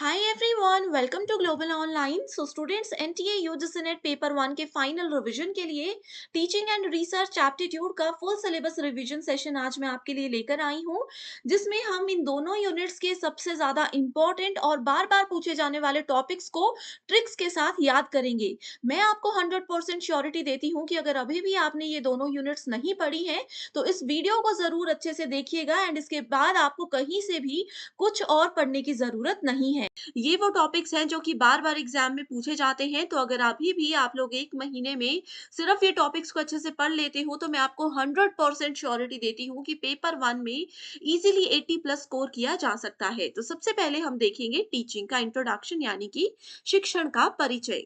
Hi everyone, welcome to Global Online. So students, NTA UGC net paper 1 के final revision के लिए teaching and research aptitude का full syllabus revision session आज मैं आपके लिए लेकर आई हूं, जिसमें हम इन दोनों यूनिट्स के सबसे ज्यादा इंपॉर्टेंट और बार बार पूछे जाने वाले टॉपिक्स को ट्रिक्स के साथ याद करेंगे। मैं आपको 100% श्योरिटी देती हूँ कि अगर अभी भी आपने ये दोनों यूनिट्स नहीं पढ़ी हैं तो इस वीडियो को जरूर अच्छे से देखिएगा एंड इसके बाद आपको कहीं से भी कुछ और पढ़ने की जरूरत नहीं है। ये वो टॉपिक्स हैं जो कि बार-बार एग्जाम में पूछे जाते हैं, तो अगर अभी भी आप लोग 1 महीने में सिर्फ ये टॉपिक्स को अच्छे से पढ़ लेते हो, तो मैं आपको 100% श्योरिटी देती हूँ कि पेपर 1 में इज़िली 80 प्लस स्कोर किया जा सकता है। तो सबसे पहले हम देखेंगे टीचिंग का इंट्रोडक्शन यानी कि शिक्षण का परिचय।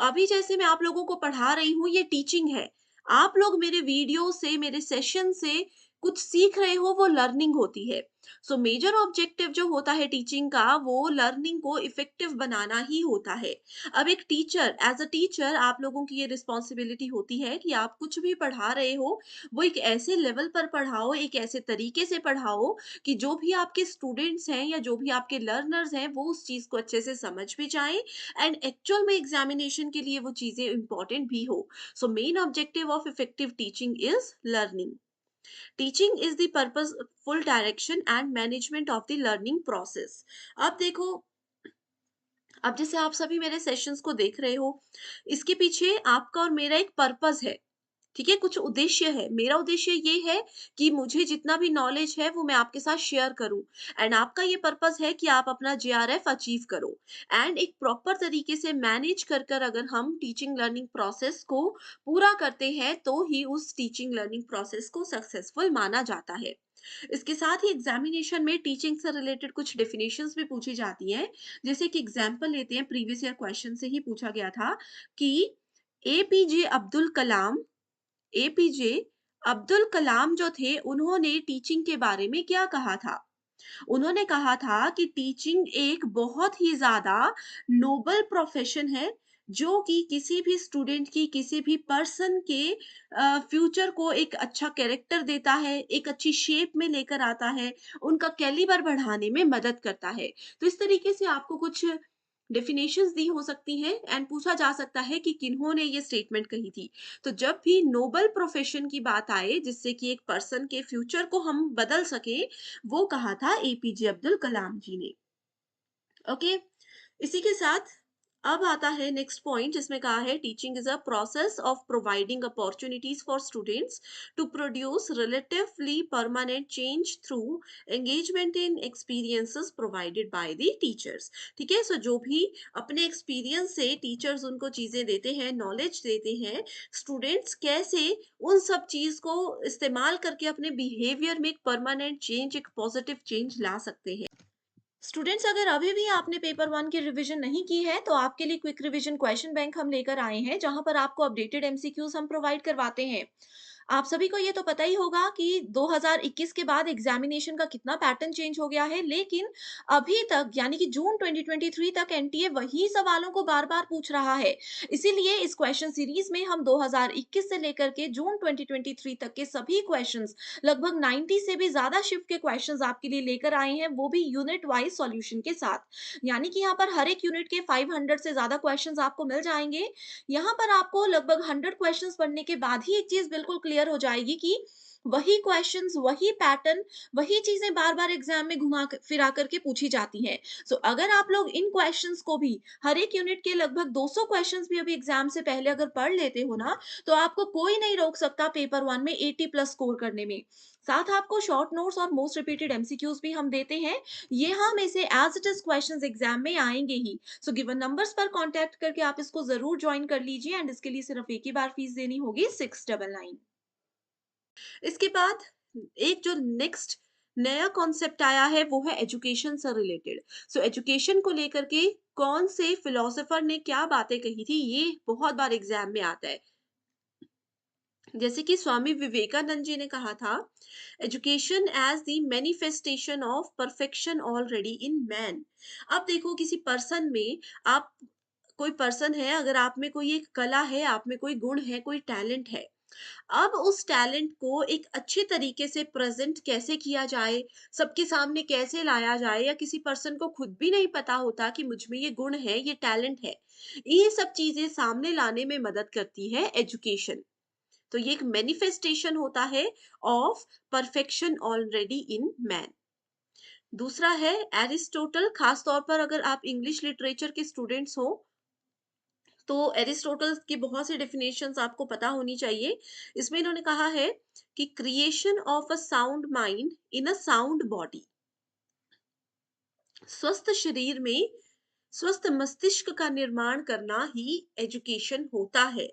अभी जैसे मैं आप लोगों को पढ़ा रही हूँ, ये टीचिंग है। आप लोग मेरे वीडियो से, मेरे सेशन से कुछ सीख रहे हो, वो लर्निंग होती है। मेजर ऑब्जेक्टिव जो होता है टीचिंग का, वो लर्निंग को इफेक्टिव बनाना ही होता है। अब एक टीचर, एज अ टीचर आप लोगों की ये रिस्पॉन्सिबिलिटी होती है कि आप कुछ भी पढ़ा रहे हो, वो एक ऐसे लेवल पर पढ़ाओ, एक ऐसे तरीके से पढ़ाओ कि जो भी आपके स्टूडेंट्स हैं या जो भी आपके लर्नर्स हैं, वो उस चीज को अच्छे से समझ भी जाएं एंड एक्चुअल में एग्जामिनेशन के लिए वो चीजें इंपॉर्टेंट भी हो। Main objective of effective teaching is learning. Teaching is the purposeful direction and management of the learning process. अब देखो, अब जैसे आप सभी मेरे सेशंस को देख रहे हो, इसके पीछे आपका और मेरा एक पर्पस है। ठीक है, कुछ उद्देश्य है। मेरा उद्देश्य ये है कि मुझे जितना भी नॉलेज है वो मैं आपके साथ शेयर करूं एंड आपका ये पर्पस है कि आप अपना जेआरएफ अचीव करो एंड एक प्रॉपर तरीके से मैनेज कर कर अगर हम टीचिंग लर्निंग प्रोसेस को पूरा करते हैं तो ही उस टीचिंग लर्निंग प्रोसेस को सक्सेसफुल माना जाता है। इसके साथ ही एग्जामिनेशन में टीचिंग से रिलेटेड कुछ डेफिनेशंस भी पूछी जाती हैं। जैसे कि एग्जांपल लेते हैं, प्रीवियस ईयर क्वेश्चन से ही पूछा गया था कि एपीजे अब्दुल कलाम एपीजे अब्दुल कलाम जो थे, उन्होंने टीचिंग के बारे में क्या कहा था? उन्होंने कहा था कि टीचिंग एक बहुत ही ज्यादा नोबल प्रोफेशन है, जो कि किसी भी स्टूडेंट की, किसी भी पर्सन के फ्यूचर को एक अच्छा कैरेक्टर देता है, एक अच्छी शेप में लेकर आता है, उनका कैलिबर बढ़ाने में मदद करता है। तो इस तरीके से आपको कुछ डेफिनेशंस दी हो सकती हैं एंड पूछा जा सकता है कि किन्होंने ये स्टेटमेंट कही थी। तो जब भी नोबल प्रोफेशन की बात आए जिससे कि एक पर्सन के फ्यूचर को हम बदल सके, वो कहा था एपीजे अब्दुल कलाम जी ने। ओके, इसी के साथ अब आता है नेक्स्ट पॉइंट, जिसमें कहा है teaching is a process of providing opportunities for students to produce relatively permanent change through engagement in experiences provided by the teachers. ठीक है, जो भी अपने एक्सपीरियंस से टीचर्स उनको चीजें देते हैं, नॉलेज देते हैं, स्टूडेंट्स कैसे उन सब चीज को इस्तेमाल करके अपने बिहेवियर में एक परमानेंट चेंज, एक पॉजिटिव चेंज ला सकते हैं। स्टूडेंट्स, अगर अभी भी आपने पेपर 1 की रिवीजन नहीं की है तो आपके लिए क्विक रिवीजन क्वेश्चन बैंक हम लेकर आए हैं, जहां पर आपको अपडेटेड एमसीक्यूज हम प्रोवाइड करवाते हैं। आप सभी को ये तो पता ही होगा कि 2021 के बाद एग्जामिनेशन का कितना पैटर्न चेंज हो गया है, लेकिन अभी तक यानी कि जून 2023 तक एनटीए वही सवालों को बार-बार पूछ रहा है। इसीलिए इस क्वेश्चन सीरीज में हम 2021 से लेकर के जून 2023 तक के सभी क्वेश्चंस, लगभग 90 से भी ज्यादा शिफ्ट के क्वेश्चंस आपके लिए लेकर आए हैं, वो भी यूनिट वाइज सॉल्यूशन के साथ। यानी कि यहाँ पर हर एक यूनिट के 500 से ज्यादा क्वेश्चंस आपको मिल जाएंगे। यहाँ पर आपको लगभग 100 क्वेश्चंस पढ़ने के बाद ही एक चीज बिल्कुल क्लियर हो जाएगी कि वही क्वेश्चंस, वही पैटर्न, वही चीजें बार बार एग्जाम में घुमा फिरा करके पूछी जाती हैं। अगर आप लोग इन क्वेश्चंस को भी, हर एक यूनिट के लगभग 200 क्वेश्चंस भी अभी एग्जाम से पहले अगर पढ़ लेते हो ना, तो आपको कोई नहीं रोक सकता पेपर 1 में 80 प्लस स्कोर करने में। साथ आपको शॉर्ट नोट्स और मोस्ट रिपीटेड एमसीक्यूज भी हम देते हैं। ये हम इसे as it is questions exam में आएंगे ही। गिवन नंबर्स पर कांटेक्ट करके आप इसको जरूर ज्वाइन कर लीजिए एंड इसके लिए सिर्फ एक ही बार फीस देनी होगी, 699। इसके बाद एक जो नेक्स्ट नया कॉन्सेप्ट आया है वो है एजुकेशन से रिलेटेड। एजुकेशन को लेकर के कौन से फिलोसोफर ने क्या बातें कही थी, ये बहुत बार एग्जाम में आता है। जैसे कि स्वामी विवेकानंद जी ने कहा था, education is the manifestation of perfection already in man. अब देखो, किसी पर्सन में, आप कोई पर्सन है, अगर आप में कोई एक कला है, आप में कोई गुण है, कोई टैलेंट है, अब उस टैलेंट को एक अच्छे तरीके से प्रेज़ेंट कैसे किया जाए, सबके सामने कैसे लाया जाए, या किसी पर्सन को खुद भी नहीं पता होता कि मुझ में ये गुण है, ये टैलेंट है। ये सब चीज़ें सामने लाने में मदद करती है एजुकेशन। तो ये एक मैनिफेस्टेशन होता है of perfection already in man. दूसरा है एरिस्टोटल, खास तौर पर अगर आप इंग्लिश लिटरेचर के स्टूडेंट्स हो तो एरिस्टोटल की बहुत सी डेफिनेशंस आपको पता होनी चाहिए। इसमें इन्होंने कहा है कि creation of a sound mind in a sound body, स्वस्थ शरीर में स्वस्थ मस्तिष्क का निर्माण करना ही एजुकेशन होता है।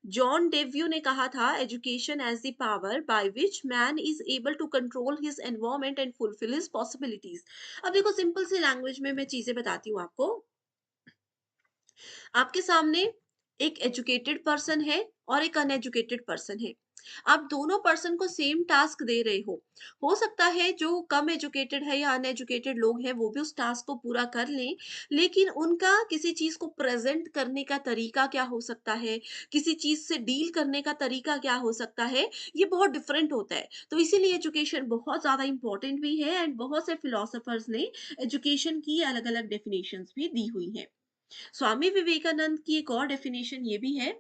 जॉन डेव्यू ने कहा था, education is the power by which man is able to control his environment and fulfil his possibilities. अब देखो, सिंपल सी लैंग्वेज में मैं चीजें बताती हूँ आपको। आपके सामने एक एजुकेटेड पर्सन है और एक अनएजुकेटेड पर्सन है। आप दोनों पर्सन को सेम टास्क दे रहे हो सकता है जो कम एजुकेटेड है या अनएजुकेटेड लोग हैं वो भी उस टास्क को पूरा कर लें, लेकिन उनका किसी चीज को प्रेजेंट करने का तरीका क्या हो सकता है, किसी चीज से डील करने का तरीका क्या हो सकता है, ये बहुत डिफरेंट होता है। तो इसीलिए एजुकेशन बहुत ज्यादा इंपॉर्टेंट भी है, एंड बहुत से फिलोसोफर्स ने एजुकेशन की अलग अलग डेफिनेशंस भी दी हुई हैं। स्वामी विवेकानंद की एक और डेफिनेशन ये भी है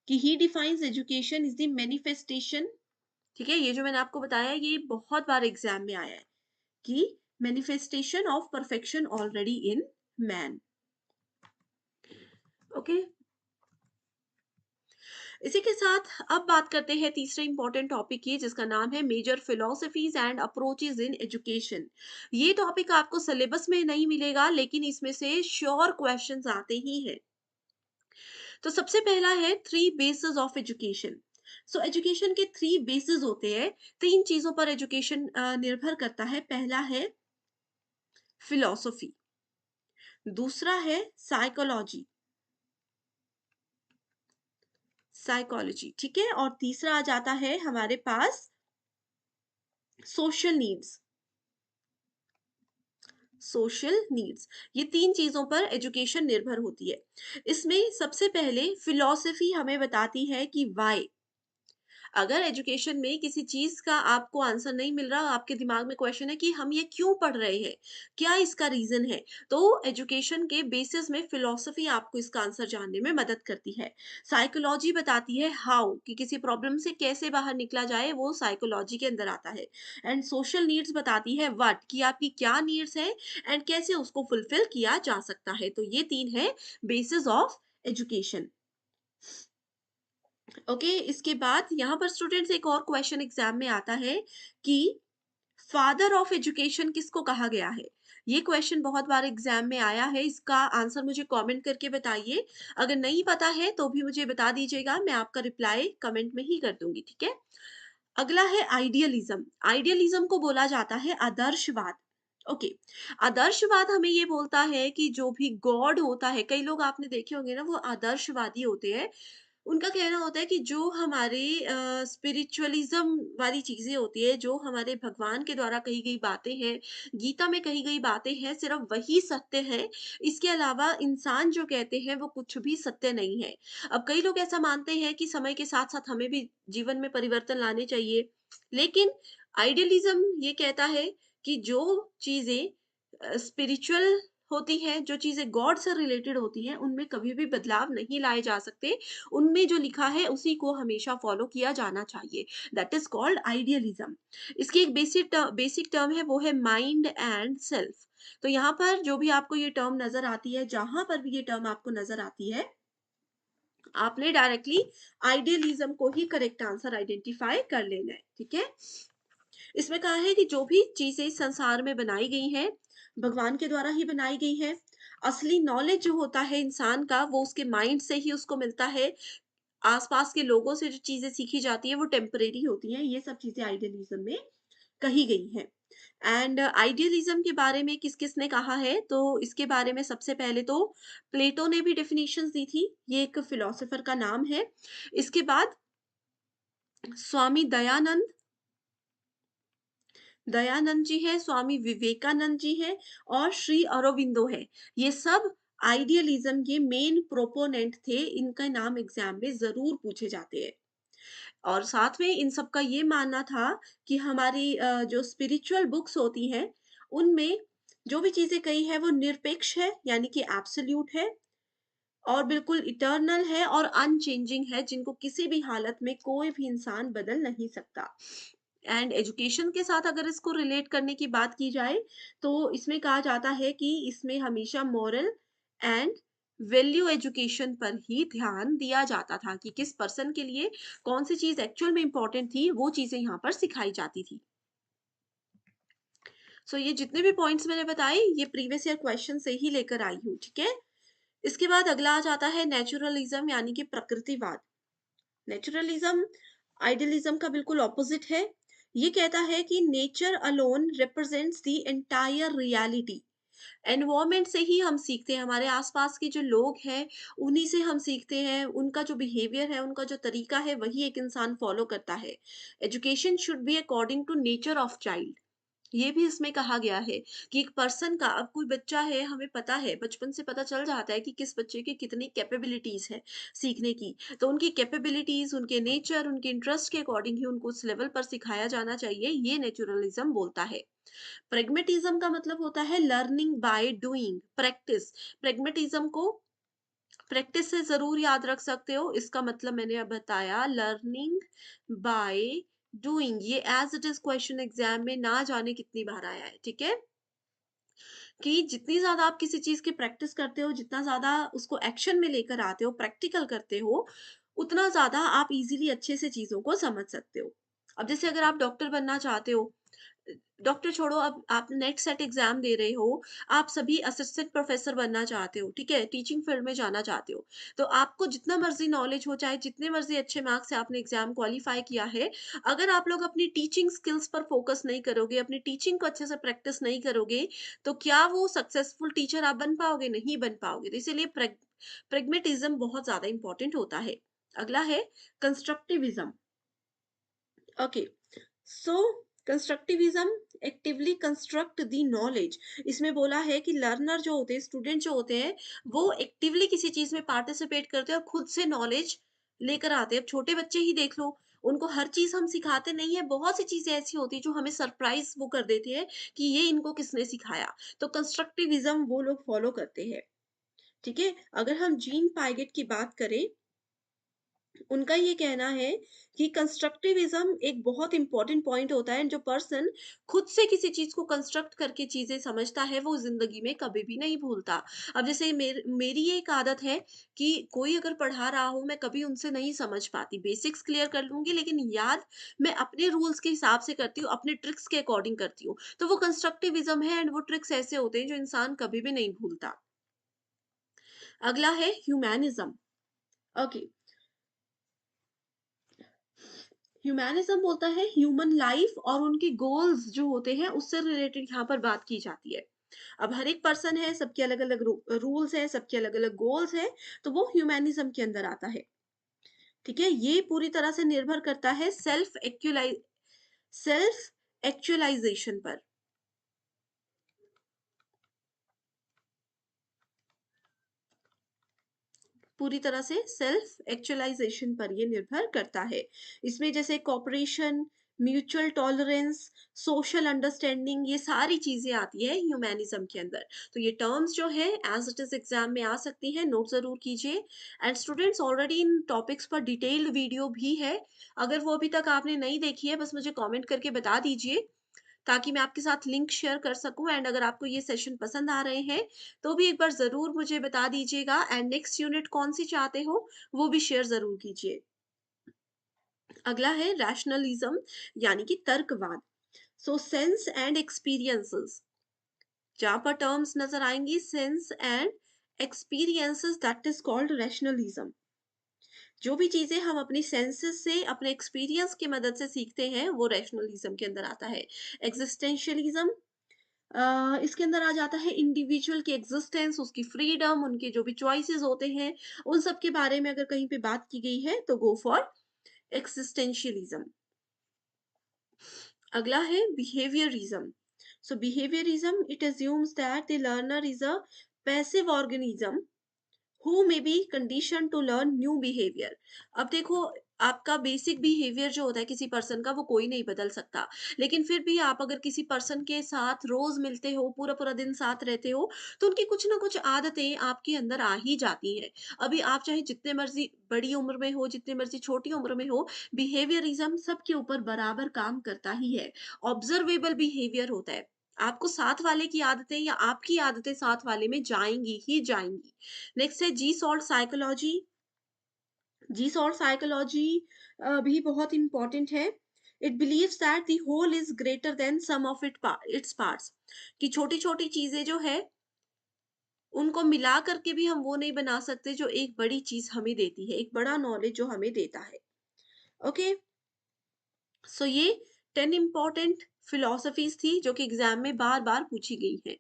कि he defines education is the manifestation. ठीक है, ये जो मैंने आपको बताया ये बहुत बार एग्जाम में आया है कि manifestation of perfection already in man. Okay, इसी के साथ अब बात करते हैं तीसरे इंपॉर्टेंट टॉपिक की, जिसका नाम है major philosophies and approaches in education. ये टॉपिक आपको सिलेबस में नहीं मिलेगा, लेकिन इसमें से श्योर क्वेश्चंस आते ही हैं। तो सबसे पहला है three bases of education. So education के थ्री बेसिस होते हैं। तीन चीजों पर एजुकेशन निर्भर करता है। पहला है फिलॉसफी, दूसरा है साइकोलॉजी, साइकोलॉजी, ठीक है, और तीसरा आ जाता है हमारे पास सोशल नीड्स। सोशल नीड्स, ये तीन चीजों पर एजुकेशन निर्भर होती है। इसमें सबसे पहले फिलॉसफी हमें बताती है कि वाई। अगर एजुकेशन में किसी चीज का आपको आंसर नहीं मिल रहा, आपके दिमाग में क्वेश्चन है कि हम ये क्यों पढ़ रहे हैं, क्या इसका रीजन है, तो एजुकेशन के बेसिस में फिलॉसफी आपको इसका आंसर जानने में मदद करती है। साइकोलॉजी बताती है हाउ, कि किसी प्रॉब्लम से कैसे बाहर निकला जाए, वो साइकोलॉजी के अंदर आता है। एंड सोशल नीड्स बताती है व्हाट, कि आपकी क्या नीड्स है एंड कैसे उसको फुलफिल किया जा सकता है। तो ये तीन है बेसिस ऑफ एजुकेशन। ओके, इसके बाद यहाँ पर स्टूडेंट्स एक और क्वेश्चन एग्जाम में आता है कि फादर ऑफ एजुकेशन किसको कहा गया है। ये क्वेश्चन बहुत बार एग्जाम में आया है, इसका आंसर मुझे कमेंट करके बताइए। अगर नहीं पता है तो भी मुझे बता दीजिएगा, मैं आपका रिप्लाई कमेंट में ही कर दूंगी, ठीक है। अगला है आइडियलिज्म। आइडियलिज्म को बोला जाता है आदर्शवाद। ओके, आदर्शवाद हमें ये बोलता है कि जो भी गॉड होता है, कई लोग आपने देखे होंगे ना, वो आदर्शवादी होते हैं। उनका कहना होता है कि जो हमारे स्पिरिचुअलिज्म वाली चीजें होती है, जो हमारे भगवान के द्वारा कही गई बातें हैं, गीता में कही गई बातें हैं, सिर्फ वही सत्य है। इसके अलावा इंसान जो कहते हैं वो कुछ भी सत्य नहीं है। अब कई लोग ऐसा मानते हैं कि समय के साथ साथ हमें भी जीवन में परिवर्तन लाने चाहिए, लेकिन आइडियलिज्म ये कहता है कि जो चीजें स्पिरिचुअल होती हैं, जो चीजें गॉड से रिलेटेड होती हैं, उनमें कभी भी बदलाव नहीं लाए जा सकते। उनमें जो लिखा है उसी को हमेशा फॉलो किया जाना चाहिए। That is called idealism. इसकी एक बेसिक टर्म है, वो है माइंड एंड सेल्फ। तो यहाँ पर जो भी आपको ये टर्म नजर आती है, जहां पर भी ये टर्म आपको नजर आती है, आपने डायरेक्टली आइडियलिज्म को ही करेक्ट आंसर आइडेंटिफाई कर लेना है, ठीक है। इसमें कहा है कि जो भी चीजें इस संसार में बनाई गई हैं, भगवान के द्वारा ही बनाई गई है। असली नॉलेज जो होता है इंसान का, वो उसके माइंड से ही उसको मिलता है। आसपास के लोगों से जो चीजें सीखी जाती है वो टेम्परेरी होती हैं। ये सब चीजें आइडियलिज्म में कही गई हैं। एंड आइडियलिज्म के बारे में किस किस ने कहा है, तो इसके बारे में सबसे पहले तो प्लेटो ने भी डेफिनेशंस दी थी। ये एक फिलोसोफर का नाम है। इसके बाद स्वामी दयानंद दयानंद जी है, स्वामी विवेकानंद जी है, और श्री अरविंदो है। ये सब आइडियलिज्म के मेन प्रोपोनेंट थे। इनका नाम एग्जाम में जरूर पूछे जाते हैं। और साथ में इन सब का ये मानना था कि हमारी जो स्पिरिचुअल बुक्स होती हैं, उनमें जो भी चीज़ें कही है वो निरपेक्ष है, यानी कि एब्सोल्यूट है और बिल्कुल इटर्नल है और अनचेंजिंग है, जिनको किसी भी हालत में कोई भी इंसान बदल नहीं सकता। एंड एजुकेशन के साथ अगर इसको रिलेट करने की बात की जाए, तो इसमें कहा जाता है कि इसमें हमेशा मॉरल एंड वैल्यू एजुकेशन पर ही ध्यान दिया जाता था कि किस पर्सन के लिए कौन सी चीज़ एक्चुअल में इम्पोर्टेंट थी, वो चीज़ें यहाँ पर सिखाई जाती थी। सो ये जितने भी पॉइंट्स मैंने बताए, ये प्रीवियस ईयर क्वेश्चन से ही लेकर आई हूँ, ठीक है? इसके बाद अगला आ जाता है नेचुरलिज्म यानी कि प्रकृतिवाद। नेचुरलिज्म आइडियलिज्म का बिल्कुल ऑपोजिट है। ये कहता है कि nature alone represents the entire reality. Environment से ही हम सीखते हैं, हमारे आसपास के जो लोग हैं उन्हीं से हम सीखते हैं, उनका जो बिहेवियर है, उनका जो तरीका है, वही एक इंसान फॉलो करता है। Education should be according to nature of child. ये भी इसमें कहा गया है कि एक पर्सन का, अब कोई बच्चा है, हमें पता है, बचपन से पता चल जाता है कि किस बच्चे की कितनी कैपेबिलिटीज है सीखने की। तो उनकी कैपेबिलिटीज, उनके नेचर, उनके इंटरेस्ट के अकॉर्डिंग ही उनको उस लेवल पर सिखाया जाना चाहिए, ये नेचुरलिज्म बोलता है। प्रेग्मेटिज्म का मतलब होता है लर्निंग बाय डूइंग, प्रैक्टिस। प्रेग्मेटिज्म को प्रैक्टिस से ज़रूर याद रख सकते हो। इसका मतलब मैंने अब बताया, लर्निंग बाय डूइंग। ये as it is question exam में ना जाने कितनी बार आया है, ठीक है? कि जितनी ज़्यादा आप किसी चीज़ की प्रैक्टिस करते हो, जितना ज़्यादा उसको एक्शन में लेकर आते हो, प्रैक्टिकल करते हो, उतना ज़्यादा आप ईज़िली अच्छे से चीज़ों को समझ सकते हो। अब जैसे अगर आप डॉक्टर बनना चाहते हो, डॉक्टर छोड़ो, अब आप नेट सेट एग्जाम दे रहे हो, आप सभी असिस्टेंट प्रोफेसर बनना चाहते हो, ठीक है? टीचिंग फील्ड में जाना चाहते हो, तो आपको जितना मर्ज़ी नॉलेज हो, चाहे जितने मर्ज़ी अच्छे मार्क्स से आपने एग्जाम क्वालीफाई किया है, अगर आप लोग अपनी टीचिंग स्किल्स पर फोकस नहीं करोगे, अपनी टीचिंग को अच्छे से प्रैक्टिस नहीं करोगे, तो क्या वो सक्सेसफुल टीचर आप बन पाओगे? नहीं बन पाओगे। तो इसीलिए प्रेग्मेटिज्म बहुत ज़्यादा इंपॉर्टेंट होता है। अगला है constructivism. Okay, so constructivism actively construct the knowledge. इसमें बोला है कि लर्नर जो होते हैं, स्टूडेंट जो होते हैं, वो एक्टिवली किसी चीज में पार्टिसिपेट करते हैं और खुद से नॉलेज लेकर आते हैं। अब छोटे बच्चे ही देख लो, उनको हर चीज हम सिखाते नहीं है, बहुत सी चीजें ऐसी होती है जो हमें सरप्राइज वो कर देते हैं कि ये इनको किसने सिखाया। तो कंस्ट्रक्टिविज्म वो लोग फॉलो करते हैं, ठीक है? अगर हम जीन पाइगेट की बात करें, उनका ये कहना है कि कंस्ट्रक्टिविज्म एक बहुत इंपॉर्टेंट पॉइंट होता है। जो पर्सन खुद से किसी चीज को कंस्ट्रक्ट करके चीजें समझता है, वो जिंदगी में कभी भी नहीं भूलता। अब जैसे मेरी ये एक आदत है कि कोई अगर पढ़ा रहा हो, मैं कभी उनसे नहीं समझ पाती, बेसिक्स क्लियर कर लूंगी, लेकिन याद मैं अपने रूल्स के हिसाब से करती हूँ, अपने ट्रिक्स के अकॉर्डिंग करती हूँ। तो वो कंस्ट्रक्टिविज्म है, एंड वो ट्रिक्स ऐसे होते हैं जो इंसान कभी भी नहीं भूलता। अगला है ह्यूमैनिज्म। ओके, ह्यूमैनिज्म बोलता है ह्यूमन लाइफ और उनके गोल्स जो होते हैं, उससे रिलेटेड यहाँ पर बात की जाती है। अब हर एक पर्सन है, सबके अलग अलग रूल्स है, सबके अलग अलग गोल्स है, तो वो ह्यूमैनिज्म के अंदर आता है, ठीक है? ये पूरी तरह से निर्भर करता है सेल्फ एक्चुअलाइजेशन पर। पूरी तरह से सेल्फ एक्चुअलाइजेशन पर ये निर्भर करता है। इसमें जैसे cooperation, mutual tolerance, social understanding, ये सारी चीजें आती है ह्यूमैनिज्म के अंदर। तो ये टर्म्स जो है एज इट इज एग्जाम में आ सकती है, नोट जरूर कीजिए। And students, already in topics पर डिटेल्ड वीडियो भी है, अगर वो अभी तक आपने नहीं देखी है, बस मुझे कमेंट करके बता दीजिए, ताकि मैं आपके साथ लिंक शेयर कर सकूं। एंड अगर आपको ये सेशन पसंद आ रहे हैं, तो भी एक बार ज़रूर मुझे बता दीजिएगा, एंड नेक्स्ट यूनिट कौन-सी चाहते हो, वो भी शेयर ज़रूर कीजिए। अगला है रैशनलिज्म यानी कि तर्कवाद। सो सेंस एंड एक्सपीरियंसेस, जहाँ पर टर्म्स नज़र आएँगी sense and experiences, that is called rationalism. जो भी चीज़ें हम अपनी सेंसेस से, अपने एक्सपीरियंस की मदद से सीखते हैं, वो रैशनलिज्म के अंदर आता है। एक्जिस्टेंशियलिज्म, इसके अंदर आ जाता है इंडिविजुअल की एग्जिस्टेंस, उसकी फ्रीडम, उनके जो भी चॉइसेस होते हैं, उन सब के बारे में अगर कहीं पे बात की गई है, तो गो फॉर एक्सिस्टेंशियलिज्म। अगला है behaviourism. So behaviourism, it assumes that the learner is a passive organism who may be conditioned to learn new behavior। अब देखो, आपका बेसिक बिहेवियर जो होता है किसी पर्सन का वो कोई नहीं बदल सकता। लेकिन फिर भी आप अगर किसी पर्सन के साथ रोज़ मिलते हो, पूरा-पूरा दिन साथ रहते हो, तो उनकी कुछ ना कुछ आदतें आपके अंदर आ ही जाती हैं। अभी आप चाहे जितने मर्ज़ी बड़ी उम्र में हो, जितनी मर्ज़ी छोटी उम्र में हो, बिहेवियरिज़्म सबके ऊपर बराबर काम करता ही है। ऑब्ज़र्वेबल बिहेवियर होता है। आपको साथ वाले की आदतें या आपकी आदतें साथ वाले में जाएँगी ही जाएँगी। नेक्स्ट है Gestalt psychology. Gestalt psychology भी बहुत इंपॉर्टेंट है। It believes that the whole is greater than sum of its parts, कि छोटी छोटी चीजें जो है उनको मिला करके भी हम वो नहीं बना सकते जो एक बड़ी चीज हमें देती है, एक बड़ा नॉलेज जो हमें देता है। ओके, सो ये 10 इंपॉर्टेंट फिलोसफीज थी जो कि एग्जाम में बार बार पूछी गई है।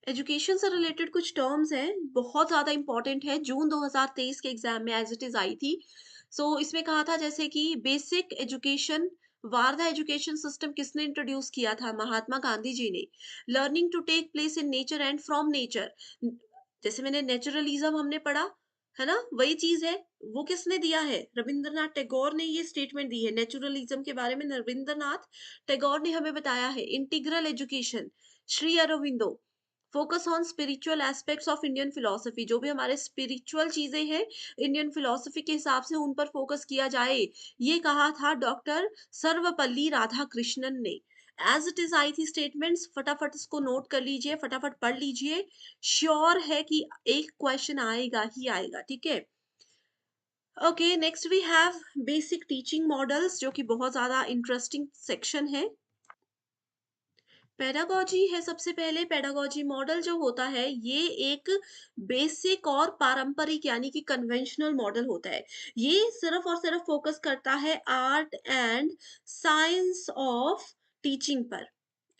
एजुकेशन से रिलेटेड कुछ टर्म्स हैं, बहुत ज़्यादा इंपॉर्टेंट है, जून 2023 के एग्जाम में एज़ इट इज़ आई थी। इसमें कहा था जैसे कि basic education, Wardha education system किसने इंट्रोड्यूस किया था? महात्मा गांधी जी ने। Learning to take place in nature and from nature, जैसे मैंने नेचुरलिज्म हमने पढ़ा, है ना? वही चीज़ है, वो किसने दिया है? रविंद्रनाथ टैगोर ने ये स्टेटमेंट दी है। नेचुरलिज्म के बारे में रविंद्रनाथ टैगोर ने हमें बताया है। Integral education, Shri Aurobindo. Focus on spiritual aspects of Indian philosophy, जो भी हमारे स्पिरिचुअल चीजें हैं इंडियन फिलोसफी के हिसाब से उन पर फोकस किया जाए, ये कहा था डॉक्टर सर्वपल्ली राधाकृष्णन ने। एज इट इज आई थी स्टेटमेंट्स, फटाफट इसको नोट कर लीजिए, फटाफट पढ़ लीजिए। श्योर है कि एक क्वेश्चन आएगा ही आएगा, ठीक है? Okay, next we have basic teaching models, जो कि बहुत ज्यादा इंटरेस्टिंग सेक्शन है। पेडागॉजी है सबसे पहले। पेडागॉजी मॉडल जो होता है ये एक बेसिक और पारंपरिक यानी कि कन्वेंशनल मॉडल होता है। ये सिर्फ और सिर्फ फोकस करता है art and science of teaching पर।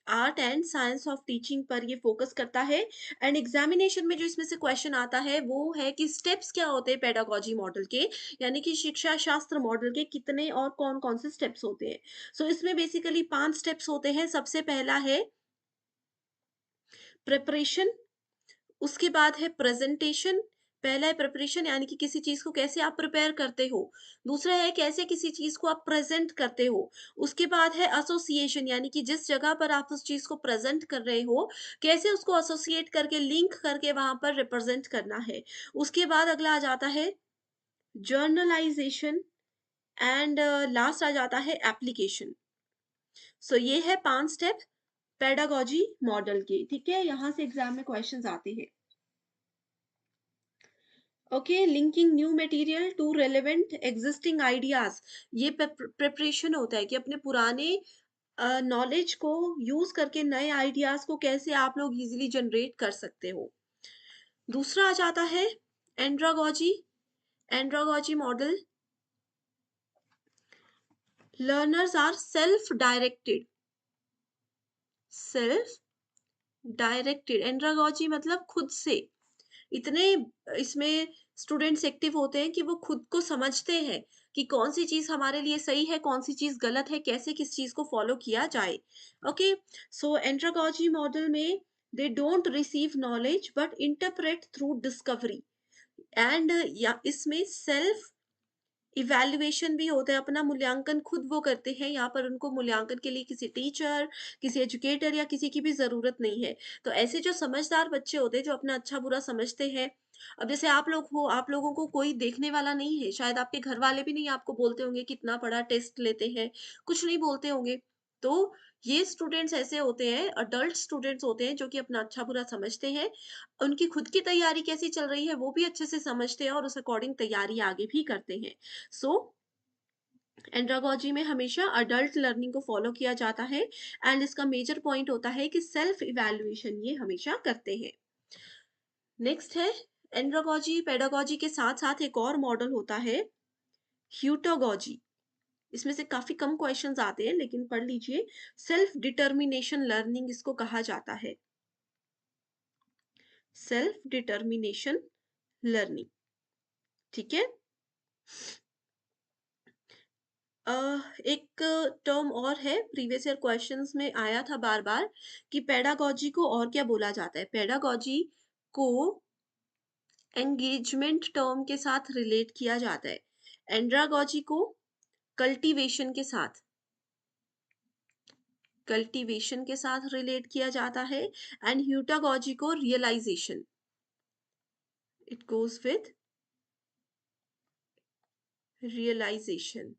Art and science of teaching पर ये फोकस करता है। एंड एग्जामिनेशन में जो इसमें से क्वेश्चन आता है वो है कि स्टेप्स क्या होते हैं पेडागॉजी मॉडल के, यानी कि शिक्षा शास्त्र मॉडल के कितने और कौन कौन से स्टेप्स होते हैं। इसमें बेसिकली 5 स्टेप्स होते हैं। सबसे पहला है प्रिपरेशन, उसके बाद है प्रेजेंटेशन। पहला है प्रिपरेशन, यानी कि किसी चीज को कैसे आप प्रिपेयर करते हो। दूसरा है कैसे किसी चीज को आप प्रेजेंट करते हो। उसके बाद है एसोसिएशन, यानी कि जिस जगह पर आप उस चीज को प्रेजेंट कर रहे हो, कैसे उसको एसोसिएट करके लिंक करके वहां पर रिप्रेजेंट करना है। उसके बाद अगला आ जाता है जर्नलाइजेशन। एंड लास्ट आ जाता है एप्लीकेशन। ये है 5 स्टेप पेडागॉजी मॉडल के, ठीक है? यहाँ से एग्जाम में क्वेश्चंस आते हैं। Okay, linking new material to relevant existing ideas. ये प्रिपरेशन होता है कि अपने पुराने नॉलेज को यूज करके नए आइडियाज को कैसे आप लोग इजीली जनरेट कर सकते हो। दूसरा आ जाता है andragogy. Andragogy model, learners are self directed. Self directed andragogy मतलब खुद से। इतने इसमें स्टूडेंट्स एक्टिव होते हैं कि वो खुद को समझते हैं कि कौन सी चीज हमारे लिए सही है, कौन सी चीज गलत है, कैसे किस चीज को फॉलो किया जाए। ओके, एंड्रागॉजी मॉडल में they don't receive knowledge but interpret through discovery. And या इसमें सेल्फ इवैल्यूएशन भी होता है, अपना मूल्यांकन खुद वो करते हैं। यहाँ पर उनको मूल्यांकन के लिए किसी टीचर, किसी एजुकेटर या किसी की भी ज़रूरत नहीं है। तो ऐसे जो समझदार बच्चे होते हैं, जो अपना अच्छा-बुरा समझते हैं, अब जैसे आप लोग हो, आप लोगों को कोई देखने वाला नहीं है, शायद आपके घर वाले भी नहीं आपको बोलते होंगे कितना बड़ा टेस्ट लेते हैं, कुछ नहीं बोलते होंगे। तो ये स्टूडेंट्स ऐसे होते हैं, अडल्ट स्टूडेंट्स होते हैं जो कि अपना अच्छा-बुरा समझते हैं। उनकी खुद की तैयारी कैसी चल रही है वो भी अच्छे से समझते हैं और उस अकॉर्डिंग तैयारी आगे भी करते हैं। सो एंड्रागॉजी में हमेशा अडल्ट लर्निंग को फॉलो किया जाता है। एंड इसका मेजर पॉइंट होता है कि सेल्फ इवैल्यूएशन ये हमेशा करते हैं। नेक्स्ट है एंड्रागॉजी पेडागॉजी के साथ साथ एक और मॉडल होता है ह्यूटागॉजी। इसमें से काफी कम क्वेश्चंस आते हैं लेकिन पढ़ लीजिए। सेल्फ डिटर्मिनेशन लर्निंग इसको कहा जाता है। सेल्फ डिटर्मिनेशन लर्निंग, ठीक है? एक टर्म और है, प्रीवियस ईयर क्वेश्चंस में आया था बार बार, कि पेडागॉजी को और क्या बोला जाता है। पेडागॉजी को एंगेजमेंट टर्म के साथ रिलेट किया जाता है। एंड्रागॉजी को कल्टीवेशन के साथ रिलेट किया जाता है, एंड ह्यूटागॉजी को realisation. It goes with realisation.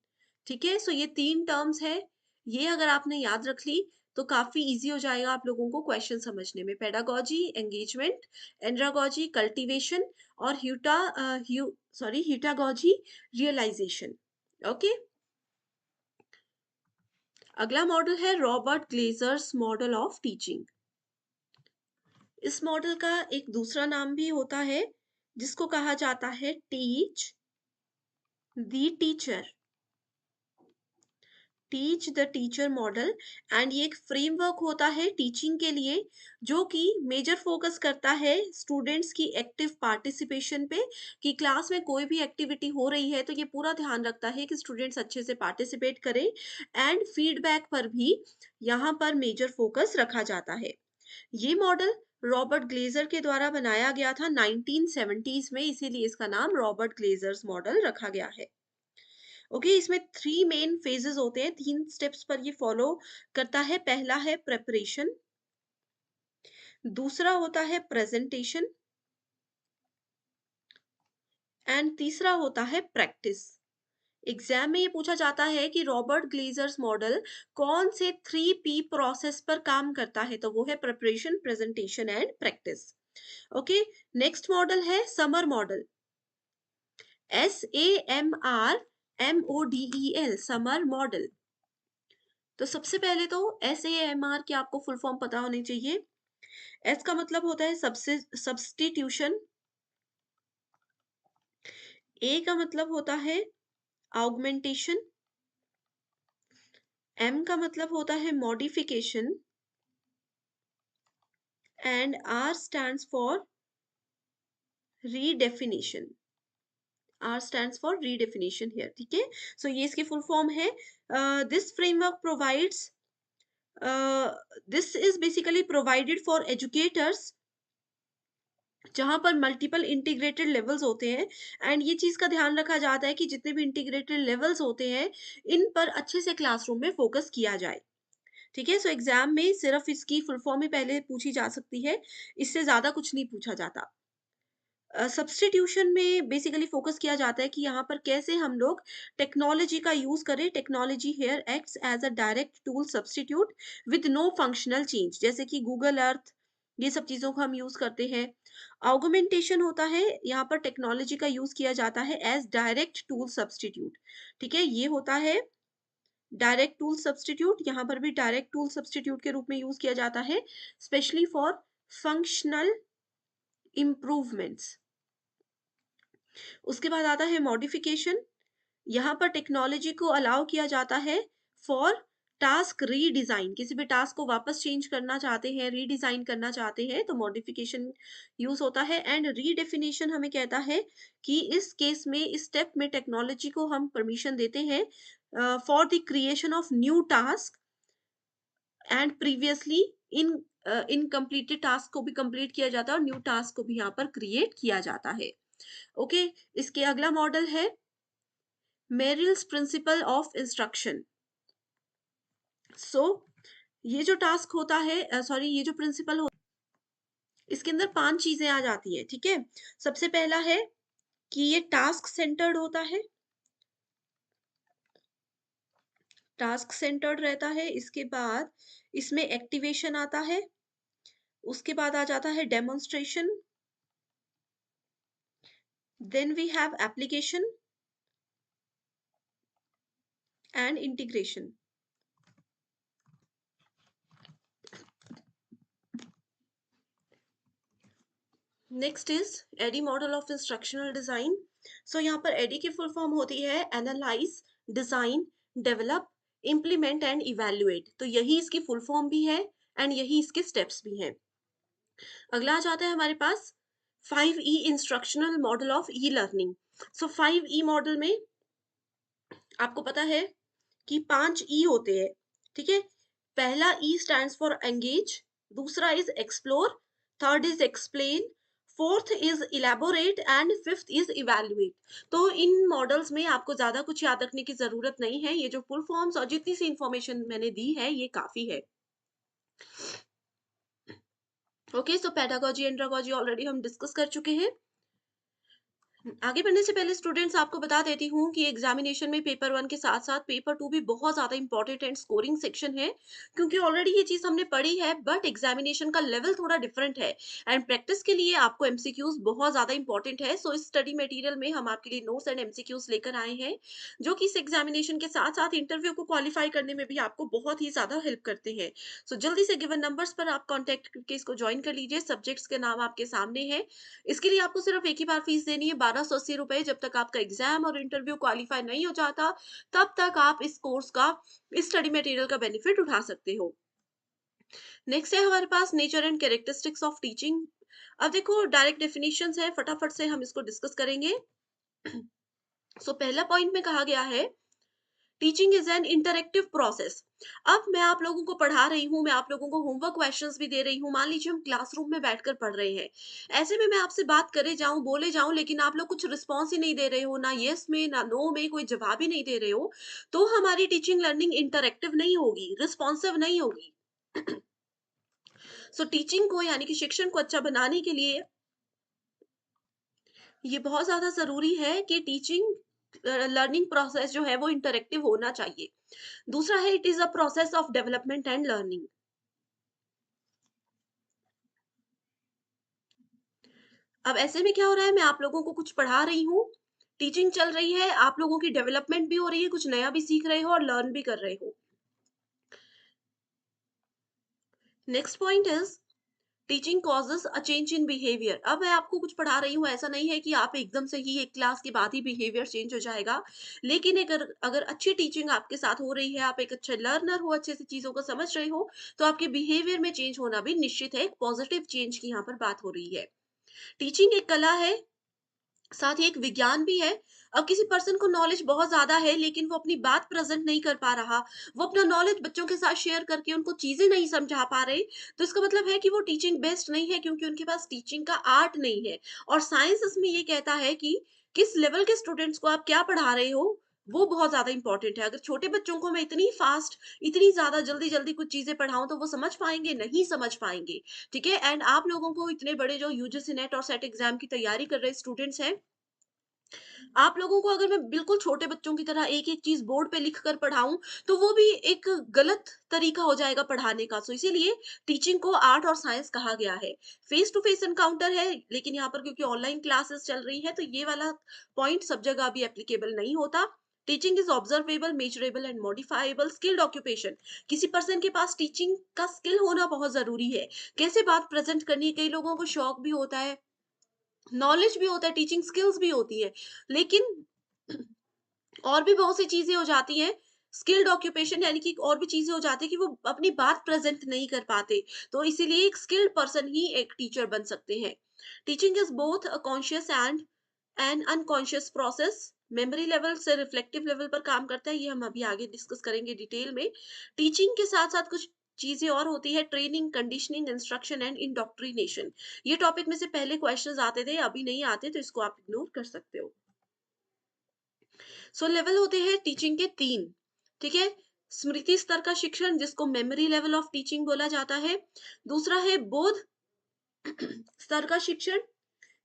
ठीक है, सो ये 3 टर्म्स है। ये अगर आपने याद रख ली तो काफी इजी हो जाएगा आप लोगों को क्वेश्चन समझने में। पेडागॉजी एंगेजमेंट, एंड्रागॉजी कल्टीवेशन, और ह्यूटागॉजी रियलाइजेशन। ओके, अगला मॉडल है Robert Glazers model of teaching. इस मॉडल का एक दूसरा नाम भी होता है जिसको कहा जाता है teach the teacher, teach the teacher model. And ये एक फ्रेमवर्क होता है टीचिंग के लिए, जो कि मेजर फोकस करता है स्टूडेंट्स की एक्टिव पार्टिसिपेशन पे, कि क्लास में कोई भी एक्टिविटी हो रही है तो ये पूरा ध्यान रखता है कि स्टूडेंट्स अच्छे से पार्टिसिपेट करें, एंड फीडबैक पर भी यहाँ पर मेजर फोकस रखा जाता है। ये मॉडल रॉबर्ट ग्लेजर के द्वारा बनाया गया था 1970s में, इसीलिए इसका नाम रॉबर्ट ग्लेजर्स मॉडल रखा गया है। ओके, इसमें 3 मेन फेजेस होते हैं, 3 स्टेप्स पर ये फॉलो करता है। पहला है प्रेपरेशन, दूसरा होता है प्रेजेंटेशन, एंड तीसरा होता है प्रैक्टिस। एग्जाम में ये पूछा जाता है कि रॉबर्ट ग्लेजर्स मॉडल कौन से 3P प्रोसेस पर काम करता है, तो वो है preparation, presentation and practice. Okay, next model है SAMR model, SAMRMODEL, SAMR model. तो सबसे पहले तो SAMR की आपको फुल फॉर्म पता होनी चाहिए। एस का मतलब होता है सब्स्टिट्यूशन, ए का मतलब होता है ऑगमेंटेशन, एम का मतलब होता है modification, and R stands for redefinition. R stands for redefinition here. ठीक है, सो ये इसकी फुल फॉर्म है। This framework provides this is basically provided for educators, जहां पर मल्टीपल इंटीग्रेटेड लेवल्स होते हैं। एंड ये चीज का ध्यान रखा जाता है कि जितने भी इंटीग्रेटेड लेवल्स होते हैं इन पर अच्छे से क्लासरूम में फोकस किया जाए। ठीक है, सो एग्जाम में सिर्फ इसकी फुल फॉर्म ही पहले पूछी जा सकती है, इससे ज्यादा कुछ नहीं पूछा जाता। सब्स्टिट्यूशन में बेसिकली फोकस किया जाता है कि यहाँ पर कैसे हम लोग टेक्नोलॉजी का यूज करें। Technology here acts as a direct tool substitute with no functional change, जैसे कि गूगल अर्थ, ये सब चीजों को हम यूज करते हैं। ऑगमेंटेशन होता है, यहाँ पर टेक्नोलॉजी का यूज किया जाता है एज डायरेक्ट टूल सब्स्टिट्यूट। ठीक है, ये होता है डायरेक्ट टूल सब्स्टिट्यूट, यहाँ पर भी डायरेक्ट टूल सब्स्टिट्यूट के रूप में यूज किया जाता है, स्पेशली फॉर फंक्शनल इम्प्रूवमेंट्स। उसके बाद आता है मॉडिफिकेशन, यहाँ पर टेक्नोलॉजी को अलाउ किया जाता है फॉर टास्क रीडिजाइन, किसी भी टास्क को वापस चेंज करना चाहते हैं, रीडिजाइन करना चाहते हैं तो मॉडिफिकेशन यूज होता है। एंड रीडेफिनेशन हमें कहता है कि इस केस में, इस स्टेप में टेक्नोलॉजी को हम परमिशन देते हैं for the creation of new task, and previously in incompleted task को भी कंप्लीट किया जाता है और न्यू टास्क को भी यहाँ पर क्रिएट किया जाता है। ओके, इसके अगला मॉडल है मेरिल्स प्रिंसिपल ऑफ इंस्ट्रक्शन। सो ये जो टास्क होता है, सॉरी, ये जो प्रिंसिपल हो, इसके अंदर 5 चीजें आ जाती है। ठीक है, सबसे पहला है कि ये टास्क सेंटर्ड होता है, टास्क सेंटर्ड रहता है। इसके बाद इसमें एक्टिवेशन आता है, उसके बाद आ जाता है demonstration, then we have application and integration. Next is ADDIE model of instructional design. So यहाँ पर एडी की फुल फॉर्म होती है analyse, design, develop, implement and evaluate. तो यही इसकी फुल फॉर्म भी है एंड यही इसके स्टेप्स भी हैं। अगला आ जाता है हमारे पास 5E instructional model of e learning. So 5E model में आपको पता है कि 5 ई होते हैं। ठीक है, पहला ई स्टैंड्स फॉर एंगेज, दूसरा is explore, third is explain, fourth is elaborate and fifth is evaluate. तो इन मॉडल्स में आपको ज्यादा कुछ याद रखने की जरूरत नहीं है, ये जो फुल फॉर्म्स और जितनी सी इंफॉर्मेशन मैंने दी है ये काफी है। ओके, सो पेडागोजी एंड्रागोजी ऑलरेडी हम डिस्कस कर चुके हैं। आगे बढ़ने से पहले स्टूडेंट्स आपको बता देती हूँ कि एग्जामिनेशन में पेपर 1 के साथ साथ पेपर 2 भी बहुत ज्यादा इंपॉर्टेंट एंड स्कोरिंग सेक्शन है, क्योंकि ऑलरेडी ये चीज हमने पढ़ी है बट एग्जामिनेशन का लेवल थोड़ा डिफरेंट है। एंड प्रैक्टिस के लिए आपको एमसीक्यूज बहुत ज्यादा इंपॉर्टेंट है। सो इस स्टडी मटेरियल में हम आपके लिए नोट्स एंड एमसीक्यूज लेकर आए हैं, जो कि इस एग्जामिनेशन के साथ साथ इंटरव्यू को क्वालिफाई करने में भी आपको बहुत ही ज्यादा हेल्प करते हैं। सो जल्दी से गिवन नंबर्स पर आप कॉन्टेक्ट करके इसको ज्वाइन कर लीजिए। सब्जेक्ट्स के नाम आपके सामने है। इसके लिए आपको सिर्फ एक ही बार फीस देनी है, 1280 रुपए। जब तक आपका एग्जाम और इंटरव्यू क्वालिफाई नहीं हो जाता, तब तक आप इस कोर्स का, इस स्टडी मटेरियल का बेनिफिट उठा सकते हो। नेक्स्ट है हमारे पास nature and characteristics of teaching. अब देखो डायरेक्ट डेफिनेशंस है, फटाफट से हम इसको डिस्कस करेंगे। सो पहला पॉइंट में कहा गया है teaching is an interactive process. अब मैं आप लोगों को पढ़ा रही हूँ, मैं आप लोगों को होमवर्क क्वेश्चंस भी दे रही हूँ। मान लीजिए हम क्लासरूम में बैठकर पढ़ रहे हैं, ऐसे में मैं आपसे बात करे जाऊं, बोले जाऊं, लेकिन आप लोग कुछ रिस्पॉन्स ही नहीं दे रहे हो, ना यस में ना नो में, कोई जवाब ही नहीं दे रहे हो, तो हमारी टीचिंग लर्निंग इंटरेक्टिव नहीं होगी, रिस्पॉन्सिव नहीं होगी। सो टीचिंग को यानी कि शिक्षण को अच्छा बनाने के लिए ये बहुत ज्यादा जरूरी है कि टीचिंग लर्निंग प्रोसेस जो है वो इंटरेक्टिव होना चाहिए। दूसरा है it is a process of development and learning. अब ऐसे में क्या हो रहा है, मैं आप लोगों को कुछ पढ़ा रही हूँ, टीचिंग चल रही है, आप लोगों की डेवलपमेंट भी हो रही है, कुछ नया भी सीख रहे हो और लर्न भी कर रहे हो। Next point is teaching causes a change in behaviour. अब मैं आपको कुछ पढ़ा रही हूँ, ऐसा नहीं है कि आप एकदम से ही एक क्लास के बाद ही बिहेवियर चेंज हो जाएगा, लेकिन अगर अगर अच्छी टीचिंग आपके साथ हो रही है, आप एक अच्छे लर्नर हो, अच्छे से चीजों को समझ रहे हो, तो आपके बिहेवियर में चेंज होना भी निश्चित है। एक पॉजिटिव चेंज की यहाँ पर बात हो रही है। टीचिंग एक कला है, साथ ही एक विज्ञान भी है। अब किसी पर्सन को नॉलेज बहुत ज्यादा है लेकिन वो अपनी बात प्रेजेंट नहीं कर पा रहा, वो अपना नॉलेज बच्चों के साथ शेयर करके उनको चीजें नहीं समझा पा रहे, तो इसका मतलब है कि वो टीचिंग बेस्ट नहीं है, क्योंकि उनके पास टीचिंग का आर्ट नहीं है। और साइंस इसमें ये कहता है कि किस लेवल के स्टूडेंट्स को आप क्या पढ़ा रहे हो, वो बहुत ज्यादा इंपॉर्टेंट है। अगर छोटे बच्चों को मैं इतनी फास्ट, इतनी ज्यादा जल्दी जल्दी कुछ चीजें पढ़ाऊं, तो वो समझ पाएंगे? नहीं समझ पाएंगे। ठीक है, एंड आप लोगों को इतने बड़े जो यूजीसी नेट और सेट एग्जाम की तैयारी कर रहे स्टूडेंट्स हैं, आप लोगों को अगर मैं बिल्कुल छोटे बच्चों की तरह एक-एक चीज़ बोर्ड पे लिख कर पढ़ाऊँ, तो वो भी एक गलत तरीका हो जाएगा पढ़ाने का। सो इसीलिए टीचिंग को आर्ट और साइंस कहा गया है। फेस टू फेस एनकाउंटर है, लेकिन यहाँ पर क्योंकि ऑनलाइन क्लासेस चल रही हैं, तो ये वाला पॉइंट सब जगह अभी एप्लीकेबल नहीं होता। Teaching is observable, measurable and modifiable skilled occupation. किसी पर्सन के पास टीचिंग का स्किल होना बहुत ज़रूरी है। कैसे बात प्रेज़ेंट करनी है, कई लोगों को शौक भी होता है, नॉलेज भी होता है, टीचिंग स्किल्स भी होती है, लेकिन और भी बहुत सी चीजें हो जाती हैं। स्किल्ड ऑक्यूपेशन यानी कि और भी चीजें हो जाती है कि वो अपनी बात प्रेजेंट नहीं कर पाते, तो इसीलिए एक स्किल्ड पर्सन ही एक टीचर बन सकते हैं। Teaching is both a conscious and N unconscious process. Memory level से रिफ्लेक्टिव लेवल पर काम करता है, ये हम अभी आगे डिस्कस करेंगे डिटेल में। टीचिंग के साथ साथ कुछ चीजें और होती है, training, conditioning, instruction and indoctrination. ये टॉपिक में से पहले क्वेश्चंस आते थे, अभी नहीं आते, तो इसको आप इग्नोर कर सकते हो। सो लेवल होते हैं टीचिंग के 3। ठीक है, स्मृति स्तर का शिक्षण जिसको मेमोरी लेवल ऑफ टीचिंग बोला जाता है। दूसरा है बोध स्तर का शिक्षण,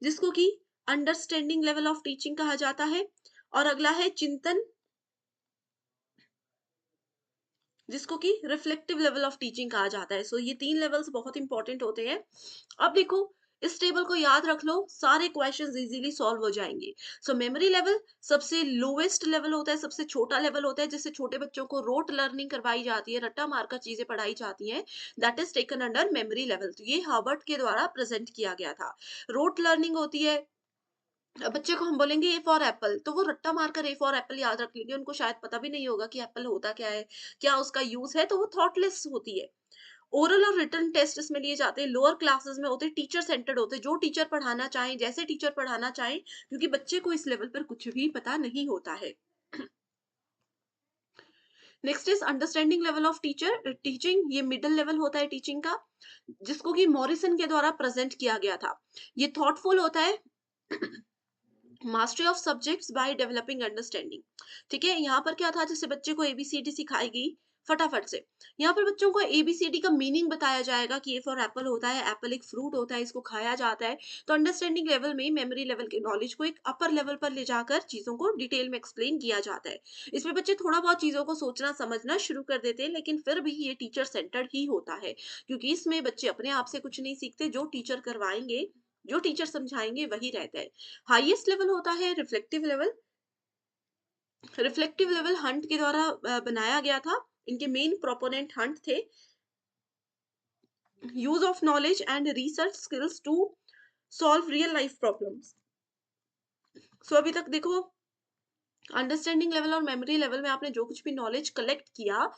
जिसको कि अंडरस्टैंडिंग लेवल ऑफ टीचिंग कहा जाता है। और अगला है चिंतन, जिसको कि रिफ्लेक्टिव लेवल ऑफ टीचिंग कहा जाता है। सो ये 3 लेवल्स बहुत इंपॉर्टेंट होते हैं। अब देखो, इस टेबल को याद रख लो, सारे क्वेश्चंस इजीली सॉल्व हो जाएंगे। सो मेमोरी लेवल सबसे लोवेस्ट लेवल होता है, सबसे छोटा लेवल होता है, जिससे छोटे बच्चों को रोट लर्निंग करवाई जाती है, रट्टा मारकर चीजें पढ़ाई जाती हैं। That is taken under memory level. तो ये हार्वर्ड के द्वारा प्रेजेंट किया गया था। रोट लर्निंग होती है, बच्चे को हम बोलेंगे ए फॉर एप्पल, तो वो रट्टा मारकर ए फॉर एप्पल याद रख लेंगे, उनको शायद पता भी नहीं होगा कि एप्पल होता क्या है, क्या उसका यूज है, तो वो थॉटलेस होती है। ओरल और रिटन टेस्ट इसमें लिए जाते हैं, लोअर क्लासेस में होते हैं, टीचर सेंटर्ड होते हैं, जो टीचर पढ़ाना चाहें, जैसे टीचर पढ़ाना चाहें, क्योंकि बच्चे को इस लेवल पर कुछ भी पता नहीं होता है। Next is understanding level of teacher teaching, ये मिडल लेवल होता है टीचिंग का, जिसको कि मॉरिसन के द्वारा प्रेजेंट किया गया था। ये थॉटफुल होता है। Mastery of subjects by developing understanding. ठीक है, यहाँ पर क्या था, जैसे बच्चे को एबीसीडी सिखाई गई फटाफट से, यहाँ पर बच्चों को एबीसीडी का मीनिंग बताया जाएगा कि ए फॉर एप्पल होता है, एप्पल एक फ्रूट होता है, इसको खाया जाता है। तो अंडरस्टैंडिंग लेवल में मेमोरी लेवल के नॉलेज को एक अपर लेवल पर ले जाकर चीजों को डिटेल में एक्सप्लेन किया जाता है। इसमें बच्चे थोड़ा बहुत चीजों को सोचना समझना शुरू कर देते हैं, लेकिन फिर भी ये टीचर सेंटर्ड ही होता है, क्योंकि इसमें बच्चे अपने आप से कुछ नहीं सीखते, जो टीचर करवाएंगे, जो टीचर समझाएंगे वही रहता है। हाईएस्ट लेवल होता है reflective level. Reflective level Hunt के द्वारा बनाया गया था। इनके मेन प्रोपोनेंट हंट थे। Use of knowledge and research skills to solve real life problems. So अभी तक देखो, अंडरस्टैंडिंग लेवल और मेमोरी लेवल में आपने जो कुछ भी नॉलेज कलेक्ट किया,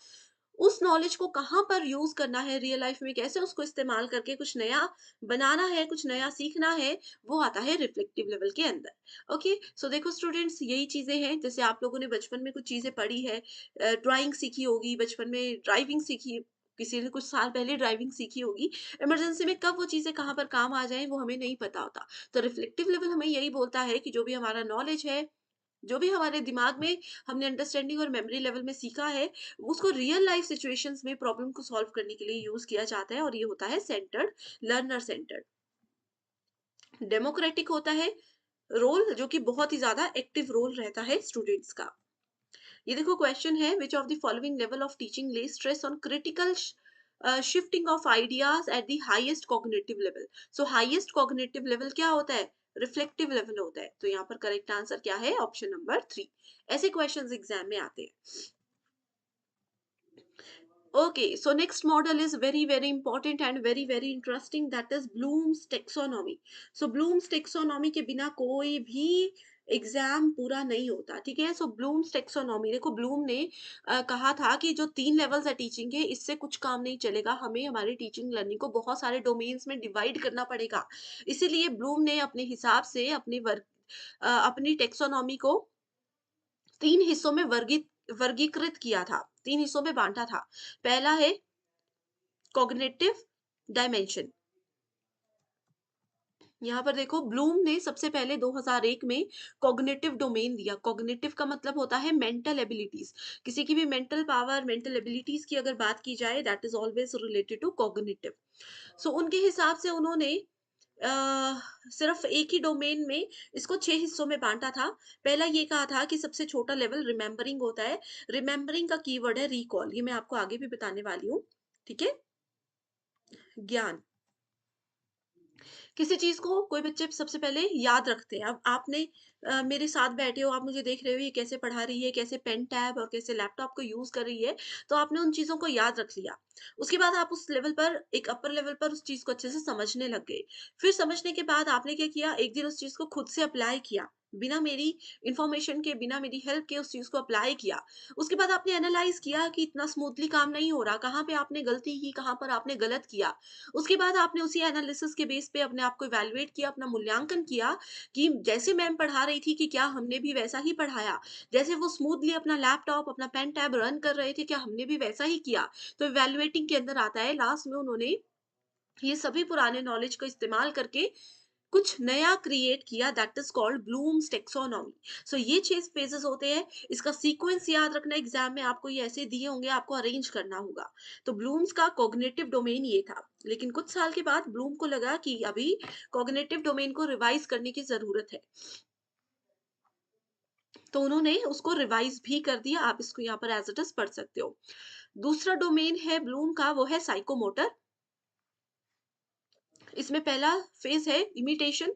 उस नॉलेज को कहाँ पर यूज करना है रियल लाइफ में, कैसे उसको इस्तेमाल करके कुछ नया बनाना है, कुछ नया सीखना है, वो आता है रिफ्लेक्टिव लेवल के अंदर। ओके, सो देखो स्टूडेंट्स, यही चीजें हैं। जैसे आप लोगों ने बचपन में कुछ चीजें पढ़ी है, ड्राइंग सीखी होगी, बचपन में ड्राइविंग सीखी, किसी ने कुछ साल पहले ड्राइविंग सीखी होगी। इमरजेंसी में कब वो चीजें कहाँ पर काम आ जाए वो हमें नहीं पता होता। तो रिफ्लेक्टिव लेवल हमें यही बोलता है कि जो भी हमारा नॉलेज है, जो भी हमारे दिमाग में हमने अंडरस्टैंडिंग और मेमोरी लेवल में सीखा है, उसको रियल लाइफ सिचुएशंस में प्रॉब्लम को सॉल्व करने के लिए यूज किया जाता है, और ये होता है सेंटर्ड, लर्नर सेंटर्ड। डेमोक्रेटिक होता है रोल, जो कि बहुत ही ज्यादा एक्टिव रोल रहता है स्टूडेंट्स का। ये देखो क्वेश्चन है, which of the following level of teaching lay stress on critical shifting of ideas at the highest cognitive level. So highest cognitive level क्या होता है, रिफ्लेक्टिव लेवल होता है। तो यहाँ पर करेक्ट आंसर क्या है, ऑप्शन नंबर 3। ऐसे क्वेश्चंस एग्जाम में आते हैं। Okay, so next model is very very important and very very interesting, that is Bloom's taxonomy. So Bloom's taxonomy के बिना कोई भी एग्जाम पूरा नहीं होता। ठीक है, सो ब्लूम्स टेक्सोनॉमी, देखो ब्लूम ने कहा था कि जो 3 लेवल्स है टीचिंग के, इससे कुछ काम नहीं चलेगा, हमें हमारी टीचिंग लर्निंग को बहुत सारे डोमेन्स में डिवाइड करना पड़ेगा। इसीलिए ब्लूम ने अपने हिसाब से अपनी टेक्सोनॉमी को 3 हिस्सों में वर्गीकृत किया था, 3 हिस्सों में बाँटा था। पहला है कॉग्निटिव डायमेंशन। यहाँ पर देखो ब्लूम ने सबसे पहले 2001 में कॉग्निटिव डोमेन दिया। कॉग्निटिव का मतलब होता है मेंटल एबिलिटीज। किसी की भी मेंटल पावर, मेंटल एबिलिटीज की अगर बात की जाए, that is always related to cognitive. So उनके हिसाब से उन्होंने सिर्फ एक ही डोमेन में इसको 6 हिस्सों में बाँटा था। पहला ये कहा था कि सबसे छोटा लेवल रिमेंबरिंग होता है। रिमेंबरिंग का कीवर्ड है रिकॉल, ये मैं आपको आगे भी बताने वाली हूँ। ठीक है? ज्ञान। किसी चीज़ को कोई बच्चे सबसे पहले याद रखते हैं। अब आपने मेरे साथ बैठे हो, आप मुझे देख रहे हो ये कैसे पढ़ा रही है, कैसे पेन टैब और कैसे लैपटॉप को यूज़ कर रही है, तो आपने उन चीज़ों को याद रख लिया। उसके बाद आप उस लेवल पर, एक अपर लेवल पर उस चीज़ को अच्छे से समझने लग गए। फिर समझने के बाद आपने क्या किया, एक दिन उस चीज़ को खुद से अप्लाई किया। बिना मेरी इन्फॉर्मेशन के, बिना मेरी हेल्प के उस चीज़ को अप्लाई किया। उसके बाद आपने एनालाइज़ किया कि इतना स्मूथली काम नहीं हो रहा, कहाँ पे आपने गलती की, कहाँ पर आपने गलत किया। उसके बाद आपने उसी एनालिसिस के बेस पे अपने आप को इवैल्यूएट किया, अपना मूल्यांकन किया कि जैसे मैम पढ़ा रही थी कि क्या हमने भी वैसा ही पढ़ाया? जैसे वो स्मूथली अपना लैपटॉप, अपना पेन टैब रन कर रहे थे, क्या हमने भी वैसा ही किया? तो इवैल्यूएटिंग के अंदर आता है, लास्ट में उन्होंने ये सभी पुराने नॉलेज को इस्तेमाल करके कुछ नया क्रिएट किया, that is called Bloom's taxonomy. So ये 6 फेजेस होते हैं। इसका सीक्वेंस याद रखना, एग्जाम में आपको ये ऐसे दिए होंगे, आपको अरेंज करना होगा। तो ब्लूम्स का कॉग्निटिव डोमेन ये था, लेकिन कुछ साल के बाद ब्लूम को लगा कि अभी कॉग्निटिव डोमेन को रिवाइज करने की जरूरत है, तो उन्होंने उसको रिवाइज भी कर दिया। आप इसको यहाँ पर एज इट इज पढ़ सकते हो। दूसरा डोमेन है ब्लूम का, वो है साइकोमोटर। इसमें पहला फेज है इमिटेशन,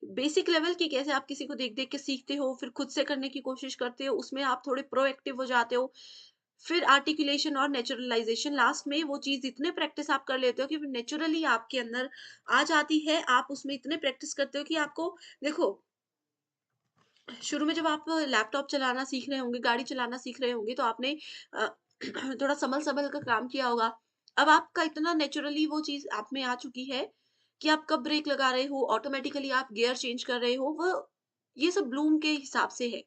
बेसिक लेवल की, कैसे आप किसी को देख देख के सीखते हो, फिर खुद से करने की कोशिश करते हो, उसमें आप थोड़े प्रोएक्टिव हो जाते हो। फिर आर्टिकुलेशन और नेचुरलाइजेशन, लास्ट में वो चीज इतने प्रैक्टिस आप कर लेते हो कि नेचुरली आपके अंदर आ जाती है। आप उसमें इतने प्रैक्टिस करते हो कि आपको, देखो, शुरू में जब आप लैपटॉप चलाना सीख रहे होंगे, गाड़ी चलाना सीख रहे होंगे, तो आपने अ, थोड़ा संभल-संभल कर काम किया होगा। अब आपका इतना नेचुरली वो चीज़ आप में आ चुकी है कि आप कब ब्रेक लगा रहे हो, ऑटोमैटिकली आप गियर चेंज कर रहे हो, वो ये सब ब्लूम के हिसाब से है।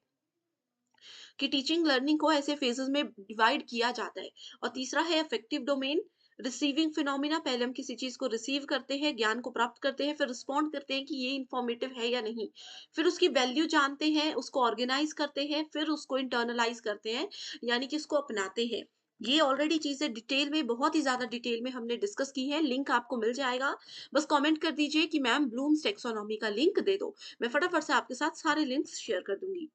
कि टीचिंग लर्निंग को ऐसे फेजेस में डिवाइड किया जाता है। और तीसरा है अफेक्टिव डोमेन, रिसीविंग फिनोमिना, पहले हम किसी चीज को रिसीव करते हैं, ज्ञान को प्राप्त करते हैं, फिर रिस्पॉन्ड करते हैं कि ये इंफॉर्मेटिव है या नहीं, फिर उसकी वैल्यू जानते हैं, उसको ऑर्गेनाइज करते हैं, फिर उसको इंटरनलाइज करते हैं, यानी कि उसको अपनाते हैं। ये ऑलरेडी चीजें डिटेल में, बहुत ही ज्यादा डिटेल में हमने डिस्कस की है, लिंक आपको मिल जाएगा। बस कमेंट कर दीजिए कि मैम ब्लूम्स टेक्सोनॉमी का लिंक दे दो, मैं फटाफट से आपके साथ सारे लिंक्स शेयर कर दूंगी।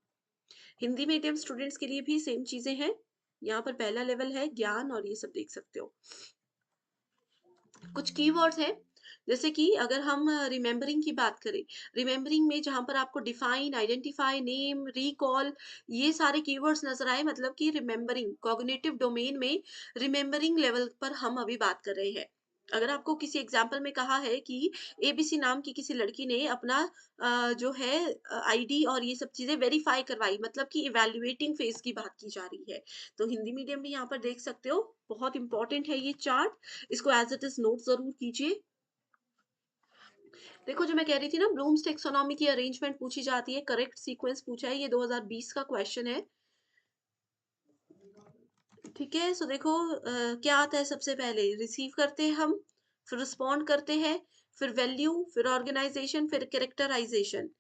हिंदी मीडियम स्टूडेंट्स के लिए भी सेम चीजें हैं। यहाँ पर पहला लेवल है ज्ञान, और ये सब देख सकते हो। कुछ कीवर्ड्स हैं, जैसे कि अगर हम रिमेम्बरिंग की बात करें, रिमेम्बरिंग में जहां पर आपको डिफाइन, आइडेंटिफाई, नेम, रिकॉल, ये सारे कीवर्ड्स नजर आए, मतलब कि रिमेम्बरिंग कॉग्निटिव डोमेन में, रिमेम्बरिंग लेवल पर हम अभी बात कर रहे हैं। अगर आपको किसी एग्जाम्पल में कहा है कि एबीसी नाम की किसी लड़की ने अपना जो है आईडी और ये सब चीजें वेरीफाई करवाई, मतलब कि इवेल्युएटिंग फेज की बात की जा रही है, तो हिंदी मीडियम में यहाँ पर देख सकते हो, बहुत इंपॉर्टेंट है ये चार्ट, इसको एज इट इज नोट जरूर कीजिए। देखो, जो मैं कह रही थी ना, ब्लूम्स टेक्सोनॉमी की अरेंजमेंट पूछी जाती है, करेक्ट सीक्वेंस पूछा है, ये 2020 का क्वेश्चन है। ठीक है, सो देखो क्या आता है, सबसे पहले रिसीव करते हैं हम, फिर रिस्पॉन्ड करते हैं, फिर वैल्यू, फिर ऑर्गेनाइजेशन, फिर कैरेक्टराइजेशन।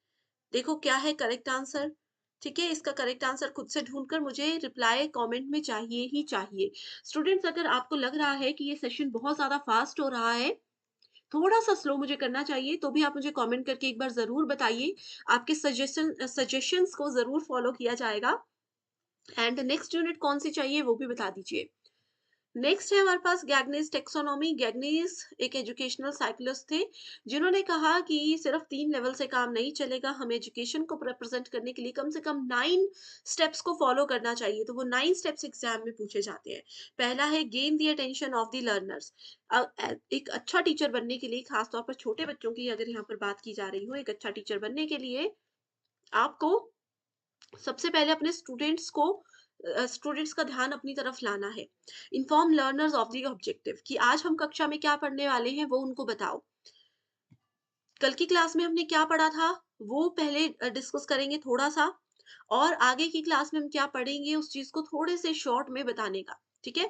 देखो क्या है करेक्ट आंसर। ठीक है, इसका करेक्ट आंसर खुद से ढूंढकर मुझे रिप्लाई कमेंट में चाहिए ही चाहिए। स्टूडेंट्स, अगर आपको लग रहा है कि ये सेशन बहुत ज्यादा फास्ट हो रहा है, थोड़ा सा स्लो मुझे करना चाहिए, तो भी आप मुझे कमेंट करके एक बार जरूर बताइए। आपके सजेशंस को जरूर फॉलो किया जाएगा। एंड नेक्स्ट यूनिट कौन सी चाहिए वो भी बता दीजिए। नेक्स्ट है हमारे पास गैगनीज टेक्सोनॉमी। गैगनीज एक एजुकेशनल साइकोलॉजिस्ट थे, जिन्होंने कहा कि सिर्फ 3 लेवल से काम नहीं चलेगा, हमें एजुकेशन को रिप्रेजेंट करने के लिए कम से कम 9 स्टेप्स को फॉलो करना चाहिए। तो वो 9 स्टेप्स एग्जाम में पूछे जाते हैं। पहला है gain the attention of the learners. एक अच्छा टीचर बनने के लिए, खासतौर पर छोटे बच्चों की अगर यहाँ पर बात की जा रही हो, एक अच्छा टीचर बनने के लिए आपको सबसे पहले अपने स्टूडेंट्स का ध्यान अपनी तरफ लाना है। Inform learners of the objective, कि आज हम कक्षा में क्या पढ़ने वाले हैं वो उनको बताओ। कल की क्लास में हमने क्या पढ़ा था वो पहले डिस्कस करेंगे थोड़ा सा, और आगे की क्लास में हम क्या पढ़ेंगे उस चीज को थोड़े से शॉर्ट में बताने का। ठीक है।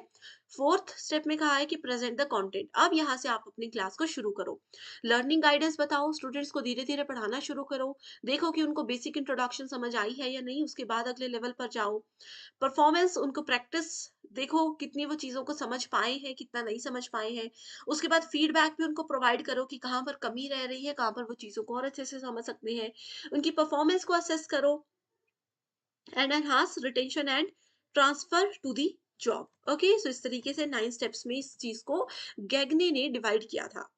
फोर्थ स्टेप में कहा है कि प्रेजेंट द कंटेंट। अब यहाँ से आप अपनी क्लास को शुरू करो। लर्निंग गाइडेंस बताओ, स्टूडेंट्स को धीरे धीरे पढ़ाना शुरू करो। देखो कि उनको बेसिक इंट्रोडक्शन समझ आई है या नहीं, उसके बाद अगले लेवल पर जाओ। परफॉर्मेंस, उनको प्रैक्टिस, देखो कितनी वो चीजों को समझ पाए हैं, कितना नहीं समझ पाए हैं। उसके बाद फीडबैक भी उनको प्रोवाइड करो कि कहाँ पर कमी रह रही है, कहाँ पर वो चीजों को और अच्छे से समझ सकते हैं। उनकी परफॉर्मेंस को असेस करो। And enhance retention and transfer to the job. Okay, so इस तरीके से 9 स्टेप्स में इस चीज को गैगने ने डिवाइड किया था।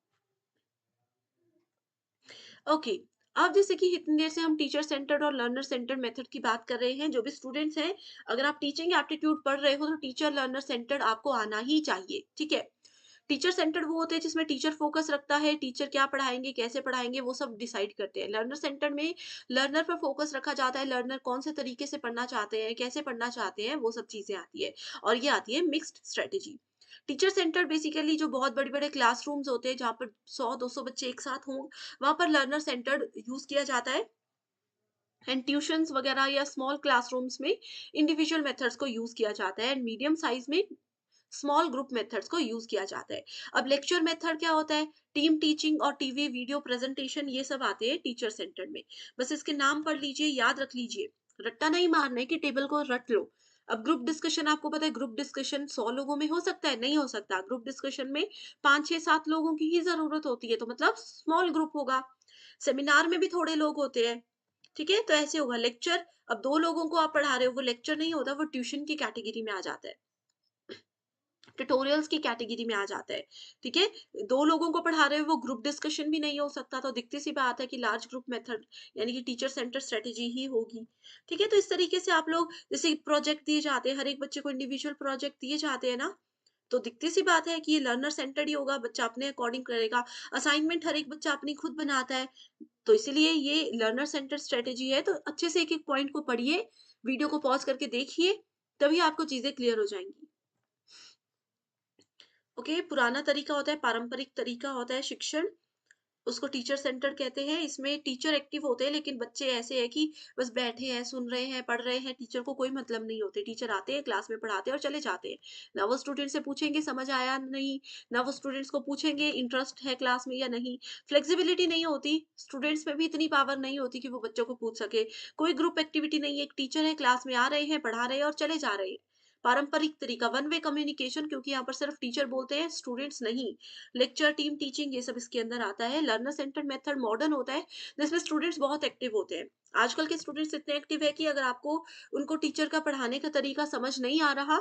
ओके, अब जैसे कि इतनी देर से हम टीचर सेंटर्ड और लर्नर सेंटर्ड मेथड की बात कर रहे हैं, जो भी स्टूडेंट्स हैं, अगर आप टीचिंग एप्टीट्यूड पढ़ रहे हो तो टीचर लर्नर सेंटर्ड आपको आना ही चाहिए। ठीक है। टीचर सेंटर्ड वो होते हैं जिसमें टीचर फोकस रखता है, टीचर क्या पढ़ाएंगे, कैसे पढ़ाएंगे, वो सब डिसाइड करते हैं। लर्नर सेंटर्ड में लर्नर पर फोकस रखा जाता है, लर्नर कौन से तरीके से पढ़ना चाहते हैं, कैसे पढ़ना चाहते हैं, वो सब चीजें आती है। और ये आती है mixed strategy. Teacher centre basically जो बहुत बड़े बड़े क्लासरूम्स होते हैं, जहाँ पर 100-200 बच्चे एक साथ हों, वहां पर लर्नर सेंटर्ड यूज किया जाता है। एंड ट्यूशंस वगैरह या स्मॉल क्लासरूम्स में इंडिविजुअल मेथड्स को यूज किया जाता है, एंड मीडियम साइज में स्मॉल ग्रुप मेथड्स को यूज किया जाता है। अब लेक्चर मेथड क्या होता है, टीम टीचिंग और टीवी वीडियो प्रेजेंटेशन, ये सब आते हैं टीचर सेंटर में। बस इसके नाम पढ़ लीजिए, याद रख लीजिए, रट्टा नहीं मारना है कि टेबल को रट लो। अब ग्रुप डिस्कशन, आपको पता है ग्रुप डिस्कशन 100 लोगों में हो सकता है, नहीं हो सकता। ग्रुप डिस्कशन में 5 6 7 लोगों की ही जरूरत होती है, तो मतलब स्मॉल ग्रुप होगा। सेमिनार में भी थोड़े लोग होते हैं। ठीक है, तो ऐसे होगा लेक्चर। अब 2 लोगों को आप पढ़ा रहे हो, वो लेक्चर नहीं होता, वो ट्यूशन की कैटेगरी में आ जाता है, ट्यूटोरियल्स की कैटेगरी में आ जाता है। ठीक है, 2 लोगों को पढ़ा रहे हो, वो ग्रुप डिस्कशन भी नहीं हो सकता, तो दिखती सी बात है कि लार्ज ग्रुप मेथड यानी कि टीचर सेंटर स्ट्रेटेजी ही होगी। ठीक है, तो इस तरीके से आप लोग, जैसे प्रोजेक्ट दिए जाते हैं, हर एक बच्चे को इंडिविजुअल प्रोजेक्ट दिए जाते हैं ना, तो दिखती सी बात है कि ये लर्नर सेंटर्ड ही होगा, बच्चा अपने अकॉर्डिंग करेगा। असाइनमेंट हर एक बच्चा अपनी खुद बनाता है, तो इसीलिए ये लर्नर सेंटर स्ट्रेटेजी है। तो अच्छे से एक एक पॉइंट को पढ़िए, वीडियो को पॉज करके देखिए, तभी आपको चीजें क्लियर हो जाएंगी। ओके, पुराना तरीका होता है, पारंपरिक तरीका होता है शिक्षण। उसको टीचर सेंटर कहते हैं। इसमें टीचर एक्टिव होते हैं, लेकिन बच्चे ऐसे हैं कि बस बैठे हैं, सुन रहे हैं, पढ़ रहे हैं, टीचर को कोई मतलब नहीं होते। टीचर आते हैं, क्लास में पढ़ाते हैं और चले जाते हैं। ना वो स्टूडेंट से पूछेंगे समझ आया नहीं, ना वो स्टूडेंट्स को पूछेंगे इंटरेस्ट है क्लास में या नहीं। फ्लेक्सिबिलिटी नहीं होती, स्टूडेंट्स में भी इतनी पावर नहीं होती कि वो बच्चों को पूछ सके। कोई ग्रुप एक्टिविटी नहीं है, एक टीचर है, क्लास में आ रहे हैं, पढ़ा रहे हैं और चले जा रहे हैं। पारंपरिक तरीका, वन वे कम्युनिकेशन, क्योंकि यहाँ पर सिर्फ टीचर बोलते हैं, स्टूडेंट्स नहीं। लेक्चर, टीम टीचिंग, ये सब इसके अंदर आता है। लर्नर सेंटर्ड मेथड मॉडर्न होता है, जिसमें स्टूडेंट्स बहुत एक्टिव होते हैं। आजकल के स्टूडेंट्स इतने एक्टिव है कि अगर आपको उनको टीचर का पढ़ाने का तरीका समझ नहीं आ रहा,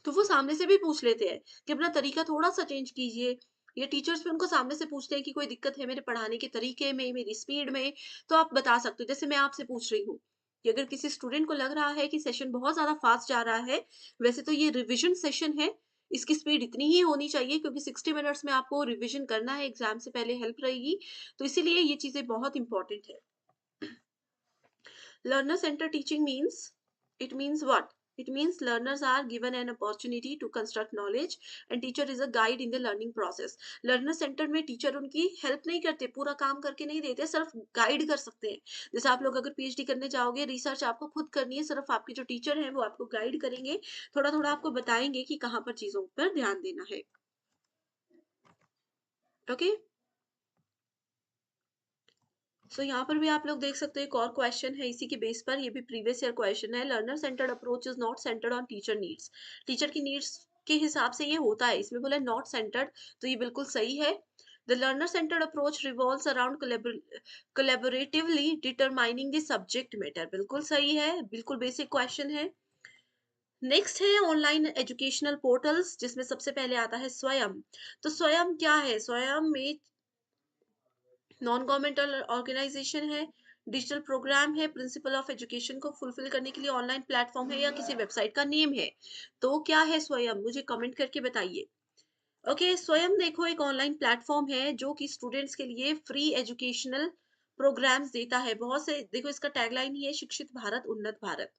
तो वो सामने से भी पूछ लेते हैं कि अपना तरीका थोड़ा-सा चेंज कीजिए। या टीचर्स भी उनको सामने से पूछते हैं कि कोई दिक्कत है मेरे पढ़ाने के तरीके में, मेरी स्पीड में, तो आप बता सकते हो। जैसे मैं आपसे पूछ रही हूँ कि अगर किसी स्टूडेंट को लग रहा है कि सेशन बहुत ज़्यादा फास्ट जा रहा है, वैसे तो ये रिविज़न सेशन है, इसकी स्पीड इतनी ही होनी चाहिए क्योंकि 60 मिनट्स में आपको रिविज़न करना है, एग्ज़ाम से पहले हेल्प रहेगी, तो इसीलिए ये चीज़ें बहुत इम्पोर्टेंट है। Learner centered teaching means, it means what? It means learners are given an opportunity to construct knowledge and teacher is a guide in the learning process. Learner centered में टीचर उनकी help नहीं करते, पूरा काम करके नहीं देते, सिर्फ गाइड कर सकते हैं। जैसे आप लोग अगर पीएचडी करने जाओगे, रिसर्च आपको खुद करनी है, सिर्फ आपके जो टीचर हैं वो आपको गाइड करेंगे, थोड़ा थोड़ा आपको बताएंगे कि कहाँ पर चीजों पर ध्यान देना है। ओके, सो यहाँ पर भी आप लोग देख सकते हो, एक और क्वेश्चन है इसी के बेस पर, ये भी प्रीवियस ईयर क्वेश्चन है। Learner centred approach is not centred on teacher needs. Teacher की नीड्स के हिसाब से ये होता है, इसमें बोला नॉट सेंटर्ड, तो ये बिल्कुल सही है। The learner centred approach revolves around collaboratively determining the subject matter, बिल्कुल सही है, बिल्कुल बेसिक क्वेश्चन है। नेक्स्ट है ऑनलाइन एजुकेशनल पोर्टल्स, जिसमें सबसे पहले आता है स्वयं। तो स्वयं क्या है? स्वयं में नॉन गवर्नमेंटल ऑर्गेनाइजेशन है, डिजिटल प्रोग्राम है, प्रिंसिपल ऑफ एजुकेशन को फुलफिल करने के लिए ऑनलाइन प्लेटफॉर्म है, या किसी वेबसाइट का नेम है। तो क्या है स्वयं? मुझे कमेंट करके बताइए। ओके, स्वयं देखो एक ऑनलाइन प्लेटफॉर्म है जो कि स्टूडेंट्स के लिए फ्री एजुकेशनल प्रोग्राम्स देता है। बहुत से, देखो इसका टैगलाइन ही है, शिक्षित भारत उन्नत भारत।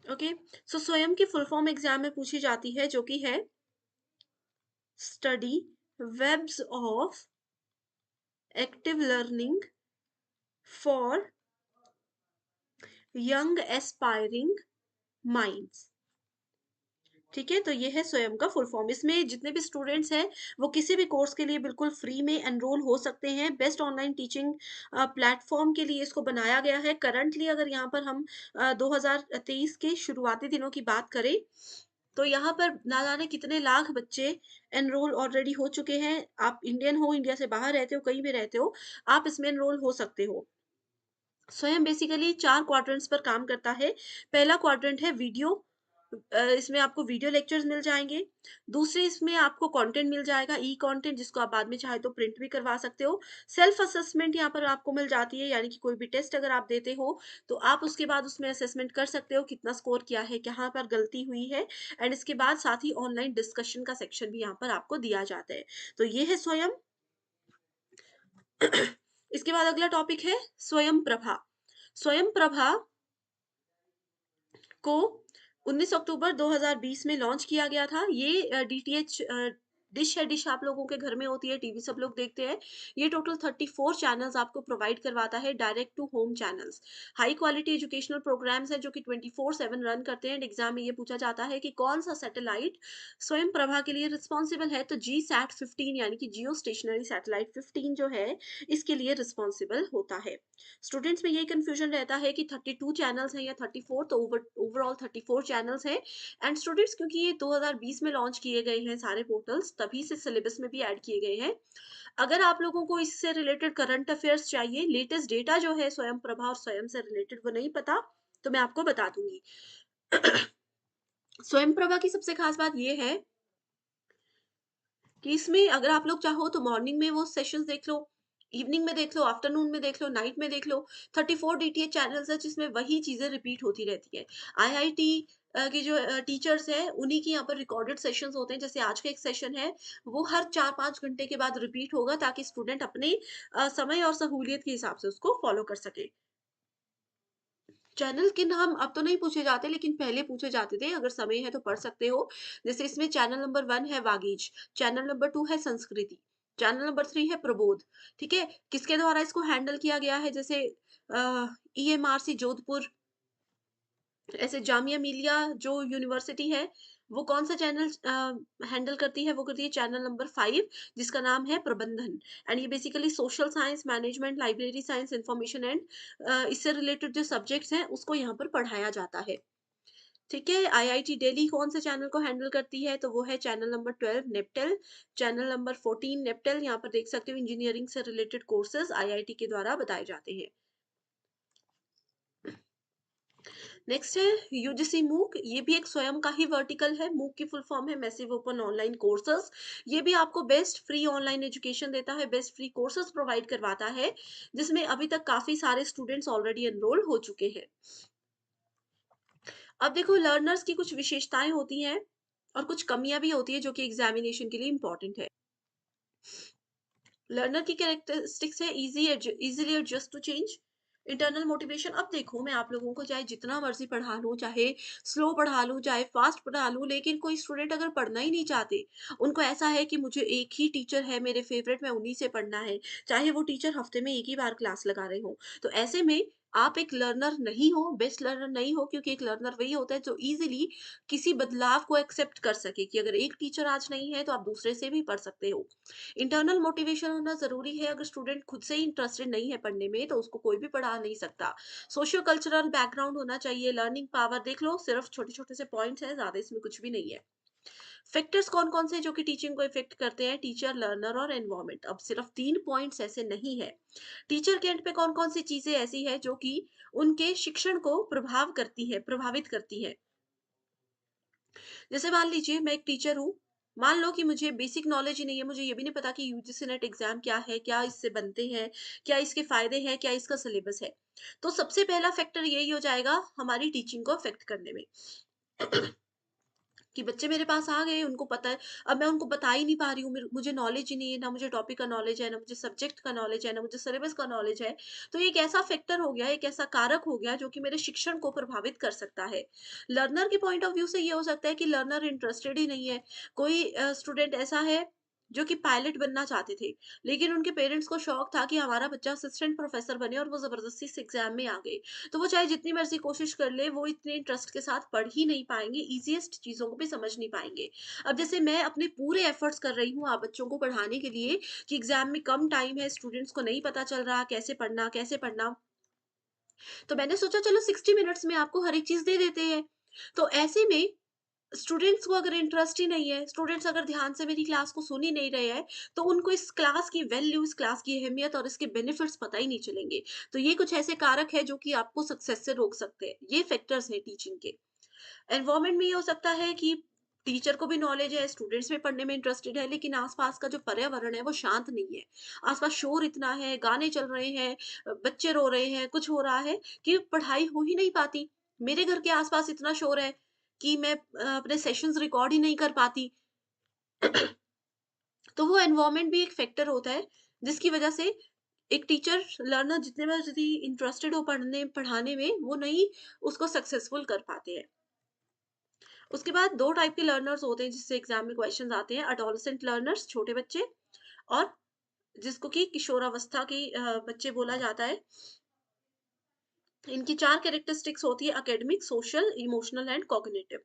ओके, सो स्वयं की फुल फॉर्म एग्जाम में पूछी जाती है, जो कि है study webs of active learning for young aspiring minds. ठीक है, तो ये है स्वयं का फुल फॉर्म। इसमें जितने भी स्टूडेंट्स हैं वो किसी भी कोर्स के लिए बिल्कुल फ्री में एनरोल हो सकते हैं। बेस्ट ऑनलाइन टीचिंग प्लेटफॉर्म के लिए इसको बनाया गया है। करंटली अगर यहाँ पर हम 2023 के शुरुआती दिनों की बात करें, तो यहाँ पर ना जाने कितने लाख बच्चे एनरोल ऑलरेडी हो चुके हैं। आप इंडियन हो, इंडिया से बाहर रहते हो, कहीं भी रहते हो, आप इसमें एनरोल हो सकते हो। स्वयं बेसिकली 4 क्वाड्रेंट्स पर काम करता है। पहला क्वाड्रेंट है वीडियो, इसमें आपको वीडियो लेक्चर्स मिल जाएँगे। दूसरे इसमें आपको कंटेंट मिल जाएगा, ई कंटेंट, जिसको आप बाद में चाहे तो प्रिंट भी करवा सकते हो। सेल्फ असेसमेंट यहाँ पर आपको मिल जाती है, यानी कि कोई भी टेस्ट अगर आप देते हो, तो आप उसके बाद उसमें असेसमेंट कर सकते हो, कितना स्कोर किया है, कहाँ पर गलती हुई है, एंड इसके बाद साथ ही ऑनलाइन डिस्कशन का सेक्शन भी यहाँ पर आपको दिया जाता है। तो ये है स्वयं। इसके बाद अगला टॉपिक है स्वयं प्रभा। स्वयं प्रभा को 19 अक्टूबर 2020 में लॉन्च किया गया था। ये डीटीएच डिश है, डिश आप लोगों के घर में होती है, टीवी सब लोग देखते हैं। ये टोटल 34 चैनल्स आपको प्रोवाइड करवाता है, direct to home channels. High quality educational programmes हैं जो कि 24/7 रन करते हैं। एग्जाम में ये पूछा जाता है कि कौन सा सैटेलाइट स्वयं प्रभा के लिए रिस्पॉन्सिबल है, तो जी सैट 15 यानी कि जियो स्टेशनरी सैटेलाइट 15 जो है, इसके लिए रिस्पॉन्सिबल होता है। स्टूडेंट्स में यही कंफ्यूजन रहता है कि 32 चैनल्स हैं या 34, तो ओवरऑल 34 चैनल्स हैं। एंड स्टूडेंट्स, क्योंकि ये 2020 में लॉन्च किए गए हैं सारे पोर्टल्स, तभी से सिलेबस में भी ऐड किए गए हैं। अगर आप लोगों को इससे रिलेटेड करंट अफेयर्स चाहिए, लेटेस्ट डेटा जो है स्वयं प्रभा और स्वयं से रिलेटेड वो नहीं पता, तो मैं आपको बता दूंगी। स्वयं प्रभा की सबसे खास बात ये है कि इसमें अगर आप लोग चाहो तो मॉर्निंग में वो सेशंस देख लो, इवनिंग में देख लो, आफ्टरनून में देख लो, नाइट में देख लो। 34 डीटीएच चैनल्स है जिसमें वही चीजें रिपीट होती रहती है। आईआईटी की जो टीचर्स हैं, उन्हीं की यहाँ पर रिकॉर्डेड सेशंस होते हैं। जैसे आज का एक सेशन है, वो हर 4-5 घंटे के बाद रिपीट होगा, ताकि स्टूडेंट अपने समय और सहूलियत के हिसाब से उसको फॉलो कर सके। चैनल के नाम अब तो नहीं पूछे जाते, लेकिन पहले पूछे जाते थे, अगर समय है तो पढ़ सकते हो। जैसे इसमें चैनल नंबर 1 है वागीश, चैनल नंबर 2 है संस्कृति, चैनल नंबर 3 है प्रबोध, ठीक है? किसके द्वारा इसको हैंडल किया गया है? जैसे ईएमआरसी जोधपुर, ऐसे जामिया मिलिया जो यूनिवर्सिटी है, वो कौन-सा चैनल हैंडल करती है? वो करती है चैनल नंबर 5, जिसका नाम है प्रबंधन। एंड ये basically social science, management, library science, information and इससे रिलेटेड जो सब्जेक्ट्स हैं, उसको यहाँ पर पढ़ाया जाता है। ठीक है? आईआईटी दिल्ली कौन से चैनल को हैंडल करती है? तो वो है चैनल नंबर 12 नेपटेल, चैनल नंबर 14 नेपटेल। यहाँ पर देख सकते हो इंजीनियरिंग से रिलेटेड कोर्सेज़ आईआईटी के द्वारा बताए जाते हैं। नेक्स्ट है यूजीसी मूक, ये भी एक स्वयं का ही वर्टिकल है। मूक की फुल फॉर्म है मैसिव ओपन ऑनलाइन कोर्सेज। ये भी आपको बेस्ट फ्री ऑनलाइन एजुकेशन देता है, बेस्ट फ्री कोर्सेज प्रोवाइड करवाता है, जिसमें अभी तक काफी सारे स्टूडेंट्स ऑलरेडी एनरोल हो चुके हैं। अब देखो लर्नर्स की कुछ विशेषताएं होती हैं और कुछ कमियां भी होती है जो कि एग्जामिनेशन के लिए इंपॉर्टेंट है। लर्नर की कैरेक्टरिस्टिक्स है easily adjust to change, internal motivation. अब देखो मैं आप लोगों को चाहे जितना मर्जी पढ़ा लूं, चाहे स्लो पढ़ा लूं, चाहे फास्ट पढ़ा लूं, लेकिन कोई स्टूडेंट अगर पढ़ना ही नहीं चाहते, उनको ऐसा है कि मुझे एक ही टीचर है मेरे फेवरेट, मैं उन्हीं से पढ़ना है, चाहे वो टीचर हफ्ते में एक ही बार क्लास लगा रहे हो, तो ऐसे में आप एक लर्नर नहीं हो, बेस्ट लर्नर नहीं हो, क्योंकि एक लर्नर वही होता है जो इजीली किसी बदलाव को एक्सेप्ट कर सके कि अगर एक टीचर आज नहीं है तो आप दूसरे से भी पढ़ सकते हो। इंटरनल मोटिवेशन होना ज़रूरी है, अगर स्टूडेंट खुद से ही इंटरेस्टेड नहीं है पढ़ने में, तो उसको कोई भी पढ़ा नहीं सकता। सोशियो कल्चरल बैकग्राउंड होना चाहिए, लर्निंग पावर देख लो, सिर्फ छोटे-छोटे से पॉइंट्स हैं, ज़्यादा इसमें कुछ भी नहीं है। फैक्टर्स कौन-कौन से जो कि टीचिंग को इफ़ेक्ट करते हैं? टीचर, लर्नर और एनवायरनमेंट। अब सिर्फ 3 पॉइंट्स ऐसे नहीं है। टीचर के एंड पे कौन-कौन सी चीज़ें ऐसी हैं जो कि उनके शिक्षण को प्रभावित करती है? जैसे मान लीजिए मैं एक टीचर हूँ, मान लो कि मुझे बेसिक नॉलेज ही नहीं है, मुझे ये भी नहीं पता कि यूजीसी नेट एग्ज़ाम क्या है, क्या इससे बनते हैं, क्या इसके फ़ायदे हैं, क्या इसका सिलेबस है। तो सबसे पहला फैक्टर यही हो जाएगा हमारी टीचिंग को अफ़ेक्ट करने में। कि बच्चे मेरे पास आ गए, उनको पता है, अब मैं उनको बता ही नहीं पा रही हूँ, मुझे नॉलेज ही नहीं है, ना मुझे टॉपिक का नॉलेज है, ना मुझे सब्जेक्ट का नॉलेज है, ना मुझे सिलेबस का नॉलेज है। तो ये एक ऐसा फैक्टर हो गया, एक ऐसा कारक हो गया जो कि मेरे शिक्षण को प्रभावित कर सकता है। लर्नर के पॉइंट ऑफ व्यू से ये हो सकता है कि लर्नर इंटरेस्टेड ही नहीं है। कोई स्टूडेंट ऐसा है जो कि पायलट बनना चाहते थे, लेकिन उनके पेरेंट्स को शौक था कि हमारा बच्चा असिस्टेंट प्रोफेसर बने, और वो ज़बरदस्ती से एग्ज़ाम में आ गए। तो वो चाहे जितनी मर्ज़ी कोशिश कर ले, वो इतने इंटरेस्ट के साथ पढ़ ही नहीं पाएँगे, ईज़ीएस्ट चीज़ों को भी समझ नहीं पाएँगे। अब जैसे मैं अपने पूरे एफर्ट्स कर रही हूँ आप बच्चों को पढ़ाने के लिए कि एग्ज़ाम में कम टाइम है, स्टूडेंट्स को नहीं पता चल रहा कैसे पढ़ना, कैसे पढ़ना। तो मैंने सोचा चलो 60 मिनट्स में आपको हर एक चीज़ दे देते हैं। तो ऐसे में स्टूडेंट्स को अगर इंटरेस्ट ही नहीं है, स्टूडेंट्स अगर ध्यान से मेरी क्लास को सुन ही नहीं रहे हैं, तो उनको इस क्लास की वैल्यू, इस क्लास की अहमियत और इसके बेनिफिट्स पता ही नहीं चलेंगे। तो ये कुछ ऐसे कारक हैं जो कि आपको सक्सेस से रोक सकते हैं। ये फैक्टर्स हैं टीचिंग के। एनवायरनमेंट में ये हो सकता है कि टीचर को भी नॉलेज है, स्टूडेंट्स भी पढ़ने में इंटरेस्टेड है, लेकिन आस-पास का जो पर्यावरण है वो शांत नहीं है। आस-पास शोर इतना है, गाने चल रहे हैं, बच्चे रो रहे हैं, कुछ हो रहा है कि पढ़ाई हो ही नहीं पाती। मेरे घर के आस-पास इतना शोर है कि मैं अपने सेशंस रिकॉर्ड ही नहीं कर पाती। तो वो एनवायरनमेंट भी एक फैक्टर होता है, जिसकी वजह से एक टीचर लर्नर जितने में यदि इंटरेस्टेड हो पढ़ाने में, वो नहीं उसको सक्सेसफुल कर पाते हैं। उसके बाद 2 टाइप के लर्नर्स होते हैं जिससे एग्ज़ाम में क्वेश्चन्स आते हैं, एडोलेसेंट लर्नर्स छोटे बच्चे, और जिसको कि किशोरावस्था के बच्चे बोला जाता है। इनकी 4 कैरेक्टरिस्टिक्स होती है, academic, social, emotional and cognitive.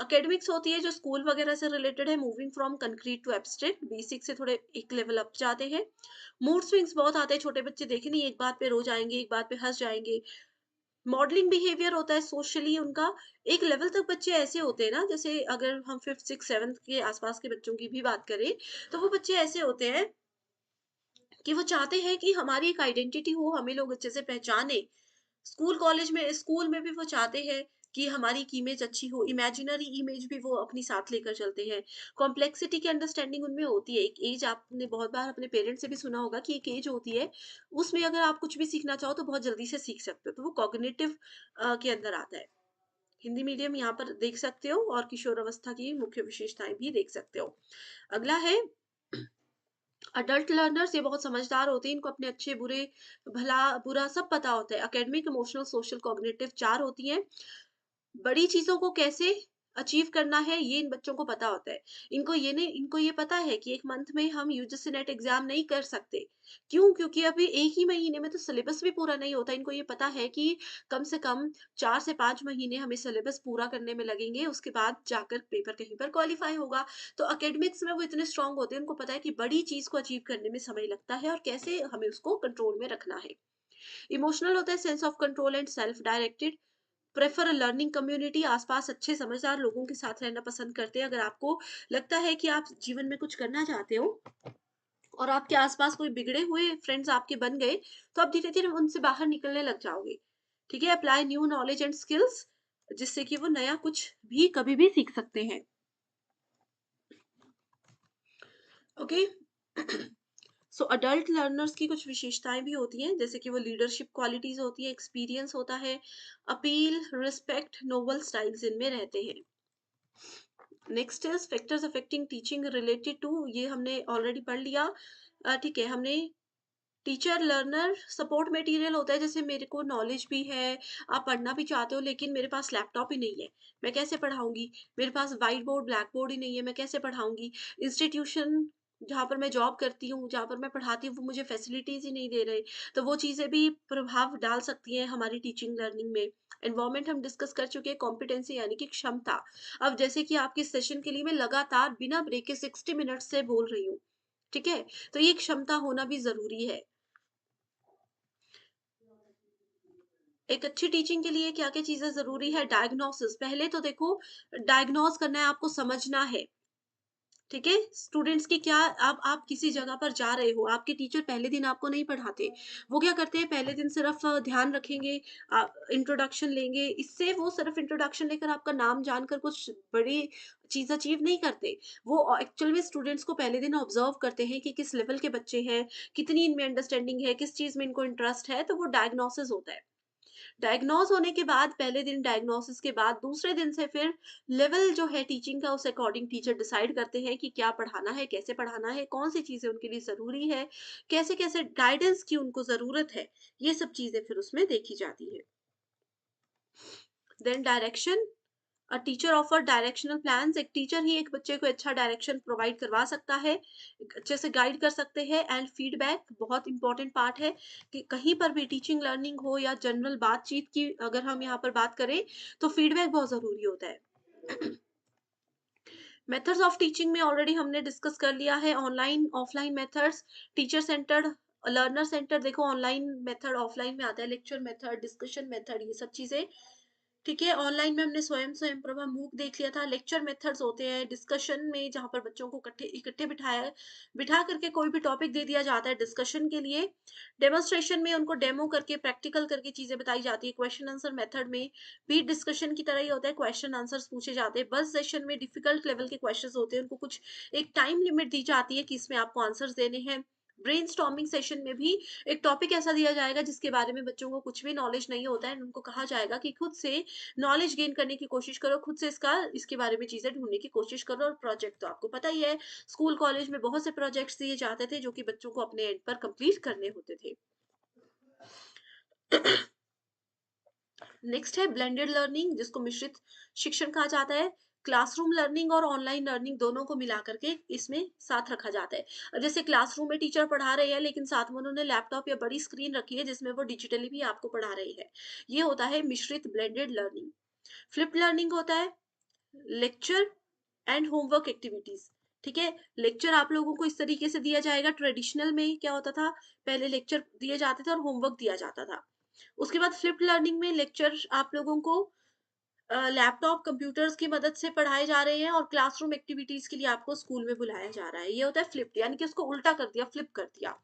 Academics होती है जो स्कूल वगैरह से रिलेटेड है, moving from concrete to abstract, basic से थोड़े एक लेवल अप जाते हैं। मूड स्विंग्स बहुत आते हैं, छोटे बच्चे देखे नहीं, एक बात पे रो जाएँगे, एक बात पे हँस जाएँगे। मॉडलिंग बिहेवियर होता है सोशली उनका, एक लेवल तक बच्चे ऐसे होते हैं ना, जैसे अगर हम 5th, 6th, 7th के आस-पास के बच्चों की भी बात करें, तो वो बच्चे ऐसे होते हैं कि वो चाहते हैं कि हमारी एक आइडेंटिटी हो, हमें लोग अच्छे से पहचानें। स्कूल में भी वो चाहते हैं कि हमारी एक इमेज अच्छी हो, इमेजिनरी इमेज भी वो अपनी साथ लेकर चलते हैं। कॉम्प्लेक्सिटी की अंडरस्टैंडिंग उनमें होती है। एक एज आपने बहुत बार अपने पेरेंट्स से भी सुना होगा कि एक एज होती है, उसमें अगर आप कुछ भी सीखना चाहो तो बहुत जल्दी से सीख सकते हो। तो वो कॉग्निटिव के अंदर आता है। हिंदी मीडियम यहाँ पर देख सकते हो और किशोरावस्था की मुख्य विशेषताएँ भी देख सकते हो। अगला है अडल्ट लर्नर्स ये बहुत समझदार होते हैं, इनको अपने अच्छे बुरे, भला बुरा सब पता होता है। एकेडमिक, इमोशनल, सोशल, कॉग्निटिव 4 होती हैं। बड़ी चीज़ों को कैसे अचीव करना है, ये इन बच्चों को पता होता है। इनको ये पता है कि 1 मंथ में हम यूजीसी नेट एग्ज़ाम नहीं कर सकते। क्यों? क्योंकि अभी 1 ही महीने में तो सिलेबस भी पूरा नहीं होता। इनको ये पता है कि कम से कम 4 से 5 महीने हमें सिलेबस पूरा करने में लगेंगे, उसके बाद जाकर पेपर कहीं पर क्वालीफाई होगा। तो एकेडमिक्स में वो इतने स्ट्रॉन्ग होते हैं, उनको पता है कि बड़ी चीज़ को अचीव करने में समय लगता है और कैसे हमें उसको कंट्रोल में रखना है। इमोशनल होता है sense of control and self directed. Prefer a learning community, आसपास अच्छे समझदार लोगों के साथ रहना पसंद करते हैं। अगर आपको लगता है कि आप जीवन में कुछ करना चाहते हो और आपके आसपास कोई बिगड़े हुए फ्रेंड्स आपके बन गए, तो आप धीरे धीरे उनसे बाहर निकलने लग जाओगे। ठीक है, apply new knowledge and skills, जिससे कि वो नया कुछ भी कभी भी सीख सकते हैं। ओके। सो अडल्ट लर्नर्स की कुछ विशेषताएं भी होती हैं, जैसे कि वो लीडरशिप क्वालिटीज होती है, एक्सपीरियंस होता है, अपील, रिस्पेक्ट, नोबल स्टाइल्स इनमें रहते हैं। Next is factors affecting teaching related to, ये हमने ऑलरेडी पढ़ लिया। ठीक है, हमने टीचर लर्नर सपोर्ट मटेरियल होता है, जैसे मेरे को नॉलेज भी है, आप पढ़ना भी चाहते हो, लेकिन मेरे पास लैपटॉप ही नहीं है, मैं कैसे पढ़ाऊंगी? मेरे पास व्हाइट बोर्ड, ब्लैक बोर्ड ही नहीं है, मैं कैसे पढ़ाऊंगी? इंस्टीट्यूशन जहाँ पर मैं जॉब करती हूँ, जहाँ पर मैं पढ़ाती हूँ, वो मुझे फैसिलिटीज ही नहीं दे रहे। तो वो चीज़ें भी प्रभाव डाल सकती हैं हमारी टीचिंग लर्निंग में। एनवायरमेंट हम डिस्कस कर चुके हैं, कॉम्पिटेंसी यानी कि क्षमता। अब जैसे कि आपके सेशन के लिए मैं लगातार बिना ब्रेक के 60 मिनट से बोल रही हूँ, ठीक है? तो ये क्षमता होना भी ज़रूरी है। एक अच्छी टीचिंग के लिए क्या-क्या चीज़ें ज़रूरी है? डायग्नोसिस, पहले तो देखो, डायग्नोज़ करना है, आपको समझना है, ठीक है? स्टूडेंट्स की क्या, आप किसी जगह पर जा रहे हो, आपके टीचर पहले दिन आपको नहीं पढ़ाते। वो क्या करते हैं, पहले दिन सिर्फ़ ध्यान रखेंगे, इंट्रोडक्शन लेंगे, इससे वो सिर्फ़ इंट्रोडक्शन लेकर आपका नाम जानकर कुछ बड़ी चीज़ अचीव नहीं करते। वो एक्चुअल में स्टूडेंट्स को पहले दिन ऑब्ज़र्व करते हैं कि किस लेवल के बच्चे हैं, कितनी इनमें अंडरस्टैंडिंग है, किस चीज़ में इनको इंटरेस्ट है, तो वो डायग्नोसिस होता है। डायग्नोज़ होने के बाद, पहले दिन डायग्नोसिस के बाद दूसरे दिन से फिर लेवल जो है टीचिंग का, उस अकॉर्डिंग टीचर डिसाइड करते हैं कि क्या पढ़ाना है, कैसे पढ़ाना है, कौन-सी चीज़ें उनके लिए ज़रूरी है, कैसे-कैसे गाइडेंस की उनको ज़रूरत है, ये सब चीज़ें फिर उसमें देखी जाती हैं। Then direction, a teacher offer directional plans, एक टीचर ही एक बच्चे को अच्छा डायरेक्शन प्रोवाइड करवा सकता है, एक अच्छे से गाइड कर सकते हैं। एंड फीडबैक बहुत इंपॉर्टेंट पार्ट है, कि कहीं पर भी टीचिंग लर्निंग हो या जनरल बातचीत की अगर हम यहाँ पर बात करें, तो फीडबैक बहुत ज़रूरी होता है। मेथड्स ऑफ टीचिंग में ऑलरेडी हमने डिस्कस कर लिया है, online, offline methods, teacher centred, learner centre, देखो ऑनलाइन मेथड ऑफलाइन में आता है, लेक्चर मेथड, डिस्कशन मेथड, ये सब चीज़ें। ठीक है, ऑनलाइन में हमने स्वयं प्रभा मूक देख लिया था। लेक्चर मेथड्स होते हैं डिस्कशन में, जहाँ पर बच्चों को इकट्ठे इकट्ठे बिठा करके कोई भी टॉपिक दे दिया जाता है डिस्कशन के लिए। डेमोन्स्ट्रेशन में उनको डेमो करके, प्रैक्टिकल करके चीज़ें बताई जाती है। क्वेश्चन आंसर मेथड में भी डिस्कशन की तरह ही होता है, क्वेश्चन आंसर्स पूछे जाते हैं। बस सेशन में डिफिकल्ट लेवल के क्वेश्चंस होते हैं, उनको कुछ एक टाइम लिमिट दी जाती है कि इसमें आपको आंसर्स देने हैं। ब्रेनस्टॉर्मिंग सेशन में भी एक टॉपिक ऐसा दिया जाएगा जिसके बारे में बच्चों को कुछ भी नॉलेज नहीं होता है, उनको कहा जाएगा कि खुद से नॉलेज गेन करने की कोशिश करो, खुद से इसके बारे में चीज़ें ढूँढने की कोशिश करो। और प्रोजेक्ट तो आपको पता ही है, स्कूल कॉलेज में बहुत से प्रोजेक्ट्स दिए जाते थे, जो कि बच्चों को अपने एंड पर कंप्लीट करने होते थे। नेक्स्ट है ब्लेंडेड लर्निंग, जिसको मिश्रित शिक्षण कहा जाता है। क्लासरूम लर्निंग और ऑनलाइन लर्निंग दोनों को मिला करके इसमें साथ रखा जाता है। जैसे क्लासरूम में टीचर पढ़ा रहे हैं, लेकिन साथ में उन्होंने लैपटॉप या बड़ी स्क्रीन रखी है, जिसमें वो डिजिटली भी आपको पढ़ा रहे हैं। ये होता है मिश्रित ब्लेंडेड लर्निंग। फ्लिप्ड लर्निंग होता है लेक्चर एंड होमवर्क एक्टिविटीज। ठीक है, लेक्चर आप लोगों को इस तरीके से दिया जाएगा। ट्रेडिशनल में क्या होता था, पहले लेक्चर दिए जाते थे और होमवर्क दिया जाता था। उसके बाद फ्लिप्ड लर्निंग में लेक्चर आप लोगों को लैपटॉप कंप्यूटर्स की मदद से पढ़ाए जा रहे हैं, और क्लासरूम एक्टिविटीज के लिए आपको स्कूल में बुलाया जा रहा है। ये होता है फ्लिप्ड, यानी कि उसको उल्टा कर दिया, फ्लिप कर दिया।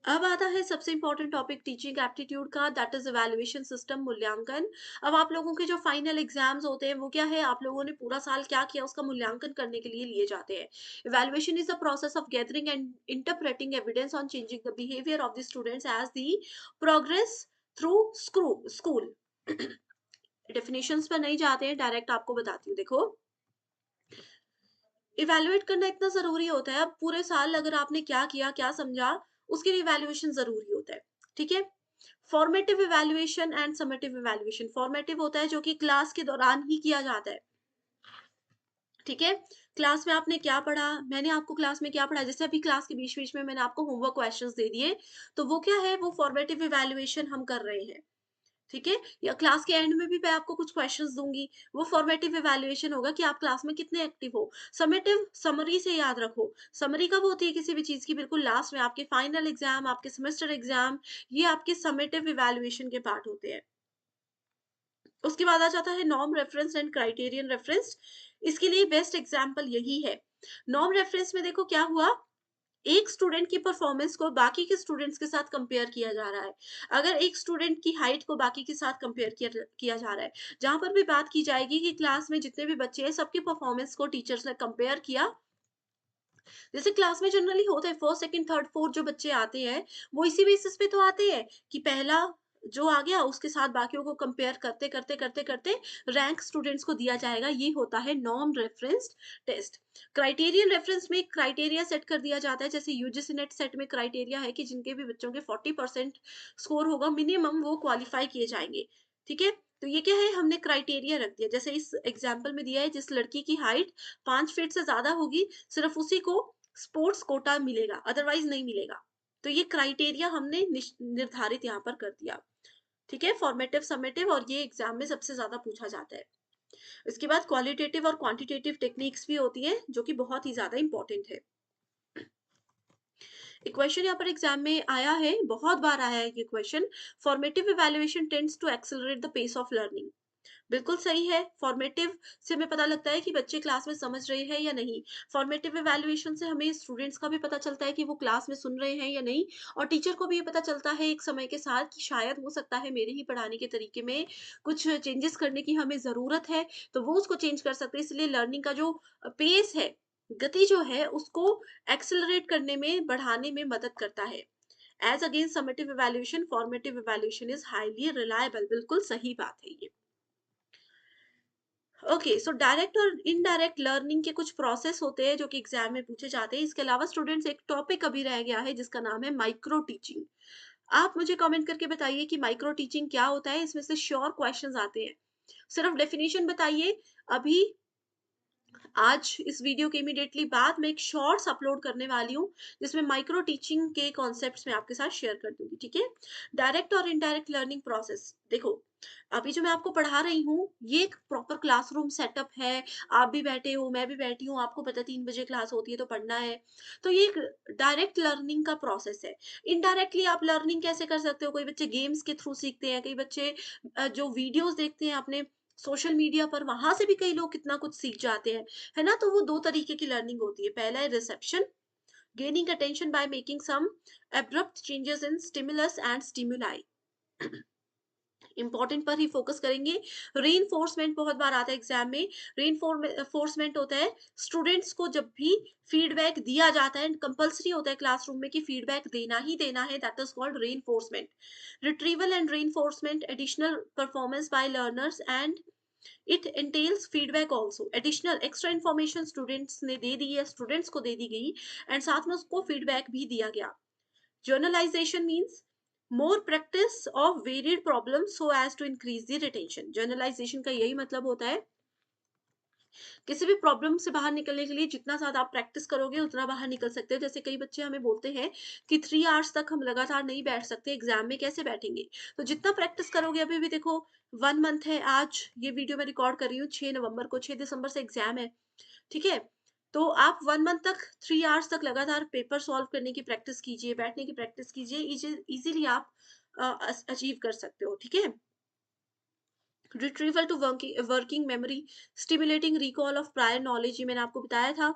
अब आता है सबसे इम्पोर्टेंट टॉपिक टीचिंग एप्टीट्यूड का, दैट इज इवैल्यूएशन सिस्टम, मूल्यांकन। अब आप लोगों के जो फाइनल एग्जाम्स होते हैं, वो क्या है, आप लोगों ने पूरा साल क्या किया उसका मूल्यांकन करने के लिए लिए जाते हैं। Evaluation is the process of gathering and interpreting evidence on changing the behaviour of the students as the progress through school. Definitions पर नहीं जाते हैं, डायरेक्ट आपको बताती हूँ, देखो। इवैल्यूएट करना इतना ज़रूरी होता है, अब पूरे साल अगर आपने क्या किया, क्या समझा, उसके लिए इवैल्यूएशन ज़रूरी होता है, ठीक है? Formative evaluation and summative evaluation, formative होता है जो कि क्लास के दौरान ही किया जाता है, ठीक है? क्लास में आपने क्या पढ़ा, मैंने आपको क्लास में क्या पढ़ा, जैसे अभी क्लास के बीच-बीच में मैंने आपको होमवर्क क्वेश्चंस दे दिए, तो वो क्या है, वो फॉर्मेटिव इवैल्यूएशन हम कर रहे हैं। ठीक है? या क्लास के एंड में भी मैं आपको कुछ क्वेश्चंस दूँगी, वो फॉर्मेटिव इवैल्यूएशन होगा कि आप क्लास में कितने एक्टिव हो। समेटिव समरी से याद रखो, समरी कब होती है किसी भी चीज़ की, बिल्कुल लास्ट में आपके फाइनल एग्ज़ाम, आपके सेमेस्टर एग्ज़ाम, ये आपके समेटिव इवैल्यूएशन के पार्ट होते हैं। उसके बाद आ जाता है norm reference and criterion reference, इसके लिए बेस्ट एग्ज़ाम्पल यही है। नॉर्म रेफरेंस में देखो क्या हुआ, एक स्टूडेंट की परफॉर्मेंस को बाकी के स्टूडेंट्स के साथ कंपेयर किया जा रहा है। अगर एक स्टूडेंट की हाइट को बाकी के साथ कंपेयर किया जा रहा है, जहाँ पर भी बात की जाएगी कि क्लास में जितने भी बच्चे हैं, सबकी परफॉर्मेंस को टीचर्स ने कंपेयर किया। जैसे क्लास में जनरली होता है फर्स्ट, सेकंड, थर्ड, फोर्थ जो बच्चे आते हैं, वो इसी बेसिस पे तो आते हैं कि पहला जो आ गया उसके साथ बाकियों को कंपेयर करते रैंक स्टूडेंट्स को दिया जाएगा। ये होता है norm referenced test. Criterion reference में क्राइटेरिया सेट कर दिया जाता है, जैसे यूजीसी नेट सेट में क्राइटेरिया है कि जिनके भी बच्चों के 40% स्कोर होगा मिनिमम, वो क्वालिफाई किए जाएंगे, ठीक है? तो ये क्या है, हमने क्राइटेरिया रख दिया, जैसे इस एग्जाम्पल में दिया है, जिस लड़की की हाइट 5 फीट से ज्यादा होगी, सिर्फ उसी को स्पोर्ट्स कोटा मिलेगा, अदरवाइज नहीं मिलेगा। तो ये क्राइटेरिया हमने निर्धारित यहाँ पर कर दिया, ठीक है? फॉर्मेटिव, समेटिव, और ये एग्जाम में सबसे ज्यादा पूछा जाता है। इसके बाद क्वालिटेटिव और क्वांटिटेटिव टेक्निक्स भी होती है, जो कि बहुत ही ज्यादा इंपॉर्टेंट है। एक क्वेश्चन यहाँ पर एग्जाम में आया है, बहुत बार आया है ये question, formative evaluation tends to accelerate the pace of learning. बिल्कुल सही है। फॉर्मेटिव से हमें पता लगता है कि बच्चे क्लास में समझ रहे हैं या नहीं। फॉर्मेटिव इवैल्यूएशन से हमें स्टूडेंट्स का भी पता चलता है कि वो क्लास में सुन रहे हैं या नहीं, और टीचर को भी ये पता चलता है एक समय के साथ कि शायद हो सकता है मेरे ही पढ़ाने के तरीके में कुछ चेंजेस करने की हमें ज़रूरत है, तो वो उसको चेंज कर सकते हैं। इसलिए लर्निंग का जो पेस है, गति जो है, उसको एक्सेलरेट करने में, बढ़ाने में मदद करता है। As against summative evaluation, formative evaluation is highly reliable. बिल्कुल सही बात है ये। ओके, सो डायरेक्ट और इनडायरेक्ट लर्निंग के कुछ प्रोसेस होते हैं जो कि एग्जाम में पूछे जाते हैं। इसके अलावा स्टूडेंट्स, एक टॉपिक अभी रह गया है जिसका नाम है माइक्रो टीचिंग। आप मुझे कमेंट करके बताइए कि माइक्रो टीचिंग क्या होता है, इसमें से श्योर क्वेश्चंस आते हैं। सिर्फ डेफिनेशन बताइए। अभी आज इस वीडियो के इमीडिएटली बाद मैं एक शॉर्ट्स अपलोड करने वाली हूँ, जिसमें माइक्रो टीचिंग के कॉन्सेप्ट्स मैं आपके साथ शेयर कर दूंगी, ठीक है? डायरेक्ट और इनडायरेक्ट लर्निंग प्रोसेस देखो, अभी जो मैं आपको पढ़ा रही हूँ, ये एक प्रॉपर क्लासरूम सेटअप है। आप भी बैठे हो, मैं भी बैठी हूँ, आपको पता है 3 बजे क्लास होती है तो पढ़ना है। तो ये एक डायरेक्ट लर्निंग का प्रोसेस है। इनडायरेक्टली आप लर्निंग कैसे कर सकते हो, कोई बच्चे गेम्स के थ्रू सीखते हैं, कई बच्चे जो वीडियोस देखते हैं अपने सोशल मीडिया पर, वहां से भी कई लोग कितना कुछ सीख जाते हैं, है ना? तो वो दो तरीके की लर्निंग होती है। पहला है reception, gaining attention by making some abrupt changes in stimulus and stimuli. Important पर ही फोकस करेंगे। रीइंफोर्समेंट बहुत बार आता है एग्जाम में। रीइंफोर्समेंट होता है स्टूडेंट्स को जब भी फीडबैक दिया जाता है, कंपलसरी होता है क्लासरूम में कि फीडबैक देना ही देना है, that is called reinforcement. Retrieval and reinforcement, additional performance by learners and it entails feedback also. Additional extra information students ने दे दी है, स्टूडेंट्स को दे दी गई, एंड साथ में उसको फीडबैक भी दिया गया। Generalisation means more practice of varied problem so as to increase the retention. Generalisation का यही मतलब होता है, किसी भी प्रॉब्लम से बाहर निकलने के लिए जितना ज्यादा आप प्रैक्टिस करोगे उतना बाहर निकल सकते हो। जैसे कई बच्चे हमें बोलते हैं कि 3 आवर्स तक हम लगातार नहीं बैठ सकते, एग्जाम में कैसे बैठेंगे? तो जितना प्रैक्टिस करोगे, अभी भी देखो 1 मंथ है, आज ये वीडियो मैं रिकॉर्ड कर रही हूँ 6 नवंबर को, 6 दिसंबर से एग्जाम है, ठीक है? तो आप 1 मंथ तक, 3 आवर्स तक लगातार पेपर सॉल्व करने की प्रैक्टिस कीजिए, बैठने की प्रैक्टिस कीजिए, इजीली आप अचीव कर सकते हो, ठीक है? Retrieval to working memory, stimulating recall of prior knowledge, ये मैंने आपको बताया था।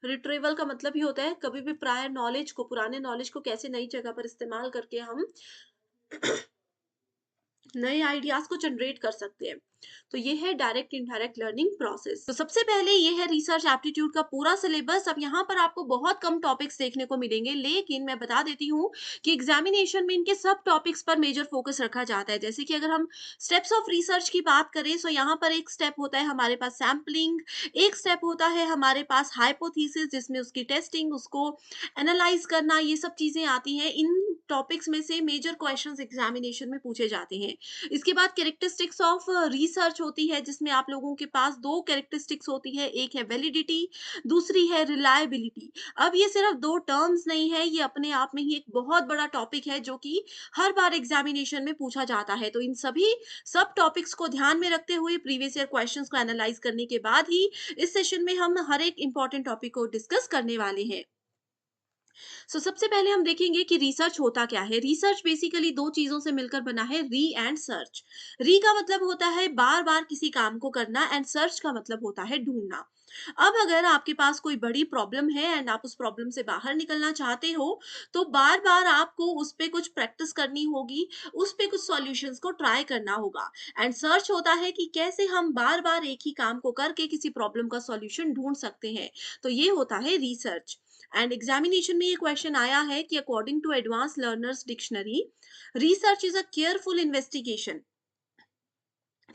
रिट्रीवल का मतलब ही होता है कभी भी प्रायर नॉलेज को, पुराने नॉलेज को कैसे नई जगह पर इस्तेमाल करके हम नए आइडियाज को जनरेट कर सकते हैं। तो ये है डायरेक्ट इनडायरेक्ट लर्निंग प्रोसेस। तो सबसे पहले ये है रिसर्च एप्टीट्यूड का पूरा सिलेबस। अब यहाँ पर आपको बहुत कम टॉपिक्स देखने को मिलेंगे, लेकिन मैं बता देती हूँ कि एग्जामिनेशन में इनके सब टॉपिक्स पर मेजर फोकस रखा जाता है। जैसे कि अगर हम स्टेप्स ऑफ रिसर्च की बात करें, तो यहाँ पर एक स्टेप होता है हमारे पास सैम्पलिंग, एक स्टेप होता है हमारे पास हाइपोथेसिस जिसमें उसकी टेस्टिंग, उसको एनालाइज करना, ये सब चीजें आती हैं। इन टॉपिक्स में से मेजर क्वेश्चंस एग्जामिनेशन में पूछे जाते हैं। इसके बाद कैरेक्टरिस्टिक्स ऑफ रिसर्च होती है, जिसमें आप लोगों के पास 2 कैरेक्टरिस्टिक्स होती है, एक है वैलिडिटी, दूसरी है रिलायबिलिटी। अब ये सिर्फ 2 टर्म्स नहीं है, ये अपने आप में ही एक बहुत बड़ा टॉपिक है जो कि हर बार एग्जामिनेशन में पूछा जाता है। तो इन सभी सब टॉपिक्स को ध्यान में रखते हुए प्रीवियस ईयर क्वेश्चंस को एनालाइज करने के बाद ही इस सेशन में हम हर एक इंपॉर्टेंट टॉपिक को डिस्कस करने वाले हैं। सबसे पहले हम देखेंगे कि रिसर्च होता क्या है। रिसर्च बेसिकली 2 चीज़ों से मिलकर बना है, री एंड सर्च। री का मतलब होता है बार-बार किसी काम को करना एंड सर्च का मतलब होता है ढूँढना। अब अगर आपके पास कोई बड़ी प्रॉब्लम है एंड आप उस प्रॉब्लम से बाहर निकलना चाहते हो, तो बार-बार आपको उस पे कुछ प्रैक्टिस करनी होगी, उस पे कुछ सॉल्यूशंस को ट्राई करना होगा। एंड सर्च होता है कि कैसे हम बार-बार एक ही काम को करके किसी प्रॉब्लम का सॉल्यूशन ढूँढ सकते हैं। तो ये होता है रिसर्च। एंड एग्जामिनेशन में ये क्वेश्चन आया है कि according to advance learners dictionary, research is a careful investigation.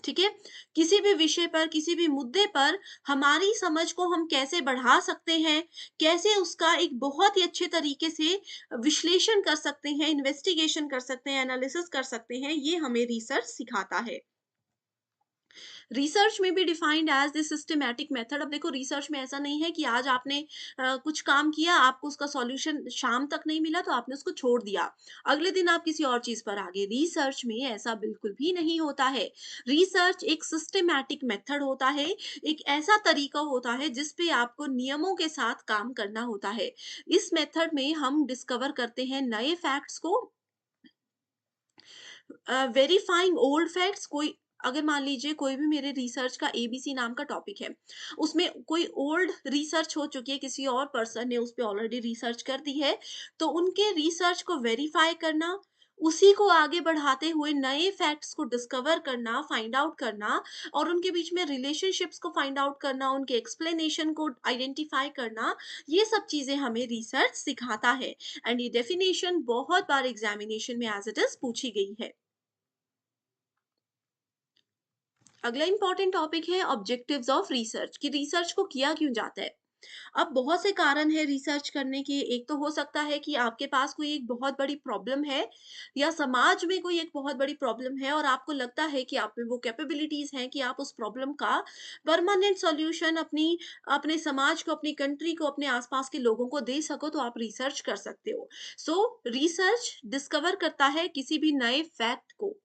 ठीक है, किसी भी विषय पर, किसी भी मुद्दे पर हमारी समझ को हम कैसे बढ़ा सकते हैं, कैसे उसका एक बहुत ही अच्छे तरीके से विश्लेषण कर सकते हैं, इन्वेस्टिगेशन कर सकते हैं, एनालिसिस कर सकते हैं, ये हमें रिसर्च सिखाता है। रिसर्च में भी defined as the systematic method. अब देखो, रिसर्च में ऐसा नहीं है कि आज आपने कुछ काम किया, आपको उसका सॉल्यूशन शाम तक नहीं मिला तो आपने उसको छोड़ दिया, अगले दिन आप किसी और चीज पर आ गए। रिसर्च में ऐसा बिल्कुल भी नहीं होता है। रिसर्च एक सिस्टमैटिक मेथड होता है, एक ऐसा तरीका होता है जिसपे आपको नियमों के साथ काम करना होता है। इस मेथड में हम डिस्कवर करते हैं नए फैक्ट्स को, वेरीफाइंग ओल्ड फैक्ट्स। कोई, अगर मान लीजिए कोई भी मेरे रिसर्च का एबीसी नाम का टॉपिक है, उसमें कोई ओल्ड रिसर्च हो चुकी है, किसी और पर्सन ने उस पे ऑलरेडी रिसर्च कर दी है, तो उनके रिसर्च को वेरीफाई करना, उसी को आगे बढ़ाते हुए नए फैक्ट्स को डिस्कवर करना, फाइंड आउट करना और उनके बीच में रिलेशनशिप्स को फाइंड आउट करना, उनके एक्सप्लेनेशन को आइडेंटिफाई करना, ये सब चीजें हमें रिसर्च सिखाता है। एंड ये डेफिनेशन बहुत बार एग्जामिनेशन में एज इट इज पूछी गई है। अगला इंपॉर्टेंट टॉपिक है ऑब्जेक्टिव्स ऑफ रिसर्च, कि रिसर्च को किया क्यों जाता है। अब बहुत से कारण है रिसर्च करने के। एक तो हो सकता है कि आपके पास कोई एक बहुत बड़ी प्रॉब्लम है या समाज में कोई एक बहुत बड़ी प्रॉब्लम है और आपको लगता है कि आप में वो कैपेबिलिटीज हैं कि आप उस प्रॉब्लम का परमानेंट सॉल्यूशन अपनी, अपने समाज को, अपनी कंट्री को, अपने आसपास के लोगों को दे सको, तो आप रिसर्च कर सकते हो। रिसर्च डिस्कवर करता है किसी भी नए फैक्ट को,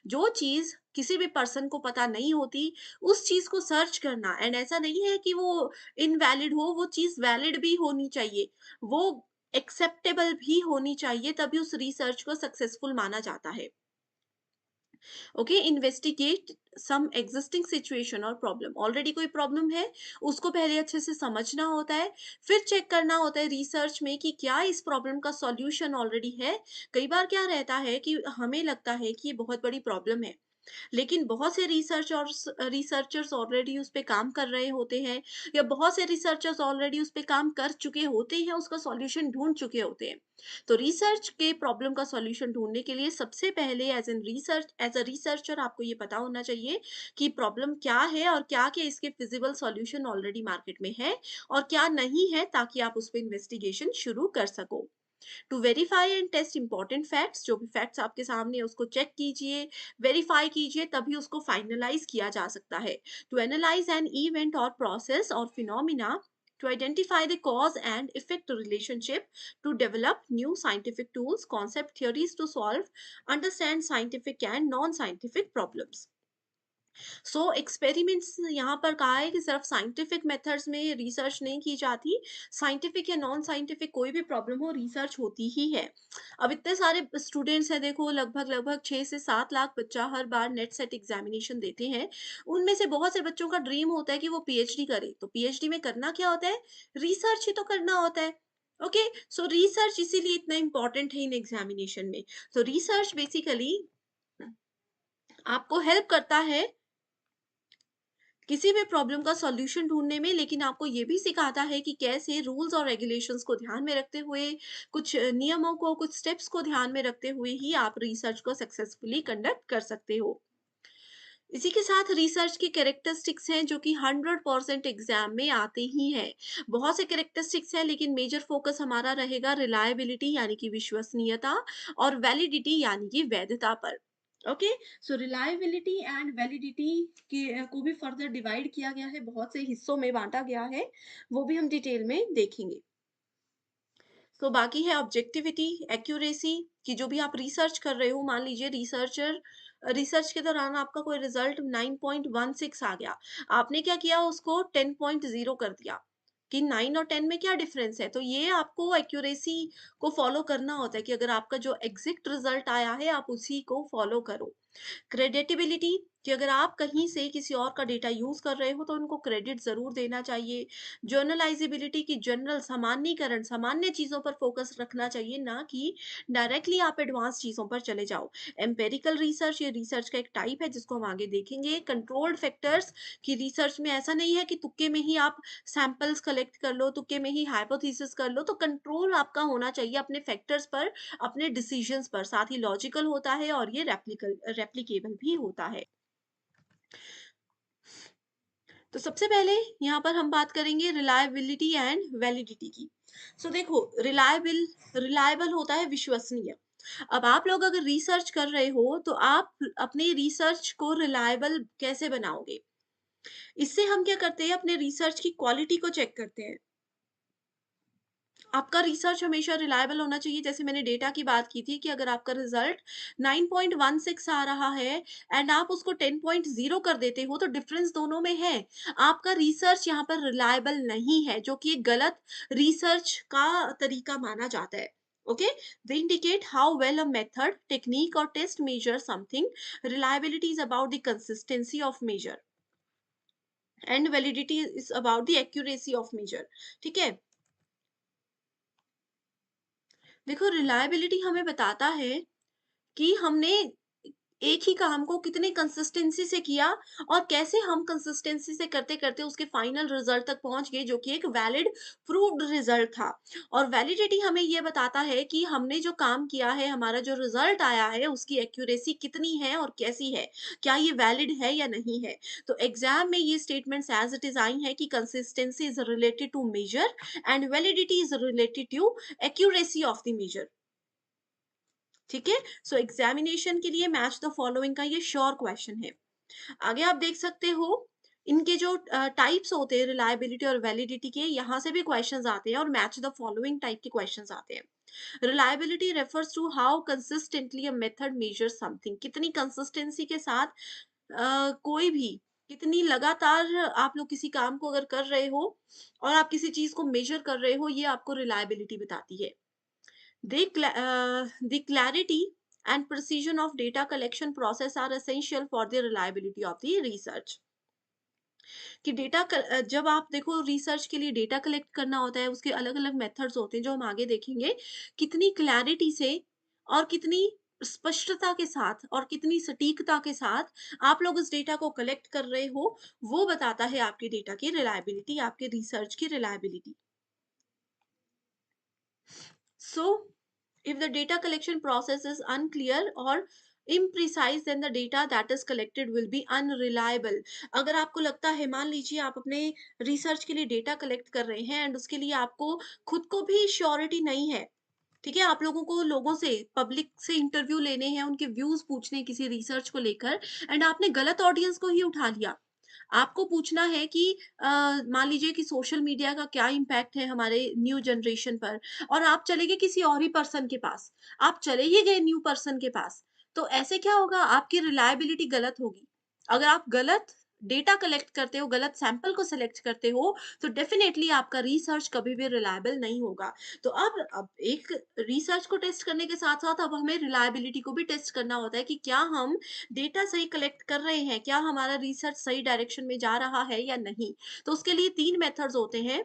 जो चीज किसी भी पर्सन को पता नहीं होती, उस चीज को सर्च करना। एंड ऐसा नहीं है कि वो इनवैलिड हो, वो चीज वैलिड भी होनी चाहिए, वो एक्सेप्टेबल भी होनी चाहिए, तभी उस रिसर्च को सक्सेसफुल माना जाता है। ओके, इन्वेस्टिगेट सम एग्जिस्टिंग सिचुएशन और प्रॉब्लम। ऑलरेडी कोई प्रॉब्लम है, उसको पहले अच्छे से समझना होता है, फिर चेक करना होता है रिसर्च में कि क्या इस प्रॉब्लम का सॉल्यूशन ऑलरेडी है। कई बार क्या रहता है कि हमें लगता है कि ये बहुत बड़ी प्रॉब्लम है, लेकिन बहुत से रिसर्चर्स ऑलरेडी उस पे काम कर रहे होते हैं, या बहुत से रिसर्चर्स ऑलरेडी उस पे काम कर चुके होते हैं, उसका सॉल्यूशन ढूंढ चुके होते हैं। तो रिसर्च के प्रॉब्लम का सॉल्यूशन ढूंढने के लिए सबसे पहले एज अ रिसर्चर आपको ये पता होना चाहिए कि प्रॉब्लम क्या है और क्या क्या इसके फिजिबल सॉल्यूशन ऑलरेडी मार्केट में है और क्या नहीं है, ताकि आप उस पर इन्वेस्टिगेशन शुरू कर सको। To verify and test important facts, जो भी फैक्ट्स आपके सामने है उसको चेक कीजिए, वेरीफाई कीजिए, तभी उसको फाइनलाइज किया जा सकता है। टू एनालाइज एन इवेंट और प्रोसेस और phenomena, to identify the cause and effect relationship, to develop new scientific tools, concept theories to solve, understand scientific and non-scientific problems। Experiments यहाँ पर कहा है कि सिर्फ साइंटिफिक मेथड्स में रिसर्च नहीं की जाती, साइंटिफिक या नॉन साइंटिफिक कोई भी प्रॉब्लम हो, रिसर्च होती ही है। अब इतने सारे स्टूडेंट्स हैं, देखो लगभग लगभग 6 से 7 लाख बच्चा हर बार नेट सेट एग्जामिनेशन देते हैं। उनमें से बहुत से बच्चों का ड्रीम होता है कि वो पीएचडी करे, तो पीएचडी में करना क्या होता है, रिसर्च ही तो करना होता है। ओके, रिसर्च इसीलिए इतना इंपॉर्टेंट है इन एग्जामिनेशन में। रिसर्च बेसिकली आपको हेल्प करता है किसी भी प्रॉब्लम का सॉल्यूशन ढूँढने में, लेकिन आपको ये भी सिखाता है कि कैसे रूल्स और रेगुलेशंस को ध्यान में रखते हुए, कुछ नियमों को, कुछ स्टेप्स को ध्यान में रखते हुए ही आप रिसर्च को सक्सेसफुली कंडक्ट कर सकते हो। इसी के साथ रिसर्च की कैरेक्टरिस्टिक्स हैं जो कि 100% एग्जाम में आते ही हैं। बहुत से कैरेक्टरिस्टिक्स हैं, लेकिन मेजर फोकस हमारा रहेगा रिलायबिलिटी यानी कि विश्वसनीयता, और वैलिडिटी यानी कि वैधता पर। Okay, so reliability and validity के को भी फर्दर डिवाइड किया गया है, बहुत से हिस्सों में बांटा गया है, वो भी हम डिटेल में देखेंगे। सो बाकी है ऑब्जेक्टिविटी, एक्यूरेसी, कि जो भी आप रिसर्च कर रहे हो, मान लीजिए रिसर्च के दौरान आपका कोई रिजल्ट 9.16 आ गया, आपने क्या किया, उसको 10.0 कर दिया कि 9 और 10 में क्या डिफरेंस है। तो ये आपको एक्यूरेसी को फॉलो करना होता है कि अगर आपका जो एग्जैक्ट रिजल्ट आया है आप उसी को फॉलो करो। क्रेडिटेबिलिटी, कि अगर आप कहीं से किसी और का डेटा यूज कर रहे हो तो उनको क्रेडिट जरूर देना चाहिए। जर्नलाइजेबिलिटी, की जनरल सामान्यीकरण, सामान्य चीजों पर फोकस रखना चाहिए, ना कि डायरेक्टली आप एडवांस चीजों पर चले जाओ। एम्पेरिकल रिसर्च, ये रिसर्च का एक टाइप है जिसको हम आगे देखेंगे। कंट्रोल्ड फैक्टर्स, की रिसर्च में ऐसा नहीं है कि तुक्के में ही आप सैंपल्स कलेक्ट कर लो, तुक्के में ही हाइपोथेसिस कर लो, तो कंट्रोल आपका होना चाहिए अपने फैक्टर्स पर, अपने डिसीजंस पर, साथ ही लॉजिकल होता है और ये रेप्लिकेबल भी होता है। तो सबसे पहले यहाँ पर हम बात करेंगे रिलायबिलिटी एंड वैलिडिटी की। सो देखो, रिलायबल होता है विश्वसनीय। अब आप लोग अगर रिसर्च कर रहे हो तो आप अपने रिसर्च को रिलायबल कैसे बनाओगे? इससे हम क्या करते हैं, अपने रिसर्च की क्वालिटी को चेक करते हैं। आपका रिसर्च हमेशा रिलायबल होना चाहिए। जैसे मैंने डेटा की बात की थी कि अगर आपका रिजल्ट 9.16 आ रहा है एंड आप उसको 10.0 कर देते हो, तो डिफरेंस दोनों में है। आपका रिसर्च यहाँ पर रिलायबल नहीं है, जो कि एक गलत रिसर्च का तरीका माना जाता है। Okay, they indicate how well a method, technique और test measure something. Reliability is about the consistency of measure and validity is about the accuracy of measure. ठीक है, देखो, रिलायबिलिटी हमें बताता है कि हमने एक ही काम को कितने कंसिस्टेंसी से किया और कैसे हम कंसिस्टेंसी से करते-करते उसके फाइनल रिजल्ट तक पहुँच गए, जो कि एक वैलिड प्रूव्ड रिजल्ट था। और वैलिडिटी हमें ये बताता है कि हमने जो काम किया है, हमारा जो रिजल्ट आया है, उसकी एक्यूरेसी कितनी है और कैसी है? क्या ये वैलिड है या नहीं है? तो एग्ज़ाम में ये स्टेटमेंट्स एज़ इट इज़ आई हैं कि consistency is related to measure and validity is related to accuracy of the measure. ठीक है, सो एग्जामिनेशन के लिए मैच द फॉलोइंग का ये श्योर क्वेश्चन है। आगे आप देख सकते हो, इनके जो टाइप्स होते हैं रिलायबिलिटी और वैलिडिटी के, यहाँ से भी क्वेश्चंस आते हैं और मैच द फॉलोइंग टाइप के क्वेश्चंस आते हैं। Reliability refers to how consistently a method measure something, कितनी कंसिस्टेंसी के साथ कोई भी, कितनी लगातार आप लोग किसी काम को अगर कर रहे हो और आप किसी चीज को मेजर कर रहे हो, ये आपको रिलायबिलिटी बताती है। The clarity and precision of data collection process are essential for the reliability of the research. कि जब आप देखो, रिसर्च के लिए डेटा कलेक्ट करना होता है, उसके अलग-अलग मेथड्स होते हैं जो हम आगे देखेंगे। कितनी क्लैरिटी से और कितनी स्पष्टता के साथ और कितनी सटीकता के साथ आप लोग उस डेटा को कलेक्ट कर रहे हो, वो बताता है आपके डेटा की रिलायबिलिटी, आपके रिसर्च की reliability. So, if the data collection process is unclear or imprecise, then the data that is collected will be unreliable. अगर आपको लगता है, मान लीजिए आप अपने रिसर्च के लिए डेटा कलेक्ट कर रहे हैं एंड उसके लिए आपको खुद को भी श्योरिटी नहीं है, ठीक है, आप लोगों को लोगों से, पब्लिक से इंटरव्यू लेने हैं, उनके व्यूज पूछने हैं किसी रिसर्च को लेकर, एंड आपने गलत ऑडियंस को ही उठा लिया। आपको पूछना है कि मान लीजिए कि सोशल मीडिया का क्या इम्पैक्ट है हमारे न्यू जनरेशन पर, और आप चले गए किसी और ही पर्सन के पास, आप चले ही गए न्यू पर्सन के पास, तो ऐसे क्या होगा, आपकी रिलायबिलिटी गलत होगी। अगर आप गलत डेटा कलेक्ट करते हो, गलत सैंपल को सेलेक्ट करते हो, तो डेफिनेटली आपका रिसर्च कभी भी रिलायबल नहीं होगा। तो अब एक रिसर्च को टेस्ट करने के साथ साथ अब हमें रिलायबिलिटी को भी टेस्ट करना होता है कि क्या हम डेटा सही कलेक्ट कर रहे हैं, क्या हमारा रिसर्च सही डायरेक्शन में जा रहा है या नहीं। तो उसके लिए 3 मेथड्स होते हैं।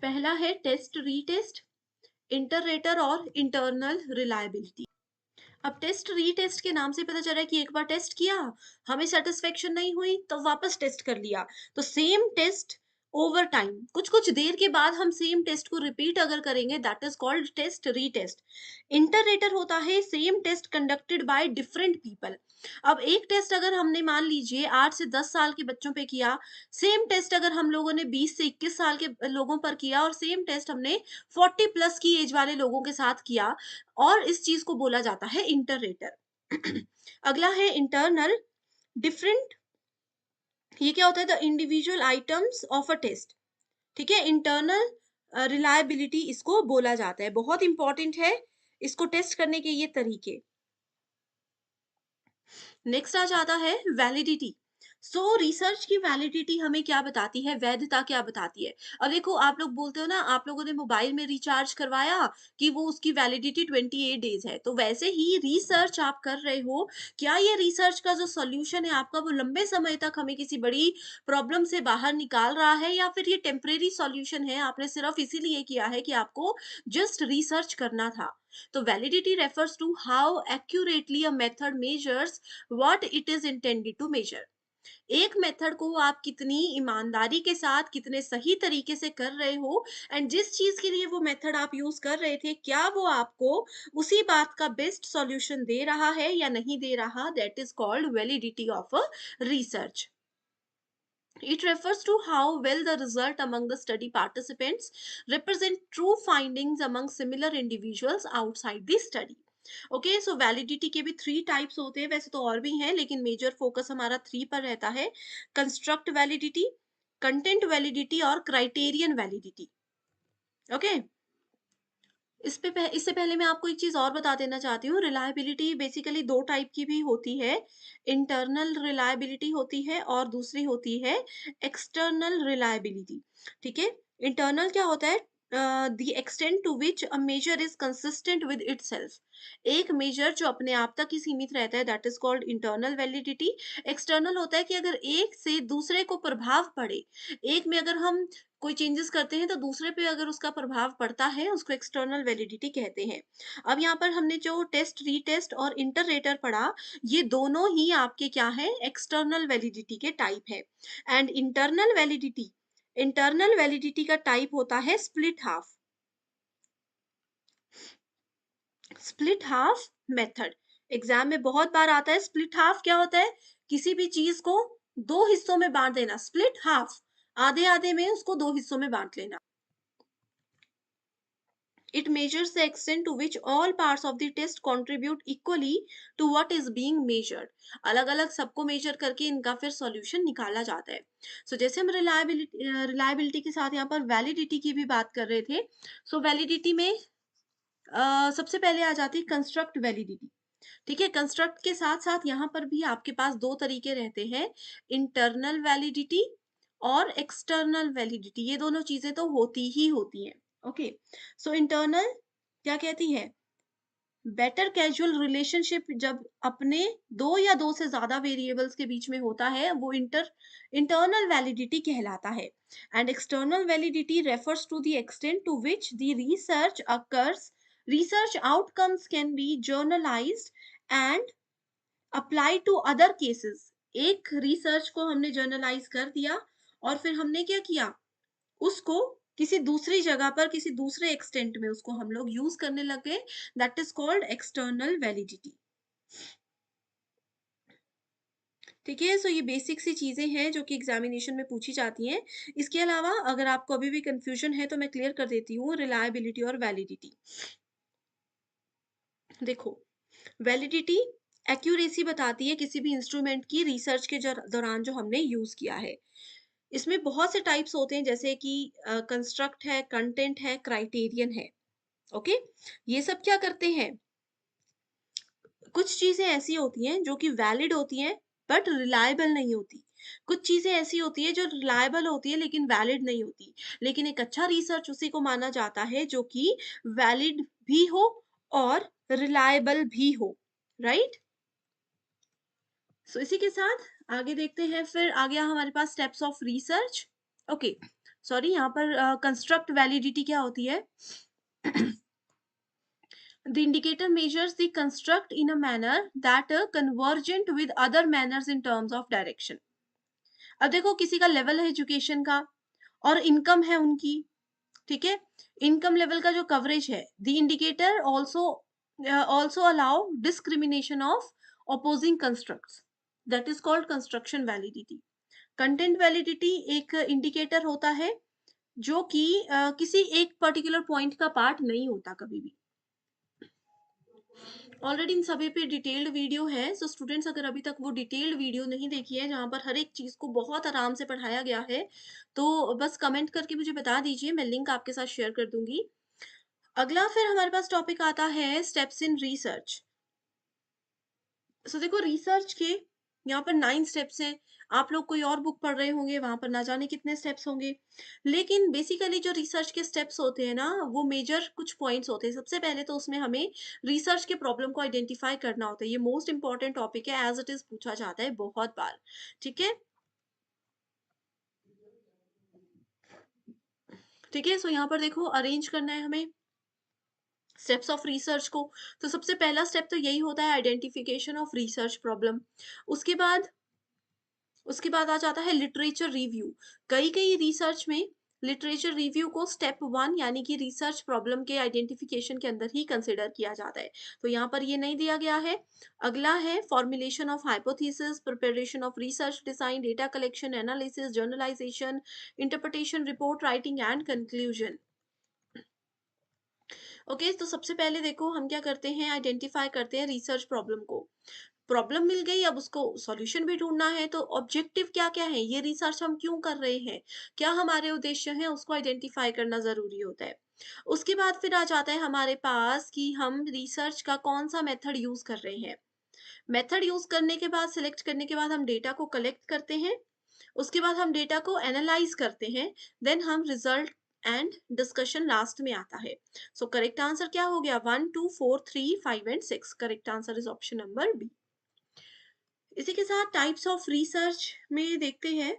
पहला है टेस्ट रीटेस्ट, इंटररेटर और इंटरनल रिलायबिलिटी। अब टेस्ट रीटेस्ट के नाम से पता चल रहा है कि एक बार टेस्ट किया, हमें सेटिस्फेक्शन नहीं हुई तो वापस टेस्ट कर लिया। तो सेम टेस्ट ओवर टाइम, कुछ-कुछ देर के बाद हम सेम टेस्ट को रिपीट अगर करेंगे, that is called test retest. Interrater होता है same test conducted by different people. अब एक टेस्ट अगर हमने मान लीजिए 8 से 10 साल के बच्चों पे किया, सेम टेस्ट अगर हम लोगों ने 20 से 21 साल के लोगों पर किया और सेम टेस्ट हमने 40 प्लस की एज वाले लोगों के साथ किया, और इस चीज को बोला जाता है इंटररेटर। अगला है इंटरनल। डिफरेंट, ये क्या होता है? The individual items of a test. ठीक है, इंटरनल रिलायबिलिटी इसको बोला जाता है, बहुत इंपॉर्टेंट है इसको टेस्ट करने के ये तरीके। नेक्स्ट आ जाता है वैलिडिटी। सो रिसर्च की वैलिडिटी हमें क्या बताती है, वैधता क्या बताती है? अब देखो, आप लोग बोलते हो ना, आप लोगों ने मोबाइल में रिचार्ज करवाया कि वो उसकी वैलिडिटी 28 डेज है, तो वैसे ही रिसर्च आप कर रहे हो, क्या ये रिसर्च का जो सॉल्यूशन है आपका, वो लंबे समय तक हमें किसी बड़ी प्रॉब्लम से बाहर निकाल रहा है, या फिर ये टेम्परेरी सॉल्यूशन है, आपने सिर्फ इसीलिए किया है कि आपको जस्ट रिसर्च करना था। तो validity refers to how accurately a method measures what it is intended to measure। एक मेथड को आप कितनी ईमानदारी के साथ, कितने सही तरीके से कर रहे हो, एंड जिस चीज के लिए वो मेथड आप यूज कर रहे थे, क्या वो आपको उसी बात का बेस्ट सॉल्यूशन दे रहा है या नहीं दे रहा, that is called validity of a research. It refers to how well the result among the study participants represent true findings among similar individuals outside the study। Okay, so validity के भी 3 types होते हैं, वैसे तो और भी हैं, लेकिन मेजर फोकस हमारा 3 पर रहता है। कंस्ट्रक्ट वैलिडिटी, कंटेंट वैलिडिटी और क्राइटेरियन वैलिडिटी। ओके, इससे पहले मैं आपको एक चीज़ और बता देना चाहती हूँ, रिलायबिलिटी बेसिकली 2 टाइप की भी होती है। इंटरनल रिलायबिलिटी होती है और दूसरी होती है एक्सटर्नल रिलायबिलिटी, ठीक है? इंटरनल क्या होता है? The extent to which a measure is consistent with itself. एक मेजर जो अपने आप तक ही सीमित रहता है, that is called internal validity. External होता है कि अगर एक से दूसरे को प्रभाव पड़े, एक में अगर हम कोई चेंजेस करते हैं तो दूसरे पे अगर उसका प्रभाव पड़ता है, उसको एक्सटर्नल वैलिडिटी कहते हैं। अब यहाँ पर हमने जो टेस्ट, रीटेस्ट और इंटररेटर पढ़ा, ये दोनों ही आपके क्या है? एक्सटर्नल वैलिडिटी के टाइप है। एंड इंटरनल वैलिडिटी का टाइप होता है split half. Split half method exam में बहुत बार आता है। स्प्लिट हाफ क्या होता है? किसी भी चीज को दो हिस्सों में बांट देना, स्प्लिट हाफ, आधे आधे में उसको दो हिस्सों में बांट लेना। It measures the extent to which all parts of the test contribute equally to what is being measured। अलग-अलग सबको मेजर करके इनका फिर सॉल्यूशन निकाला जाता है। जैसे हम रिलायबिलिटी के साथ यहाँ पर वैलिडिटी की भी बात कर रहे थे। वैलिडिटी में सबसे पहले आ जाती है कंस्ट्रक्ट वैलिडिटी। ठीक है, कंस्ट्रक्ट के साथ-साथ यहाँ पर भी आपके पास 2 तरीके रहते हैं, इंटरनल वैलिडिटी और एक्सटर्नल वैलिडिटी। ये दोनों चीज़ें तो होती ही होती हैं। ओके, इंटरनल क्या कहती है? बेटर कैजुअल रिलेशनशिप जब अपने 2 या 2 से ज़्यादा वेरिएबल्स के बीच में होता है, वो इंटरनल वैलिडिटी कहलाता है। And external validity refers to the extent to which the research occurs. Research outcomes can be generalised and apply to other cases. एक रिसर्च को हमने जर्नलाइज कर दिया और फिर हमने क्या किया, उसको किसी दूसरी जगह पर, किसी दूसरे एक्सटेंट में उसको हम लोग यूज करने लग गए, that is called external validity. ठीक है, ये बेसिक सी चीजें हैं जो कि एग्जामिनेशन में पूछी जाती हैं। इसके अलावा अगर आपको अभी भी कंफ्यूजन है तो मैं क्लियर कर देती हूँ, रिलायबिलिटी और वैलिडिटी। देखो, वैलिडिटी एक्यूरेसी बताती है किसी भी इंस्ट्रूमेंट की रिसर्च के दौरान जो हमने यूज किया है। इसमें बहुत से टाइप्स होते हैं, जैसे कि कंस्ट्रक्ट है, कंटेंट है, क्राइटेरियन है। ओके, ये सब क्या करते हैं? कुछ चीजें ऐसी होती हैं जो कि वैलिड होती हैं बट रिलायबल नहीं होती। कुछ चीजें ऐसी होती है जो रिलायबल होती है लेकिन वैलिड नहीं होती। लेकिन एक अच्छा रिसर्च उसी को माना जाता है जो कि वैलिड भी हो और रिलायबल भी हो, राइट? इसी के साथ आगे देखते हैं, फिर आ गया हमारे पास steps of research. Okay, sorry, यहाँ पर कंस्ट्रक्ट वैलिडिटी क्या होती है? The indicator measures the construct in a manner that convergent with other manners in terms of direction. अब देखो किसी का लेवल है एजुकेशन का और इनकम है उनकी, ठीक है, इनकम लेवल का जो कवरेज है, the indicator also allow discrimination of opposing constructs, that is called construction validity. Content validity एक इंडिकेटर होता है जो कि किसी एक पर्टिकुलर पॉइंट का पार्ट नहीं होता कभी भी। ऑलरेडी इन सभी पे डिटेल्ड वीडियो है, सो स्टूडेंट्स अगर अभी तक वो डिटेल्ड वीडियो नहीं देखी है जहाँ पर हर एक चीज़ को बहुत आराम से पढ़ाया गया है, तो बस कमेंट करके मुझे बता दीजिए, मैं लिंक आपके साथ शेयर कर दूंगी। अगला फिर हमारे पास टॉपिक आता है स्टेप्स इन रिसर्च। सो देखो रिसर्च के यहाँ पर 9 स्टेप्स हैं। आप लोग कोई और बुक पढ़ रहे होंगे, वहां पर ना जाने कितने स्टेप्स होंगे, लेकिन बेसिकली जो रिसर्च के स्टेप्स होते हैं ना, वो मेजर कुछ पॉइंट्स होते हैं। सबसे पहले तो उसमें हमें रिसर्च के प्रॉब्लम को आइडेंटिफाई करना होता है। ये मोस्ट इंपॉर्टेंट टॉपिक है, एज इट इज पूछा जाता है बहुत बार, ठीक है। ठीक है, सो यहाँ पर देखो अरेंज करना है हमें स्टेप्स ऑफ रिसर्च को। तो सबसे पहला स्टेप तो यही होता है, आइडेंटिफिकेशन ऑफ रिसर्च प्रॉब्लम। उसके बाद उसके बाद आ जाता है लिटरेचर रिव्यू। कई-कई रिसर्च में लिटरेचर रिव्यू को स्टेप 1 यानी कि रिसर्च प्रॉब्लम के आइडेंटिफिकेशन के अंदर ही कंसिडर किया जाता है। तो यहाँ पर ये नहीं दिया गया है। अगला है formulation of hypothesis, preparation of research design, data collection, analysis, journalisation, interpretation, report writing and conclusion. Okay, तो सबसे पहले देखो हम क्या करते हैं, आइडेंटिफाई करते हैं रिसर्च प्रॉब्लम को। प्रॉब्लम मिल गई, अब उसको सॉल्यूशन भी ढूंढना है। तो ऑब्जेक्टिव क्या क्या है, ये रिसर्च हम क्यों कर रहे हैं, क्या हमारे उद्देश्य हैं, उसको आइडेंटिफाई करना जरूरी होता है। उसके बाद फिर आ जाता है हमारे पास कि हम रिसर्च का कौन सा मेथड यूज कर रहे हैं। मेथड यूज करने के बाद, सिलेक्ट करने के बाद हम डेटा को कलेक्ट करते हैं। उसके बाद हम डेटा को एनालाइज करते हैं। देन हम रिजल्ट एंड डिस्कशन लास्ट में आता है। सो करेक्ट आंसर क्या हो गया, 1 2 4 3 5 and 6। Correct answer is option number B. इसी के साथ टाइप्स ऑफ रिसर्च में देखते हैं।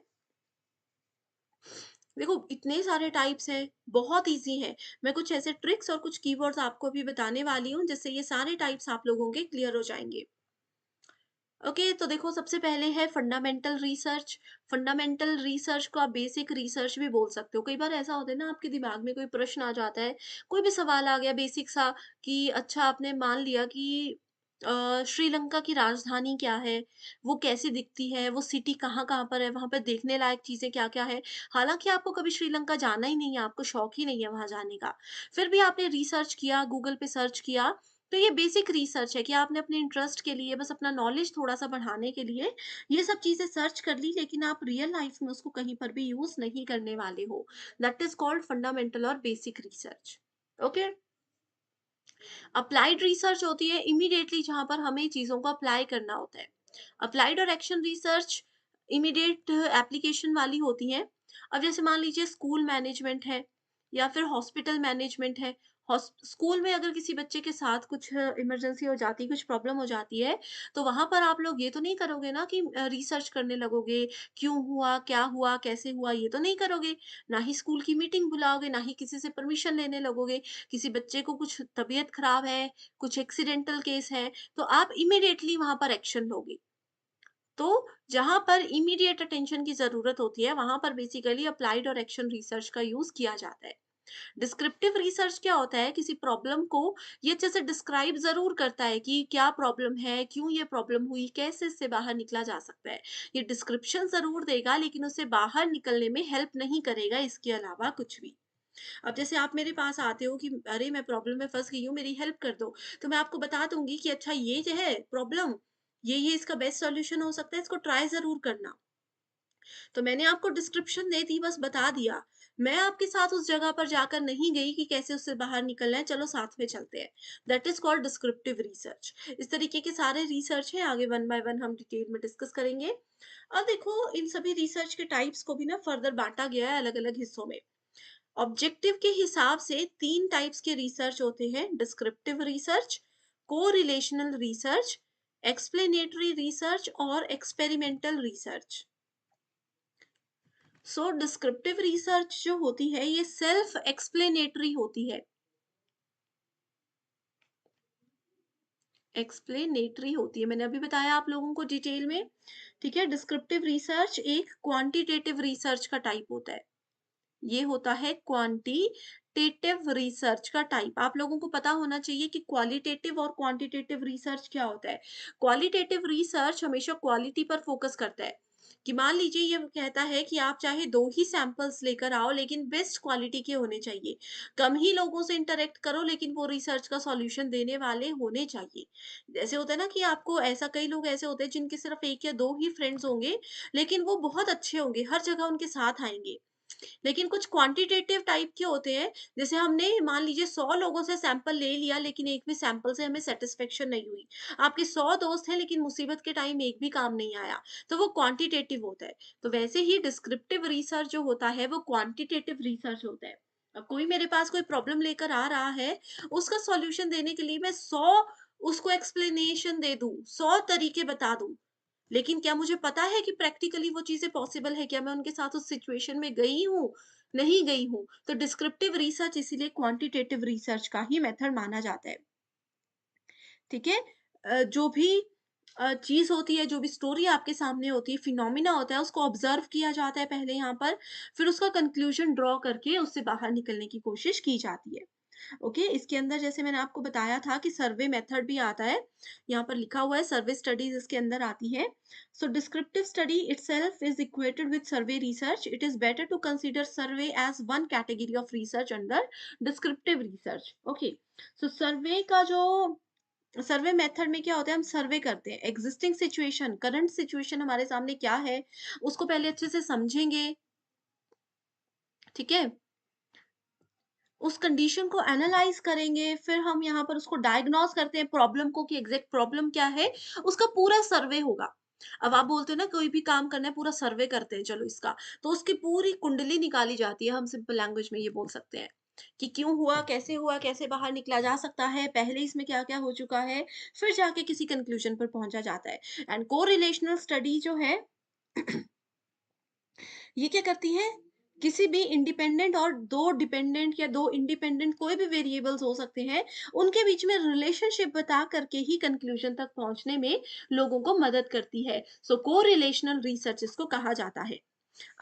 देखो इतने सारे टाइप्स हैं, बहुत इजी है। मैं कुछ ऐसे ट्रिक्स और कुछ कीवर्ड्स आपको भी बताने वाली हूँ जिससे ये सारे टाइप्स आप लोगों के क्लियर हो जाएंगे। ओके, तो देखो सबसे पहले है फंडामेंटल रिसर्च। फंडामेंटल रिसर्च को आप बेसिक रिसर्च भी बोल सकते हो। कई बार ऐसा होता है ना, आपके दिमाग में कोई प्रश्न आ जाता है, कोई भी सवाल आ गया बेसिक सा, कि अच्छा आपने मान लिया कि श्रीलंका की राजधानी क्या है, वो कैसी दिखती है, वो सिटी कहाँ कहाँ पर है, वहां पर देखने लायक चीजें क्या क्या है। हालांकि आपको कभी श्रीलंका जाना ही नहीं है, आपको शौक ही नहीं है वहां जाने का, फिर भी आपने रिसर्च किया, गूगल पे सर्च किया। तो ये बेसिक रिसर्च है कि आपने अपने इंटरेस्ट के लिए, बस अपना नॉलेज थोड़ा-सा बढ़ाने के लिए ये सब चीज़ें सर्च कर ली, लेकिन आप रियल लाइफ में उसको कहीं पर भी यूज़ नहीं करने वाले हो। दैट इज़ कॉल्ड फंडामेंटल और basic research. Okay? Applied research होती है इमीडिएटली जहाँ पर हमें चीज़ों को अप्लाई करना होता है। अप्लाइड और एक्शन रिसर्च इमीडिएट एप्लीकेशन वाली होती हैं। अब जैसे मान लीजिए स्कूल मैनेजमेंट है या फिर हॉस्पिटल मैनेजमेंट है। स्कूल में अगर किसी बच्चे के साथ कुछ इमरजेंसी हो जाती है, कुछ प्रॉब्लम हो जाती है, तो वहां पर आप लोग ये तो नहीं करोगे ना कि रिसर्च करने लगोगे, क्यों हुआ, क्या हुआ, कैसे हुआ, ये तो नहीं करोगे। ना ही स्कूल की मीटिंग बुलाओगे, ना ही किसी से परमिशन लेने लगोगे। किसी बच्चे को कुछ तबीयत खराब है, कुछ एक्सीडेंटल केस है, तो आप इमीडिएटली वहां पर एक्शन लोगे। तो जहां पर इमीडिएट अटेंशन की जरूरत होती है, वहां पर बेसिकली अप्लाइड और एक्शन रिसर्च का यूज किया जाता है। डिस्क्रिप्टिव रिसर्च क्या होता है, किसी प्रॉब्लम को ये अच्छे से डिस्क्राइब जरूर करता है कि क्या प्रॉब्लम है, क्यों ये प्रॉब्लम हुई, कैसे इससे बाहर निकला जा सकता है। ये डिस्क्रिप्शन जरूर देगा, लेकिन उससे बाहर निकलने में हेल्प नहीं करेगा, इसके अलावा कुछ भी। अब जैसे आप मेरे पास आते हो कि अरे मैं प्रॉब्लम में फंस गई हूँ, मेरी हेल्प कर दो, तो मैं आपको बता दूंगी कि अच्छा ये जो है प्रॉब्लम, ये इसका बेस्ट सॉल्यूशन हो सकता है, इसको ट्राई जरूर करना। तो मैंने आपको डिस्क्रिप्शन दे दी, बस बता दिया। मैं आपके साथ उस जगह पर जाकर नहीं गई कि कैसे उससे बाहर निकलना है, चलो साथ में चलते हैं। That is called descriptive research. इस तरीके के सारे रिसर्च हैं, आगे वन बाय वन हम डिटेल में डिस्कस करेंगे। अब देखो इन सभी रिसर्च के टाइप्स को भी ना फर्दर बांटा गया है अलग अलग हिस्सों में। ऑब्जेक्टिव के हिसाब से 3 टाइप्स के रिसर्च होते हैं, descriptive research, correlational research, explanatory research और एक्सपेरिमेंटल रिसर्च। सो डिस्क्रिप्टिव रिसर्च जो होती है ये सेल्फ एक्सप्लेनेटरी होती है। एक्सप्लेनेटरी होती है, मैंने अभी बताया आप लोगों को डिटेल में, ठीक है। डिस्क्रिप्टिव रिसर्च एक क्वांटिटेटिव रिसर्च का टाइप होता है। ये होता है क्वांटिटेटिव रिसर्च का टाइप। आप लोगों को पता होना चाहिए कि क्वालिटेटिव और क्वांटिटेटिव रिसर्च क्या होता है। क्वालिटेटिव रिसर्च हमेशा क्वालिटी पर फोकस करता है, कि मान लीजिए ये कहता है कि आप चाहे 2 ही सैंपल्स लेकर आओ लेकिन बेस्ट क्वालिटी के होने चाहिए। कम ही लोगों से इंटरैक्ट करो लेकिन वो रिसर्च का सॉल्यूशन देने वाले होने चाहिए। जैसे होता है ना कि आपको ऐसा, कई लोग ऐसे होते हैं जिनके सिर्फ 1 या 2 ही फ्रेंड्स होंगे, लेकिन वो बहुत अच्छे होंगे, हर जगह उनके साथ आएँगे। लेकिन कुछ क्वांटिटेटिव टाइप के होते हैं, जैसे हमने मान लीजिए 100 लोगों से सैंपल ले लिया लेकिन एक भी सैंपल से हमें सैटिस्फैक्शन नहीं हुई। आपके 100 दोस्त हैं लेकिन मुसीबत के टाइम एक भी काम नहीं आया, तो वो क्वांटिटेटिव होता है। तो वैसे ही डिस्क्रिप्टिव रिसर्च जो होता है वो क्वांटिटेटिव रिसर्च होता है। अब कोई मेरे पास कोई प्रॉब्लम लेकर आ रहा है, उसका सॉल्यूशन देने के लिए मैं 100 उसको एक्सप्लेनेशन दे दूँ, 100 तरीके बता दूँ, लेकिन क्या मुझे पता है कि प्रैक्टिकली वो चीज़ें पॉसिबल है? क्या मैं उनके साथ उस सिचुएशन में गई हूँ? नहीं गई हूँ। तो डिस्क्रिप्टिव रिसर्च इसीलिए क्वांटिटेटिव रिसर्च का ही मेथड माना जाता है। ठीक है? जो भी चीज़ होती है, जो भी स्टोरी आपके सामने होती है, फिनोमिना होता है, उसको ऑब्ज़र्व किया जाता है पहले यहाँ पर, फिर उसका कंक्लूज़न ड्रॉ करके उससे बाहर निकलने की कोशिश की जाती है। ओके, इसके अंदर जैसे मैंने आपको बताया था कि सर्वे मेथड भी आता है। यहाँ पर लिखा हुआ है सर्वे स्टडीज़ इसके अंदर आती है। So descriptive study itself is equated with survey research. It is better to consider survey as one category of research under descriptive research. Okay, so survey method में क्या होता है, हम सर्वे करते हैं एग्जिस्टिंग सिचुएशन, करंट सिचुएशन हमारे सामने क्या है, उसको पहले अच्छे से समझेंगे, ठीक है? उस कंडीशन को एनालाइज करेंगे, फिर हम यहाँ पर उसको डायग्नोस करते हैं प्रॉब्लम को, कि एग्जैक्ट प्रॉब्लम क्या है, उसका पूरा सर्वे होगा। अब आप बोलते हो ना कोई भी काम करना है पूरा सर्वे करते हैं चलो इसका, तो उसकी पूरी कुंडली निकाली जाती है, हम सिंपल लैंग्वेज में ये बोल सकते हैं कि क्यों हुआ, कैसे बाहर निकला जा सकता है, पहले इसमें क्या-क्या हो चुका है, फिर जाके किसी कंक्लूजन पर पहुँचा जाता है। एंड कोरिलेशनल स्टडी जो है ये क्या करती है? किसी भी इंडिपेंडेंट और 2 डिपेंडेंट या 2 इंडिपेंडेंट कोई भी वेरिएबल्स हो सकते हैं, उनके बीच में रिलेशनशिप बता करके ही कंक्लूजन तक पहुँचने में लोगों को मदद करती है। सो कोरिलेशनल रिसर्च इसको कहा जाता है।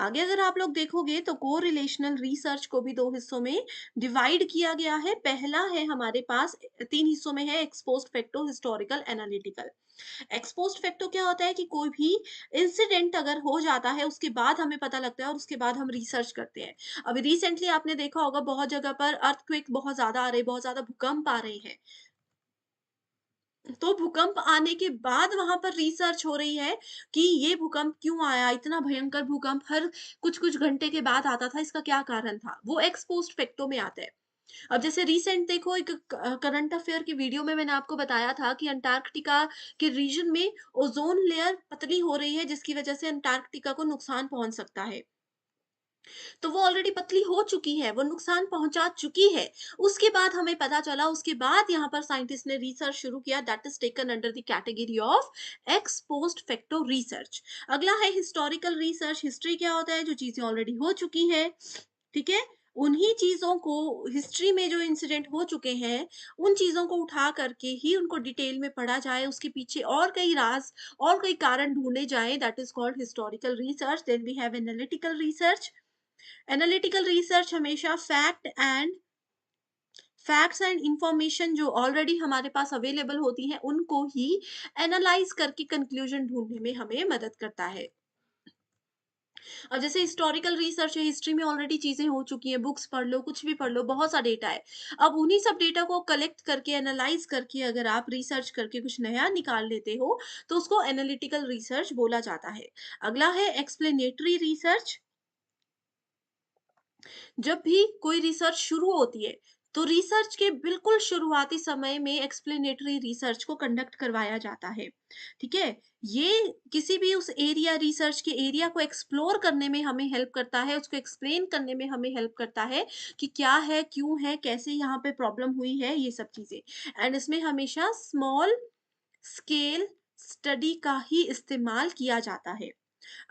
आगे अगर आप लोग देखोगे तो कोरिलेशनल रिसर्च को भी 2 हिस्सों में डिवाइड किया गया है। पहला है हमारे पास 3 हिस्सों में है, x post facto, historical, analytical. X post facto क्या होता है कि कोई भी इंसिडेंट अगर हो जाता है उसके बाद हमें पता लगता है और उसके बाद हम रिसर्च करते हैं। अभी रिसेंटली आपने देखा होगा बहुत जगह पर अर्थक्वेक बहुत ज़्यादा आ रहे हैं, बहुत ज़्यादा भूकंप आ रहे हैं। तो भूकंप आने के बाद वहाँ पर रिसर्च हो रही है कि ये भूकंप क्यों आया? इतना भयंकर भूकंप हर कुछ-कुछ घंटे के बाद आता था, इसका क्या कारण था? वो एक्स पोस्ट फैक्टो में आता है। अब जैसे रिसेंट देखो, एक करंट अफेयर की वीडियो में मैंने आपको बताया था कि अंटार्कटिका के रीजन में ओज़ोन लेयर पतली हो रही है, जिसकी वजह से अंटार्कटिका को नुकसान पहुँच सकता है। तो वो ऑलरेडी पतली हो चुकी है, वो नुकसान पहुँचा चुकी है। उसके बाद हमें पता चला, उसके बाद यहाँ पर साइंटिस्ट ने रिसर्च शुरू किया, that is taken under the category of x post facto research. अगला है हिस्टोरिकल रिसर्च। हिस्ट्री क्या होता है? जो चीज़ें ऑलरेडी हो चुकी हैं, ठीक है? उन्हीं चीज़ों को, हिस्ट्री में जो इंसिडेंट हो चुके हैं, उन चीज़ों को उठा करके ही उनको डिटेल में पढ़ा जाए, उसके पीछे और कई राज़ और कई कारण ढूँढे जाएँ, that is called historical research. Then we have analytical research. Analytical research हमेशा फैक्ट्स एंड इंफॉर्मेशन जो ऑलरेडी हमारे पास अवेलेबल होती हैं, उनको ही एनालाइज करके कंक्लूजन ढूंढने में हमें मदद करता है। अब जैसे हिस्टोरिकल रिसर्च है, हिस्ट्री में ऑलरेडी चीजें हो चुकी हैं, बुक्स पढ़ लो, कुछ भी पढ़ लो, बहुत सा डेटा है। अब उन्हीं सब डेटा को कलेक्ट करके, एनालाइज करके अगर आप रिसर्च करके कुछ नया निकाल लेते हो, तो उसको एनालिटिकल रिसर्च बोला जाता है। अगला है एक्सप्लेनेटरी रिसर्च। जब भी कोई रिसर्च शुरू होती है, तो रिसर्च के बिल्कुल शुरुआती समय में एक्सप्लेनेटरी रिसर्च को कंडक्ट करवाया जाता है। ठीक है? ये किसी भी उस एरिया, रिसर्च के एरिया को एक्सप्लोर करने में हमें हेल्प करता है, उसको एक्सप्लेन करने में हमें हेल्प करता है कि क्या है, क्यों है, कैसे यहाँ पे प्रॉब्लम हुई है, ये सब चीज़ें। एंड इसमें हमेशा स्मॉल स्केल स्टडी का ही इस्तेमाल किया जाता है।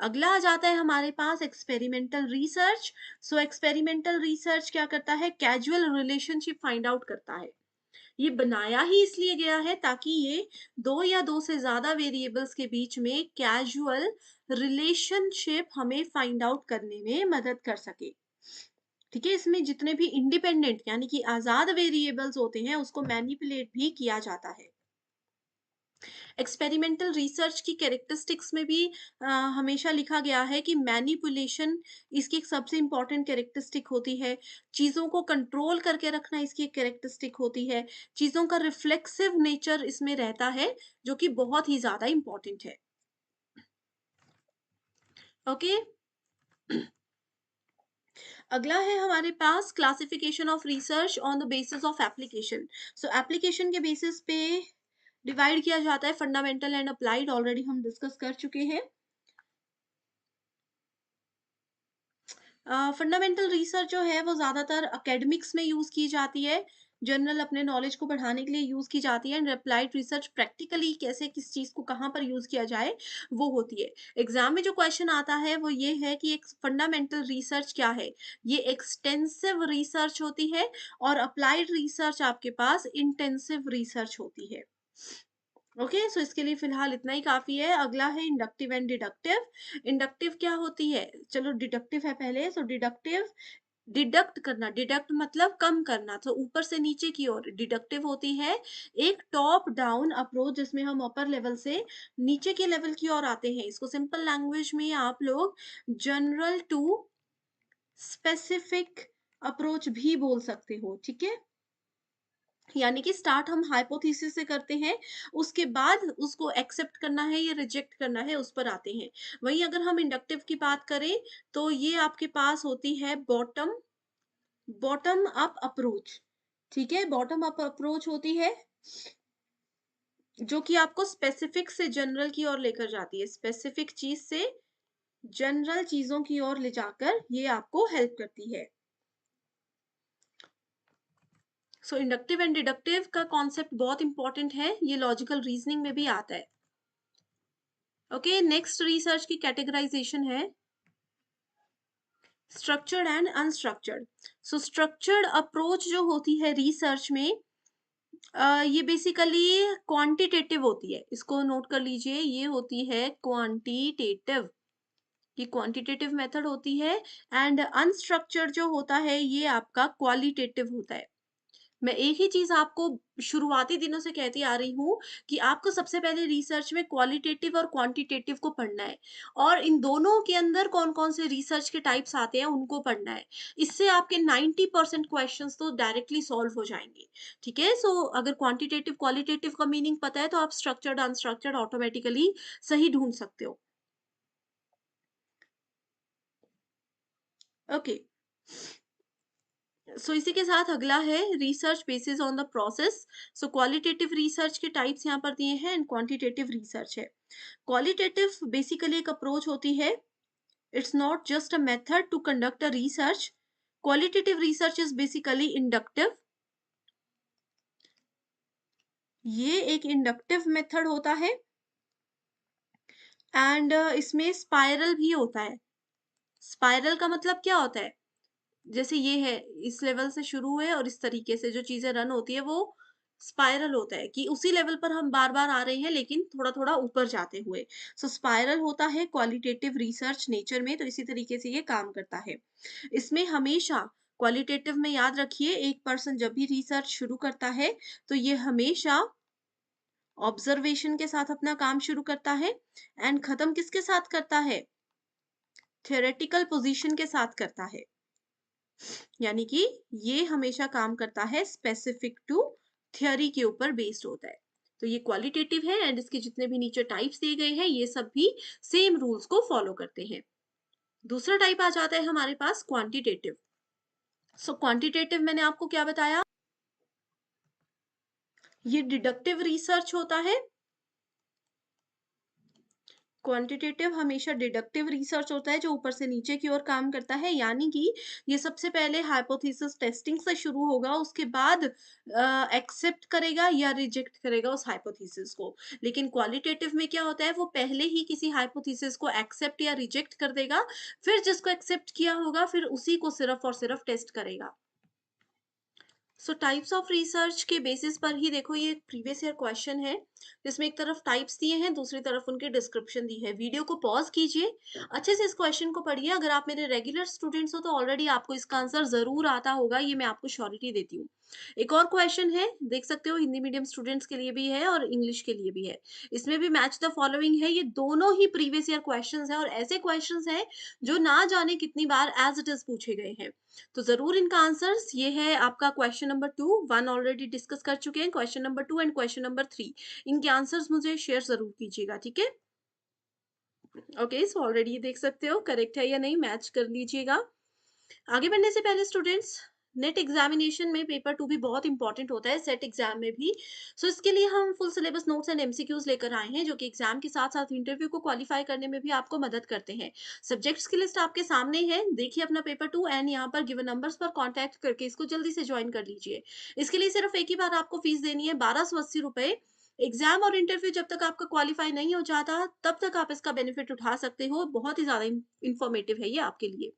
अगला आ जाता है हमारे पास एक्सपेरिमेंटल रिसर्च। सो एक्सपेरिमेंटल रिसर्च क्या करता है? कैजुअल रिलेशनशिप फाइंड आउट करता है। ये बनाया ही इसलिए गया है ताकि ये 2 या 2 से ज़्यादा वेरिएबल्स के बीच में कैज़ुअल रिलेशनशिप हमें फाइंड आउट करने में मदद कर सके। ठीक है? इसमें जितने भी इंडिपेंडेंट यानी कि आज़ाद वेरिएबल्स होते हैं, उसको मैनिपुलेट भी किया जाता है। एक्सपेरिमेंटल रिसर्च की कैरेक्टरिस्टिक्स में भी हमेशा लिखा गया है कि मैनिपुलेशन इसकी एक सबसे इम्पोर्टेंट कैरेक्टरिस्टिक होती है। चीज़ों को कंट्रोल करके रखना इसकी एक कैरेक्टरिस्टिक होती है। चीज़ों का रिफ्लेक्सिव नेचर इसमें रहता है, जो कि बहुत ही ज़्यादा इम्पोर्टेंट है। ओके? अगला है हमारे पास classification of research on the basis of application. So application के बेसिस पे डिवाइड किया जाता है फंडामेंटल एंड अप्लाइड, ऑलरेडी हम डिस्कस कर चुके हैं। फंडामेंटल रिसर्च जो है वो ज़्यादातर एकेडमिक्स में यूज़ की जाती है, जनरल अपने नॉलेज को बढ़ाने के लिए यूज़ की जाती है। एंड अप्लाइड रिसर्च प्रैक्टिकली कैसे किस चीज़ को कहाँ पर यूज़ किया जाए, वो होती है। एग्ज़ाम में जो क्वेश्चन आता है वो ये है कि एक फंडामेंटल रिसर्च क्या है? ये एक्सटेंसिव रिसर्च होती है और अप्लाइड रिसर्च आपके पास इंटेंसिव रिसर्च होती है। ओके, सो इसके लिए फिलहाल इतना ही काफी है। अगला है इंडक्टिव एंड डिडक्टिव। इंडक्टिव क्या होती है? चलो डिडक्टिव है पहले। सो डिडक्टिव, डिडक्ट करना, डिडक्ट मतलब कम करना, तो ऊपर से नीचे की ओर डिडक्टिव होती है। एक टॉप डाउन अप्रोच जिसमें हम अपर लेवल से नीचे के लेवल की ओर आते हैं। इसको सिंपल लैंग्वेज में आप लोग जनरल टू स्पेसिफिक अप्रोच भी बोल सकते हो। ठीक है? यानी कि स्टार्ट हम हाइपोथेसिस से करते हैं, उसके बाद उसको एक्सेप्ट करना है या रिजेक्ट करना है, उस पर आते हैं। वहीं अगर हम इंडक्टिव की बात करें, तो ये आपके पास होती है बॉटम बॉटम अप अप्रोच। ठीक है? बॉटम अप अप्रोच होती है, जो कि आपको स्पेसिफिक से जनरल की ओर लेकर जाती है। स्पेसिफिक चीज़ से जनरल चीज़ों की ओर ले जाकर ये आपको हेल्प करती है। सो इंडक्टिव एंड डिडक्टिव का कॉन्सेप्ट बहुत इंपॉर्टेंट है, ये लॉजिकल रीजनिंग में भी आता है। ओके, नेक्स्ट रिसर्च की कैटेगराइजेशन है structured and unstructured. So structured approach जो होती है रिसर्च में, ये बेसिकली क्वांटिटेटिव होती है। इसको नोट कर लीजिए, ये होती है क्वांटिटेटिव। ये क्वांटिटेटिव मेथड होती है। एंड अनस्ट्रक्चर्ड जो होता है ये आपका क्वालिटेटिव होता है। मैं एक ही चीज़ आपको शुरुआती दिनों से कहती आ रही हूँ कि आपको सबसे पहले रिसर्च में क्वालिटेटिव और क्वांटिटेटिव को पढ़ना है, और इन दोनों के अंदर कौन-कौन से रिसर्च के टाइप्स आते हैं उनको पढ़ना है। इससे आपके 90% क्वेश्चंस तो डायरेक्टली सॉल्व हो जाएँगे। ठीक है? सो अगर क्वांटिटेटिव क्वालिटेटिव का मीनिंग पता है तो आप स्ट्रक्चर्ड अनस्ट्रक्चर्ड ऑटोमेटिकली सही ढूँढ सकते हो। ओके। सो इसी के साथ अगला है research basis on the process. So qualitative research के टाइप्स यहाँ पर दिए हैं एंड क्वांटिटेटिव रिसर्च है। क्वालिटेटिव बेसिकली एक अप्रोच होती है। It's not just a method to conduct a research. Qualitative research is basically inductive. ये एक इंडक्टिव मेथड होता है। एंड इसमें स्पाइरल भी होता है। स्पाइरल का मतलब क्या होता है? जैसे ये है, इस लेवल से शुरू है और इस तरीके से जो चीज़ें रन होती है वो स्पाइरल होता है, कि उसी लेवल पर हम बार-बार आ रहे हैं लेकिन थोड़ा-थोड़ा ऊपर जाते हुए। सो स्पाइरल होता है क्वालिटेटिव रिसर्च नेचर में, तो इसी तरीके से ये काम करता है। इसमें हमेशा क्वालिटेटिव में याद रखिए, एक पर्सन जब भी रिसर्च शुरू करता है तो ये हमेशा ऑब्जर्वेशन के साथ अपना काम शुरू करता है एंड खत्म किसके साथ करता है? थ्योरेटिकल पोजीशन के साथ करता है। यानी कि ये हमेशा काम करता है स्पेसिफिक टू थ्योरी के ऊपर बेस्ड होता है। तो ये क्वालिटेटिव है एंड इसके जितने भी नीचे टाइप्स दिए गए हैं ये सब भी सेम रूल्स को फॉलो करते हैं। दूसरा टाइप आ जाता है हमारे पास क्वांटिटेटिव। सो क्वांटिटेटिव मैंने आपको क्या बताया? ये डिडक्टिव रिसर्च होता है। क्वांटिटेटिव हमेशा डिडक्टिव रिसर्च होता है जो ऊपर से नीचे की ओर काम करता है, यानी कि ये सबसे पहले हाइपोथेसिस टेस्टिंग से शुरू होगा, उसके बाद एक्सेप्ट करेगा या रिजेक्ट करेगा उस हाइपोथेसिस को। लेकिन क्वालिटेटिव में क्या होता है, वो पहले ही किसी हाइपोथेसिस को एक्सेप्ट या रिजेक्ट कर देगा, फिर जिसको एक्सेप्ट किया होगा फिर उसी को सिर्फ और सिर्फ टेस्ट करेगा। सो टाइप्स ऑफ रिसर्च के बेसिस पर ही देखो ये प्रीवियस ईयर क्वेश्चन है, जिसमें एक तरफ टाइप्स दिए हैं, दूसरी तरफ उनकी डिस्क्रिप्शन दी है। वीडियो को पॉज कीजिए, अच्छे से इस क्वेश्चन को पढ़िए। अगर आप मेरे रेगुलर स्टूडेंट्स हो तो ऑलरेडी आपको इसका आंसर जरूर आता होगा, ये मैं आपको श्योरिटी देती हूँ। एक और क्वेश्चन है, देख सकते हो, हिंदी मीडियम स्टूडेंट्स के लिए भी है और इंग्लिश के लिए भी है। इसमें भी मैच द फॉलोइंग है। ये दोनों ही प्रीवियस ईयर क्वेश्चंस हैं और ऐसे क्वेश्चंस हैं जो ना जाने कितनी बार एज इट इज पूछे गए हैं। तो ज़रूर इनका आंसर्स ये है आपका क्वेश्चन नंबर 2, 1 ऑलरेडी डिस्कस कर चुके हैं, question number 2 and question number 3। इनके आंसर्स मुझे शेयर ज़रूर कीजिएगा, ठीक है? ओके, सो ऑलरेडी ये देख सकते हो करेक्ट है या नहीं, मैच कर लीजिएगा। आगे बढ़ने से पहले स्टूडेंट्स, नेट एग्जामिनेशन में पेपर 2 भी बहुत इंपॉर्टेंट होता है, सेट एग्जाम में भी। सो इसके लिए हम full syllabus notes and MCQs लेकर आए हैं, जो कि एग्जाम के साथ साथ इंटरव्यू को क्वालिफाई करने में भी आपको मदद करते हैं। सब्जेक्ट्स की लिस्ट आपके सामने है, देखिए अपना पेपर 2 एंड यहाँ पर गिवन नंबर्स पर कॉन्टैक्ट करके इसको जल्दी से ज्वाइन कर लीजिए। इसके लिए सिर्फ एक ही बार आपको फीस देनी है, 1280 रुपए। एग्जाम और इंटरव्यू जब तक आपका क्वालिफाई नहीं हो जाता, तब तक आप इसका बेनिफिट उठा सकते हो। बहुत ही ज्यादा इंफॉर्मेटिव है ये आपके लिए।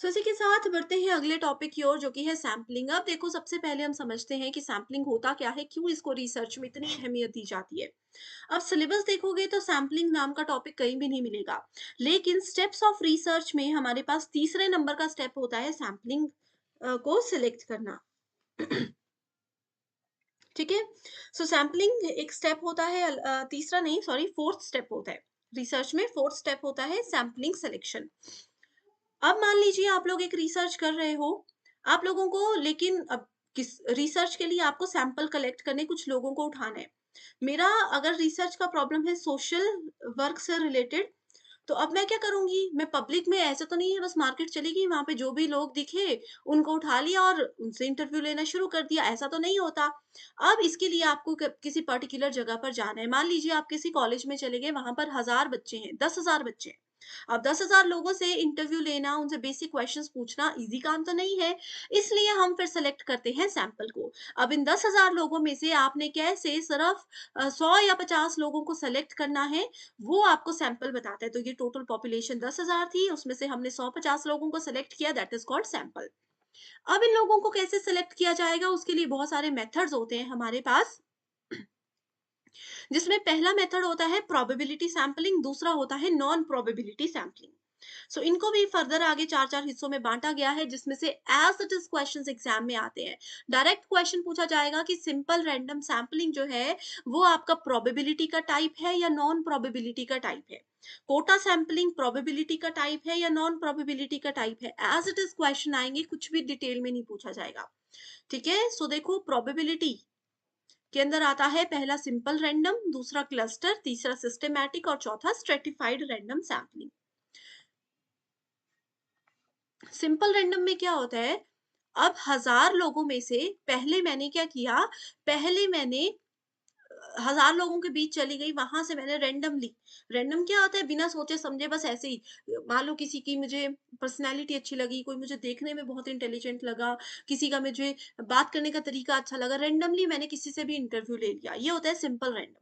सो इसी के साथ बढ़ते हैं अगले टॉपिक की ओर, जो कि है सैम्पलिंग। अब देखो, सबसे पहले हम समझते हैं कि सैम्पलिंग होता क्या है, क्यों इसको रिसर्च में इतनी अहमियत दी जाती है। अब सिलेबस देखोगे तो सैम्पलिंग नाम का टॉपिक कहीं भी नहीं मिलेगा, लेकिन स्टेप्स ऑफ रिसर्च में हमारे पास तीसरे नंबर का स्टेप होता है सैम्पलिंग को सिलेक्ट करना। ठीक है। सो सैम्पलिंग एक स्टेप होता है, तीसरा नहीं, सॉरी, फोर्थ स्टेप होता है। रिसर्च में फोर्थ स्टेप होता है सैम्पलिंग सिलेक्शन। अब मान लीजिए आप लोग एक रिसर्च कर रहे हो, आप लोगों को, लेकिन अब किस रिसर्च के लिए आपको सैंपल कलेक्ट करने, कुछ लोगों को उठाना है। मेरा अगर रिसर्च का प्रॉब्लम है सोशल वर्क से रिलेटेड, तो अब मैं क्या करूँगी, मैं पब्लिक में, ऐसा तो नहीं है बस मार्केट चली गई, वहाँ पे जो भी लोग दिखे, उनको उठा लिया और उनसे इंटरव्यू लेना शुरू कर दिया, ऐसा तो नहीं होता। अब इसके लिए आपको किसी पर्टिकुलर जगह पर जाना है। मान लीजिए आप किसी कॉलेज में चले गए, वहाँ पर 1000 बच्चे हैं, 10,000 बच्चे हैं। अब 10,000 लोगों से इंटरव्यू लेना, उनसे बेसिक क्वेश्चंस पूछना ईज़ी काम तो नहीं है, इसलिए हम फिर सेलेक्ट करते हैं सैंपल को। अब इन 10,000 लोगों में से आपने कैसे सिर्फ 100 या 50 लोगों को सेलेक्ट करना है, वो आपको सैंपल बताता है। तो ये टोटल पॉपुलेशन 10,000 थी, उसमें से हमने 150 लोगों को सेलेक्ट किया, दैट इज़ कॉल्ड सैंपल। अब इन लोगों को कैसे सेलेक्ट किया जाएगा, उसके लिए बहुत सारे मेथड्स होते हैं हमारे पास, जिसमें पहला मेथड होता है प्रोबेबिलिटी सैंपलिंग, दूसरा होता है नॉन प्रोबेबिलिटी सैंपलिंग। सो इनको भी फर्दर आगे 4-4 हिस्सों में बांटा गया है, जिसमें से as it is questions exam में आते हैं। डायरेक्ट क्वेश्चन पूछा जाएगा कि सिंपल रैंडम सैंपलिंग जो है, वो आपका प्रोबेबिलिटी का टाइप है या नॉन प्रोबेबिलिटी का टाइप है। कोटा सैंपलिंग प्रोबेबिलिटी का टाइप है या नॉन प्रोबेबिलिटी का टाइप है। एज इट इज क्वेश्चन आएंगे, कुछ भी डिटेल में नहीं पूछा जाएगा। ठीक है। सो देखो, प्रोबेबिलिटी के अंदर आता है पहला सिंपल रैंडम, दूसरा क्लस्टर, तीसरा सिस्टमैटिक और चौथा stratified random sampling. Simple random में क्या होता है, अब 1000 लोगों में से पहले मैंने क्या किया, पहले मैंने 1000 लोगों के बीच चली गई, वहां से मैंने रैंडमली, रैंडम क्या होता है, बिना सोचे समझे बस ऐसे ही, मान लो किसी की मुझे पर्सनैलिटी अच्छी लगी, कोई मुझे देखने में बहुत इंटेलिजेंट लगा, किसी का मुझे बात करने का तरीका अच्छा लगा, रैंडमली मैंने किसी से भी इंटरव्यू ले लिया, ये होता है सिंपल रैंडम।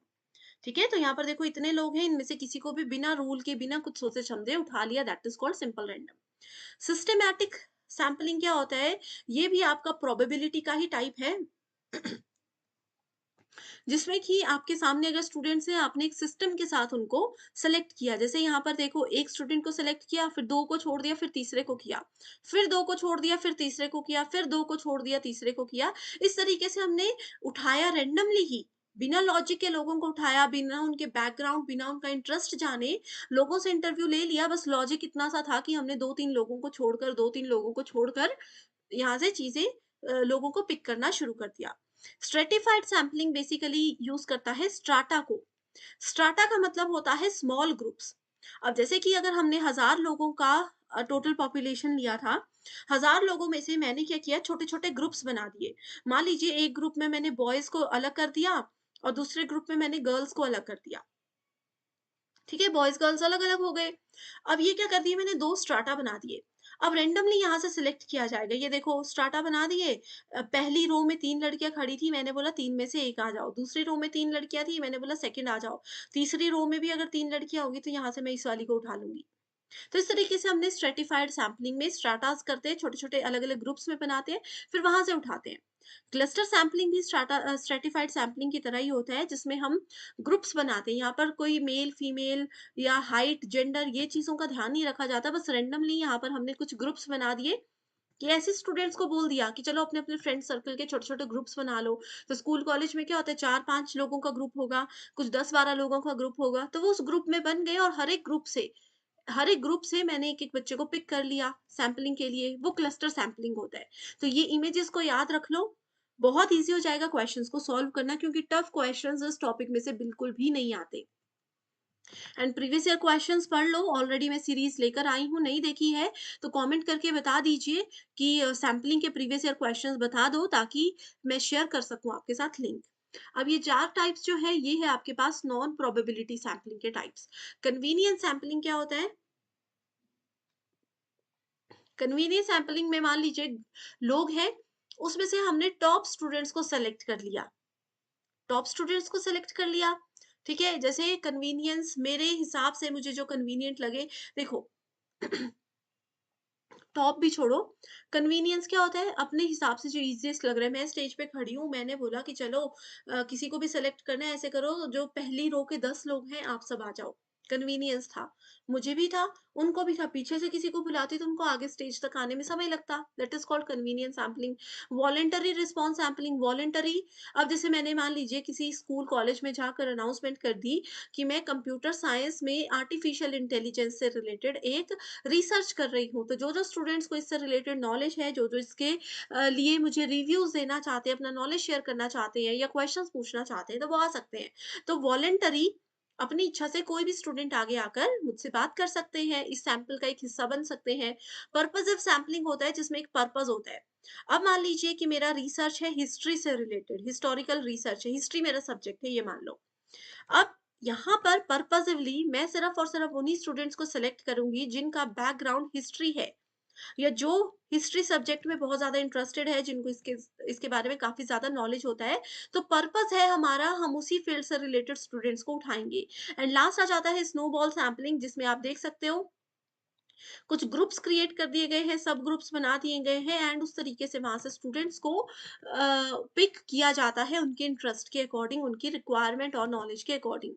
ठीक है। तो यहाँ पर देखो, इतने लोग हैं, इनमें से किसी को भी बिना रूल के, बिना कुछ सोचे समझे उठा लिया, that is called simple random. Systematic sampling क्या होता है, ये भी आपका प्रोबेबिलिटी का ही टाइप है, जिसमें कि आपके सामने अगर स्टूडेंट्स हैं, आपने एक सिस्टम के साथ उनको सेलेक्ट किया। जैसे यहाँ पर देखो, एक स्टूडेंट को सेलेक्ट किया, फिर 2 को छोड़ दिया, फिर तीसरे को किया, फिर 2 को छोड़ दिया, फिर तीसरे को किया, फिर 2 को छोड़ दिया, तीसरे को किया। इस तरीके से हमने उठाया रैंडमली ही, बिना लॉजिक के लोगों को उठाया, बिना उनके बैकग्राउंड, बिना उनका इंटरेस्ट जाने, लोगों से इंटरव्यू ले लिया। बस लॉजिक इतना सा था कि हमने 2-3 लोगों को छोड़कर, 2-3 लोगों को छोड़कर यहाँ से चीज़ें, लोगों को पिक करना शुरू कर दिया। स्ट्रेटिफाइड सैंपलिंग बेसिकली यूज करता है स्ट्राटा को। स्ट्राटा का मतलब होता है स्मॉल ग्रुप्स। अब जैसे कि अगर हमने 1000 लोगों का टोटल पॉपुलेशन लिया था, 1000 लोगों में से मैंने क्या किया, छोटे-छोटे ग्रुप्स बना दिए। मान लीजिए एक ग्रुप में मैंने बॉयज़ को अलग कर दिया और दूसरे ग्रुप में मैंने गर्ल्स को अलग कर दिया। ठीक है, बॉयज़ गर्ल्स अलग-अलग हो गए। अब ये क्या कर दिए, मैंने 2 स्ट्राटा बना दिए। अब रैंडमली यहाँ से सिलेक्ट किया जाएगा। ये देखो, स्ट्राटा बना दिए। पहली रो में 3 लड़कियाँ खड़ी थी, मैंने बोला 3 में से 1 आ जाओ। दूसरी रो में 3 लड़कियाँ थी, मैंने बोला सेकंड आ जाओ। तीसरी रो में भी अगर 3 लड़कियाँ होंगी तो यहाँ से मैं इस वाली को उठा लूँगी। तो इस तरीके से हमने स्ट्रेटिफाइड सैंपलिंग में स्ट्राटास करते हैं, छोटे-छोटे अलग-अलग ग्रुप्स में बनाते हैं, फिर वहाँ से उठाते हैं। क्लस्टर सैंपलिंग भी स्ट्रेटिफाइड सैंपलिंग की तरह ही होता है, जिसमें हम ग्रुप्स बनाते हैं। यहाँ पर कोई मेल, फीमेल या हाइट, जेंडर ये चीज़ों का ध्यान नहीं रखा जाता, बस रैंडमली यहाँ पर हमने कुछ ग्रुप्स बना दिए कि ऐसे स्टूडेंट्स को बोल दिया कि चलो अपने-अपने फ्रेंड सर्कल के छोटे-छोटे ग्रुप्स बना लो। तो स्कूल कॉलेज में क्या होता है 4-5 लोगों का ग्रुप होगा, कुछ 10-12 लोगों का ग्रुप होगा, तो वो उस ग्रुप में बन गए और हर एक ग्रुप से मैंने एक-एक बच्चे को पिक कर लिया सैंपलिंग के लिए, वो क्लस्टर सैंपलिंग होता है। तो ये इमेजेस को याद रख लो, बहुत ईज़ी हो जाएगा क्वेश्चंस को सॉल्व करना क्योंकि टफ क्वेश्चंस इस टॉपिक में से बिल्कुल भी नहीं आते। एंड प्रीवियस ईयर क्वेश्चंस पढ़ लो, ऑलरेडी मैं सीरीज़ लेकर आई हूँ, नहीं देखी है तो कमेंट करके बता दीजिए कि सैंपलिंग के प्रीवियस ईयर क्वेश्चंस बता दो ताकि मैं शेयर कर सकूँ आपके साथ लिंक। अब ये 4 टाइप्स जो है, ये है आपके पास नॉन प्रोबेबिलिटी सैंपलिंग के टाइप्स। कन्वीनियंस सैंपलिंग क्या होता है? कन्वीनियंस सैंपलिंग में मान लीजिए लोग हैं, उसमें से हमने टॉप स्टूडेंट्स को सेलेक्ट कर लिया। टॉप स्टूडेंट्स को सेलेक्ट कर लिया, ठीक है? जैसे कन्वीनियंस मेरे हिसाब से मुझे जो कन्वीनिएंट लगे, देखो टॉप भी छोड़ो, कन्वीनियंस क्या होता है? अपने हिसाब से जो ईज़ीएस्ट लग रहा है, मैं स्टेज पे खड़ी हूँ, मैंने बोला कि चलो किसी को भी सेलेक्ट करना है, ऐसे करो जो पहली रो के 10 लोग हैं, आप सब आ जाओ। कन्वीनियंस था, मुझे भी था, उनको भी था, पीछे से किसी को बुलाती तो उनको आगे स्टेज तक आने में समय लगता। That is called convenience sampling. Voluntary response sampling, voluntary अब जैसे मैंने मान लीजिए किसी स्कूल, कॉलेज में जाकर अनाउंसमेंट कर दी कि मैं कंप्यूटर साइंस में आर्टिफिशियल इंटेलिजेंस से रिलेटेड एक रिसर्च कर रही हूँ, तो जो-जो स्टूडेंट्स को इससे रिलेटेड नॉलेज है, जो-जो इसके लिए मुझे रिव्यूज़ देना चाहते हैं, अपना नॉलेज शेयर करना चाहते हैं या क्वेश्चंस पूछना चाहते हैं, तो वो आ सकते हैं। तो वॉलंटरी अपनी इच्छा से कोई भी स्टूडेंट आगे आकर मुझसे बात कर सकते हैं, इस सैंपल का एक हिस्सा बन सकते हैं। पर्पसिव सैंपलिंग होता है जिसमें एक पर्पस होता है। अब मान लीजिए कि मेरा रिसर्च है हिस्ट्री से रिलेटेड, हिस्टोरिकल रिसर्च है, हिस्ट्री मेरा सब्जेक्ट है, ये मान लो। अब यहाँ पर पर्पसिवली मैं सिर्फ और सिर्फ उन्हीं स्टूडेंट्स को सेलेक्ट करूँगी जिनका बैकग्राउंड हिस्ट्री है या जो हिस्ट्री सब्जेक्ट में बहुत ज़्यादा इंटरेस्टेड है, जिनको इसके इसके बारे में काफ़ी ज़्यादा नॉलेज होता है। तो पर्पस है हमारा, हम उसी फील्ड से रिलेटेड स्टूडेंट्स को उठाएँगे। एंड लास्ट आ जाता है स्नोबॉल सैंपलिंग, जिसमें आप देख सकते हो कुछ ग्रुप्स क्रिएट कर दिए गए हैं, सब ग्रुप्स बना दिए गए हैं एंड उस तरीके से वहाँ से स्टूडेंट्स को पिक किया जाता है उनके इंटरेस्ट के अकॉर्डिंग, उनकी रिक्वायरमेंट और नॉलेज के अकॉर्डिंग।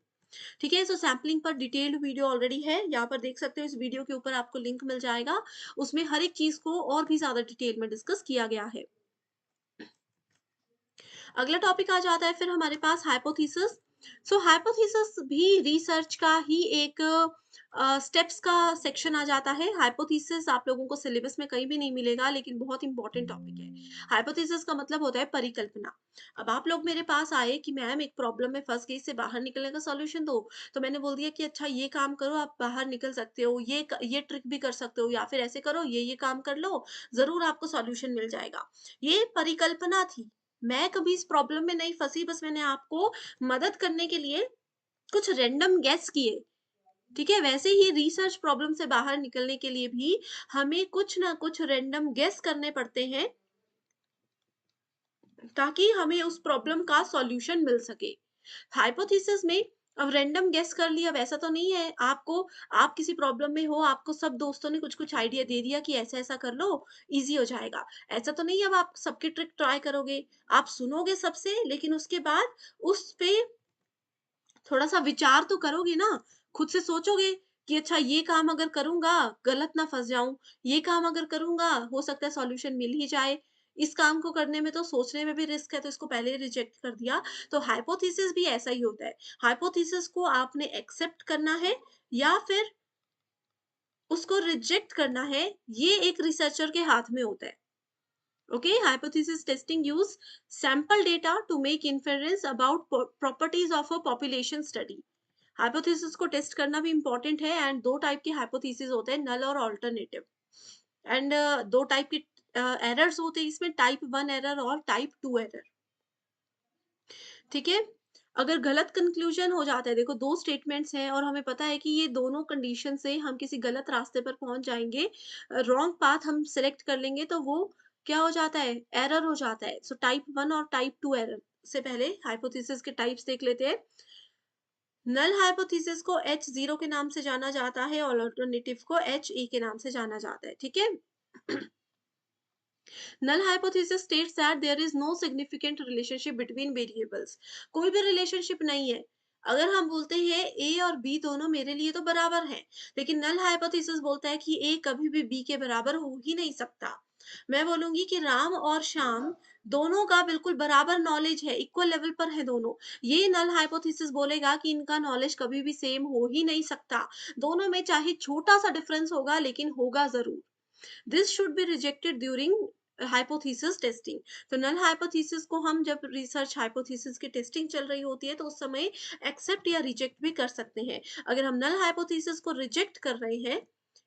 ठीक है? सो सैंपलिंग पर डिटेल्ड वीडियो ऑलरेडी है, यहाँ पर देख सकते हो, इस वीडियो के ऊपर आपको लिंक मिल जाएगा। उसमें हर एक चीज़ को और भी ज़्यादा डिटेल में डिस्कस किया गया है। अगला टॉपिक आ जाता है फिर हमारे पास हाइपोथेसिस। सो हाइपोथेसिस भी रिसर्च का ही एक स्टेप्स का सेक्शन आ जाता है। हाइपोथेसिस आप लोगों को सिलेबस में कहीं भी नहीं मिलेगा, लेकिन बहुत इंपॉर्टेंट टॉपिक है। हाइपोथेसिस का मतलब होता है परिकल्पना। अब आप लोग मेरे पास आए कि मैम एक प्रॉब्लम में फंस गई, इससे बाहर निकलने का सॉल्यूशन दो। तो मैंने बोल दिया कि अच्छा ये काम करो, आप बाहर निकल सकते हो, ये ट्रिक भी कर सकते हो या फिर ऐसे करो, ये काम कर लो, जरूर आपको सॉल्यूशन मिल जाएगा। ये परिकल्पना थी, मैं कभी इस प्रॉब्लम में नहीं फँसी, बस मैंने आपको मदद करने के लिए कुछ रैंडम गेस किए, ठीक है? वैसे ही रिसर्च प्रॉब्लम से बाहर निकलने के लिए भी हमें कुछ ना कुछ रैंडम गेस करने पड़ते हैं, ताकि हमें उस प्रॉब्लम का सॉल्यूशन मिल सके। हाइपोथेसिस में अब रैंडम गेस कर लिया वैसा तो नहीं है, आप किसी प्रॉब्लम में हो, आपको सब दोस्तों ने कुछ-कुछ आइडिया दे दिया कि ऐसा-ऐसा कर लो, ईज़ी हो जाएगा। ऐसा तो नहीं है अब आप सबकी ट्रिक ट्राई करोगे, आप सुनोगे सबसे लेकिन उसके बाद उस पे थोड़ा-सा विचार तो करोगे ना, खुद से सोचोगे कि अच्छा ये काम अगर करूँगा, गलत ना फँस जाऊँ, ये काम अगर करूँगा, हो सकता है सॉल्यूशन मिल ही जाए। इस काम को करने में तो सोचने में भी रिस्क है, तो इसको पहले ही रिजेक्ट कर दिया। तो हाइपोथेसिस भी ऐसा ही होता है। हाइपोथेसिस को आपने एक्सेप्ट करना है या फिर उसको रिजेक्ट करना है, ये एक रिसर्चर के हाथ में होता है। Okay, hypothesis testing use sample data to make inference about properties of a population study. Hypothesis को टेस्ट करना भी इंपॉर्टेंट है एंड दो टाइप के हाइपोथेसिस होते हैं, नल और ऑल्टरनेटिव। एंड दो टाइप के एरर्स होते हैं इसमें, टाइप 1 एरर और टाइप 2 एरर। ठीक है? अगर गलत कंक्लूजन हो जाता है, देखो 2 स्टेटमेंट्स हैं और हमें पता है कि ये दोनों कंडीशन से हम किसी गलत रास्ते पर पहुँच जाएँगे, रॉन्ग पाथ हम सेलेक्ट कर लेंगे तो वो क्या हो जाता है? एरर हो जाता है। सो टाइप 1 और टाइप 2 एरर से पहले हाइपोथेसिस के टाइप्स देख लेते हैं। नल हाइपोथेसिस को H0 के नाम से जाना जाता है और अल्टरनेटिव को HA के नाम से जाना जाता है, ठीक है। null hypothesis states that there is no significant relationship between variables। कोई भी रिलेशनशिप नहीं है। अगर हम बोलते हैं ए और बी दोनों मेरे लिए तो बराबर हैं, लेकिन नल हाइपोथेसिस बोलता है कि ए कभी भी बी के बराबर हो ही नहीं सकता। मैं बोलूंगी कि राम और श्याम दोनों का बिल्कुल बराबर नॉलेज है, इक्वल लेवल पर है दोनों। ये नल हाइपोथेसिस बोलेगा कि इनका नॉलेज कभी भी सेम हो ही नहीं सकता। दोनों में चाहे छोटा सा डिफरेंस होगा, लेकिन होगा जरूर। This should be rejected during hypothesis testing. तो नल हाइपोथेसिस को हम जब रिसर्च हाइपोथेसिस की टेस्टिंग चल रही होती है तो उस समय एक्सेप्ट या रिजेक्ट भी कर सकते हैं। अगर हम नल हाइपोथेसिस को रिजेक्ट कर रहे हैं,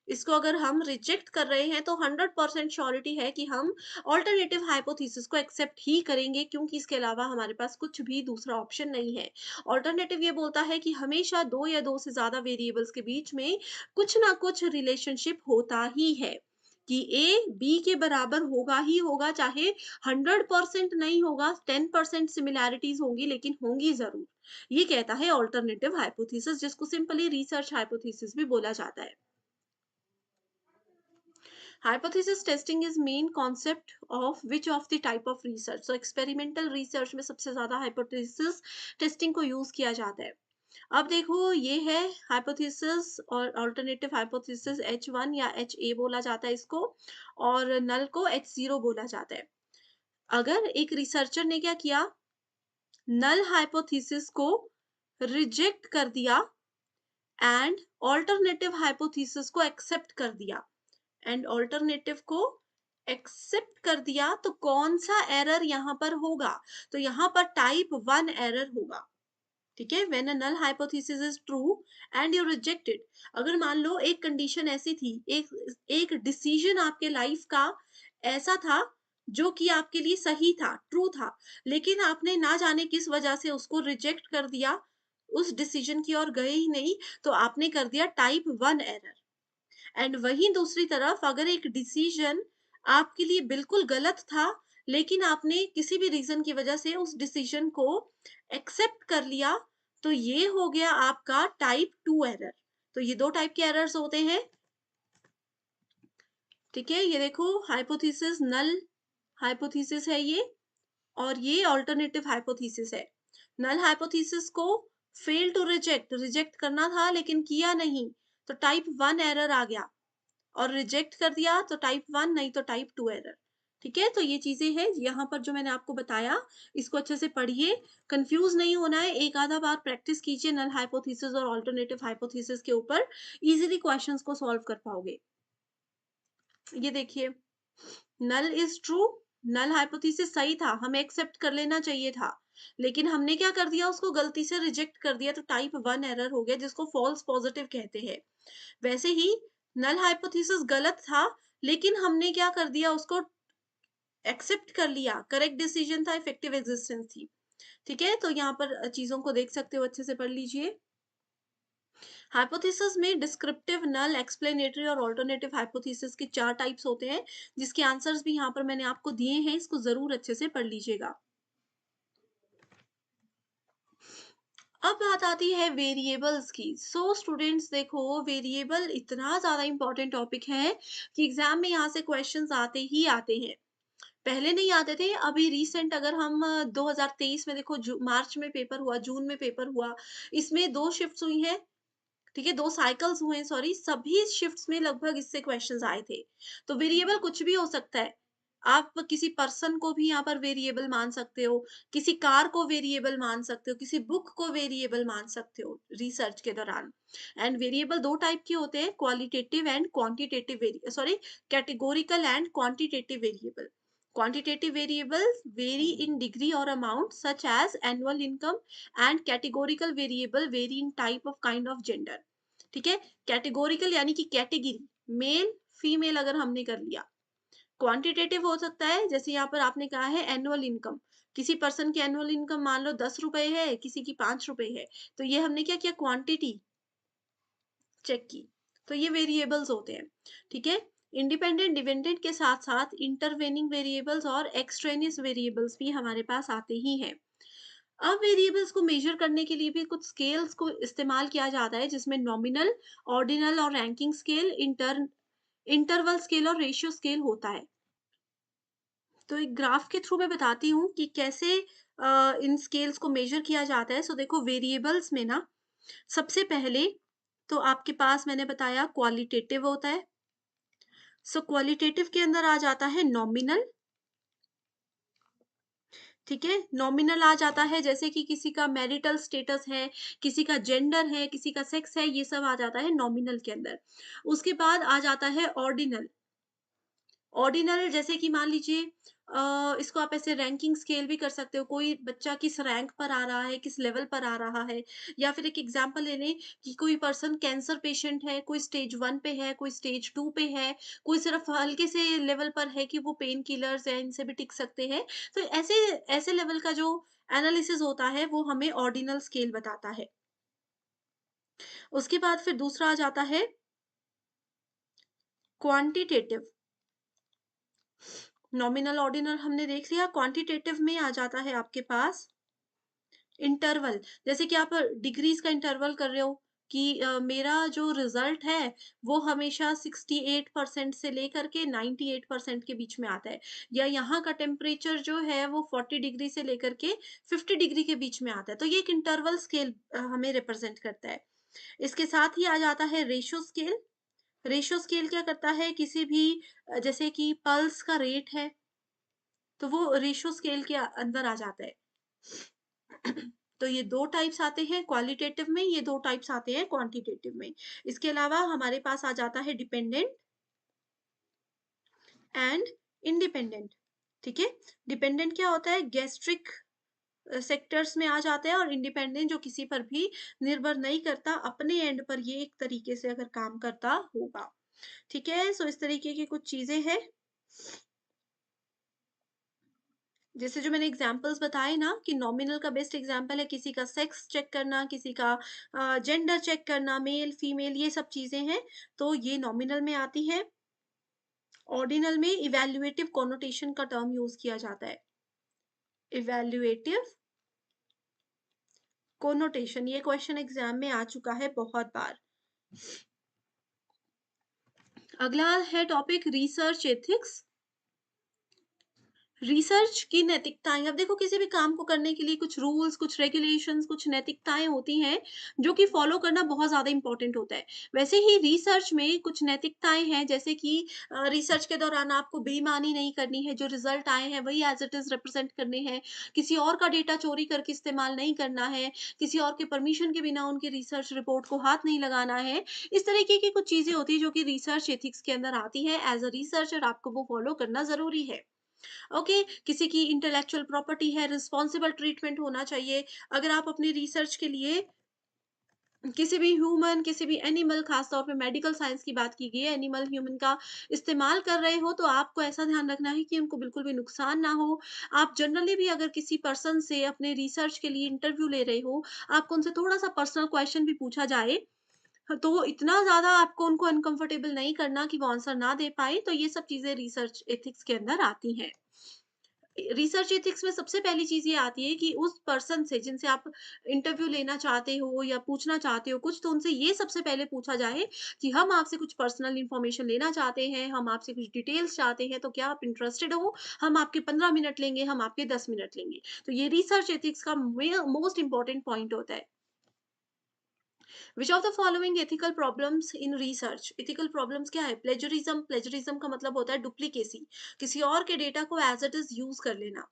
इसको अगर हम रिजेक्ट कर रहे हैं तो 100% श्योरिटी है कि हम ऑल्टरनेटिव हाइपोथेसिस को एक्सेप्ट ही करेंगे, क्योंकि इसके अलावा हमारे पास कुछ भी दूसरा ऑप्शन नहीं है। ऑल्टरनेटिव ये बोलता है कि हमेशा दो या दो से ज्यादा वेरिएबल्स के बीच में कुछ ना कुछ रिलेशनशिप होता ही है, कि ए बी के बराबर होगा ही होगा, चाहे 100% नहीं होगा, 10% सिमिलैरिटीज होंगी, लेकिन होंगी जरूर। ये कहता है ऑल्टरनेटिव हाइपोथेसिस, जिसको सिंपली रिसर्च हाइपोथेसिस भी बोला जाता है। Hypothesis testing is main concept of which of the type of research. तो एक्सपेरिमेंटल रिसर्च में सबसे ज्यादा हाइपोथेसिस टेस्टिंग को यूज किया जाता है। अब देखो, ये है हाइपोथेसिस और अल्टरनेटिव हाइपोथेसिस H1 या HA बोला जाता है इसको, और नल को H0 बोला जाता है। अगर एक रिसर्चर ने क्या किया, नल हाइपोथेसिस को रिजेक्ट कर दिया एंड ऑल्टरनेटिव हाइपोथेसिस को एक्सेप्ट कर दिया, एंड ऑल्टरनेटिव को एक्सेप्ट कर दिया, तो कौन सा एरर यहाँ पर होगा? तो यहाँ पर टाइप 1 एरर होगा, ठीक है। When a null hypothesis is true and you reject it. अगर मान लो एक कंडीशन ऐसी थी, एक डिसीजन आपके लाइफ का ऐसा था जो कि आपके लिए सही था, ट्रू था, लेकिन आपने ना जाने किस वजह से उसको रिजेक्ट कर दिया, उस डिसीजन की ओर गए ही नहीं, तो आपने कर दिया टाइप 1 एरर। एंड वहीं दूसरी तरफ अगर एक डिसीजन आपके लिए बिल्कुल गलत था, लेकिन आपने किसी भी रीजन की वजह से उस डिसीजन को एक्सेप्ट कर लिया, तो ये हो गया आपका टाइप 2 एरर। तो ये दो टाइप के एरर्स होते हैं, ठीक है। ये देखो, हाइपोथेसिस नल हाइपोथेसिस है ये, और ये ऑल्टरनेटिव हाइपोथेसिस है। नल हाइपोथेसिस को फेल टू रिजेक्ट, रिजेक्ट करना था लेकिन किया नहीं, तो टाइप 1 एरर आ गया, और रिजेक्ट कर दिया तो टाइप 1 नहीं तो टाइप 2 एरर, ठीक है। तो ये चीजें हैं यहाँ पर जो मैंने आपको बताया, इसको अच्छे से पढ़िए, कंफ्यूज नहीं होना है, एक आधा बार प्रैक्टिस कीजिए नल हाइपोथेसिस और ऑल्टरनेटिव हाइपोथेसिस के ऊपर, इजीली क्वेश्चंस को सॉल्व कर पाओगे। ये देखिए, null is true, null hypothesis सही था, हमें एक्सेप्ट कर लेना चाहिए था, लेकिन हमने क्या कर दिया, उसको गलती से रिजेक्ट कर दिया, तो टाइप 1 एरर हो गया, जिसको फॉल्स पॉजिटिव कहते हैं। वैसे ही नल हाइपोथेसिस गलत था, लेकिन हमने क्या कर दिया, उसको एक्सेप्ट कर लिया, करेक्ट डिसीजन था, इफेक्टिव एग्जिस्टेंस थी, ठीक है। तो यहाँ पर चीजों को देख सकते हो, अच्छे से पढ़ लीजिए। हाइपोथेसिस में डिस्क्रिप्टिव, नल, एक्सप्लेनेटरी और ऑल्टरनेटिव हाइपोथेसिस के 4 टाइप्स होते हैं, जिसके आंसर्स भी यहाँ पर मैंने आपको दिए हैं, इसको जरूर अच्छे से पढ़ लीजिएगा। अब बात आती है वेरिएबल्स की। सो स्टूडेंट्स देखो, वेरिएबल इतना ज्यादा इंपॉर्टेंट टॉपिक है कि एग्जाम में यहाँ से क्वेश्चंस आते ही आते हैं। पहले नहीं आते थे, अभी रिसेंट अगर हम 2023 में देखो, मार्च में पेपर हुआ, जून में पेपर हुआ, इसमें 2 शिफ्ट्स हुई हैं, ठीक है, 2 साइकल्स हुए हैं, सॉरी, सभी शिफ्ट्स में लगभग इससे क्वेश्चंस आए थे। तो वेरिएबल कुछ भी हो सकता है। आप किसी पर्सन को भी यहाँ पर वेरिएबल मान सकते हो, किसी कार को वेरिएबल मान सकते हो, किसी बुक को वेरिएबल मान सकते हो रिसर्च के दौरान। एंड वेरिएबल 2 टाइप के होते हैं, qualitative and quantitative sorry, categorical and quantitative variable. Quantitative variables vary in degree or amount, such as annual income, and categorical variable vary in type of kind of gender। ठीक है, categorical यानी कि category, male female अगर हमने कर लिया। Quantitative हो सकता है, जैसे यहाँ पर आपने कहा है एनुअल इनकम, किसी पर्सन की एनुअल इनकम मान लो 10 रुपए है, किसी की 5 रुपए है, तो ये हमने क्या किया, क्वांटिटी चेक की। तो ये वेरिएबल्स होते हैं, ठीक है। इंडिपेंडेंट डिपेंडेंट के साथ साथ इंटरवेनिंग वेरिएबल्स और एक्सट्रेनियस वेरिएबल्स भी हमारे पास आते ही हैं। अब वेरिएबल्स को मेजर करने के लिए भी कुछ स्केल्स को इस्तेमाल किया जाता है, जिसमें नॉमिनल, ऑर्डिनल और रैंकिंग स्केल, इंटरवल स्केल और रेशियो स्केल होता है। तो एक ग्राफ के थ्रू मैं बताती हूँ कि कैसे इन स्केल्स को मेजर किया जाता है। सो देखो, वेरिएबल्स में ना सबसे पहले तो आपके पास मैंने बताया क्वालिटेटिव होता है। सो क्वालिटेटिव के अंदर आ जाता है नॉमिनल, ठीक है? नॉमिनल आ जाता है जैसे कि किसी का मैरिटल स्टेटस है, किसी का जेंडर है, किसी का सेक्स है, ये सब आ जाता है नॉमिनल के अंदर। उसके बाद आ जाता है ऑर्डिनल। ऑर्डिनल जैसे कि मान लीजिए इसको आप ऐसे रैंकिंग स्केल भी कर सकते हो, कोई बच्चा किस रैंक पर आ रहा है, किस लेवल पर आ रहा है। या फिर एक एग्जांपल ले लें कि कोई पर्सन कैंसर पेशेंट है, कोई स्टेज 1 पे है, कोई स्टेज 2 पे है, कोई सिर्फ हल्के से लेवल पर है कि वो पेन किलर्स हैं, इनसे भी टिक सकते हैं। तो ऐसे ऐसे लेवल का जो एनालिसिस होता है, वो हमें ऑर्डिनल स्केल बताता है। उसके बाद फिर दूसरा आ जाता है क्वांटिटेटिव। नॉमिनल, ऑर्डिनल हमने देख लिया। क्वांटिटेटिव में आ जाता है आपके पास इंटरवल। जैसे कि आप डिग्रीज का इंटरवल कर रहे हो कि मेरा जो रिजल्ट है वो हमेशा 68% से लेकर के 98% के बीच में आता है, या यहाँ का टेम्परेचर जो है वो 40 डिग्री से लेकर के 50 डिग्री के बीच में आता है। तो ये एक इंटरवल स्केल हमें रिप्रेजेंट करता है। इसके साथ ही आ जाता है रेशो स्केल। रेशो स्केल क्या करता है, किसी भी जैसे कि पल्स का रेट है, तो वो रेशो स्केल के अंदर आ जाता है। तो ये 2 टाइप्स आते हैं क्वालिटेटिव में, ये 2 टाइप्स आते हैं क्वांटिटेटिव में। इसके अलावा हमारे पास आ जाता है डिपेंडेंट एंड इंडिपेंडेंट, ठीक है? डिपेंडेंट क्या होता है, गैस्ट्रिक सेक्टर्स में आ जाता है, और इंडिपेंडेंट जो किसी पर भी निर्भर नहीं करता, अपने एंड पर ये एक तरीके से अगर काम करता होगा, ठीक है? सो इस तरीके की कुछ चीज़ें हैं। जैसे जो मैंने एग्जांपल्स बताए ना कि नॉमिनल का बेस्ट एग्जांपल है किसी का सेक्स चेक करना, किसी का जेंडर चेक करना, मेल फीमेल, ये सब चीजें हैं, तो ये नॉमिनल में आती है। ऑर्डिनल में इवैल्यूएटिव कॉनोटेशन का टर्म यूज किया जाता है। इवैल्यूएटिव कॉनोटेशन, ये क्वेश्चन एग्जाम में आ चुका है बहुत बार। अगला है टॉपिक रिसर्च एथिक्स। रिसर्च की नैतिकताएं, अब देखो किसी भी काम को करने के लिए कुछ रूल्स, कुछ रेगुलेशंस, कुछ नैतिकताएं होती हैं जो कि फॉलो करना बहुत ज्यादा इंपॉर्टेंट होता है। वैसे ही रिसर्च में कुछ नैतिकताएं हैं, जैसे कि रिसर्च के दौरान आपको बेईमानी नहीं करनी है, जो रिजल्ट आए हैं वही एज इट इज रिप्रेजेंट करने हैं, किसी और का डेटा चोरी करके इस्तेमाल नहीं करना है, किसी और के परमिशन के बिना उनकी रिसर्च रिपोर्ट को हाथ नहीं लगाना है। इस तरीके की कुछ चीजें होती है जो कि रिसर्च एथिक्स के अंदर आती है। एज अ रिसर्चर आपको वो फॉलो करना जरूरी है। ओके, किसी की इंटेलेक्चुअल प्रॉपर्टी है, रिस्पॉन्सिबल ट्रीटमेंट होना चाहिए। अगर आप अपनी रिसर्च के लिए किसी भी ह्यूमन, किसी भी एनिमल, खास तौर पे मेडिकल साइंस की बात की गई है, एनिमल ह्यूमन का इस्तेमाल कर रहे हो, तो आपको ऐसा ध्यान रखना है कि उनको बिल्कुल भी नुकसान ना हो। आप जनरली भी अगर किसी पर्सन से अपने रिसर्च के लिए इंटरव्यू ले रहे हो, आपको उनसे थोड़ा सा पर्सनल क्वेश्चन भी पूछा जाए, तो इतना ज़्यादा आपको उनको अनकंफर्टेबल नहीं करना कि वो आंसर ना दे पाए। तो ये सब चीज़ें रिसर्च एथिक्स के अंदर आती हैं। रिसर्च एथिक्स में सबसे पहली चीज़ ये आती है कि उस पर्सन से जिनसे आप इंटरव्यू लेना चाहते हो या पूछना चाहते हो कुछ, तो उनसे ये सबसे पहले पूछा जाए कि हम आपसे कुछ पर्सनल इन्फॉर्मेशन लेना चाहते हैं, हम आपसे कुछ डिटेल्स चाहते हैं, तो क्या आप इंटरेस्टेड हो? हम आपके 15 मिनट लेंगे, हम आपके 10 मिनट लेंगे। तो ये रिसर्च एथिक्स का मोस्ट इंपॉर्टेंट पॉइंट होता है। Which of the following ethical problems in research, ethical problems क्या है? प्लेजरिज्म, प्लेजरिज्म का मतलब होता है डुप्लीकेसी, किसी और के डेटा को एज इट इज यूज कर लेना।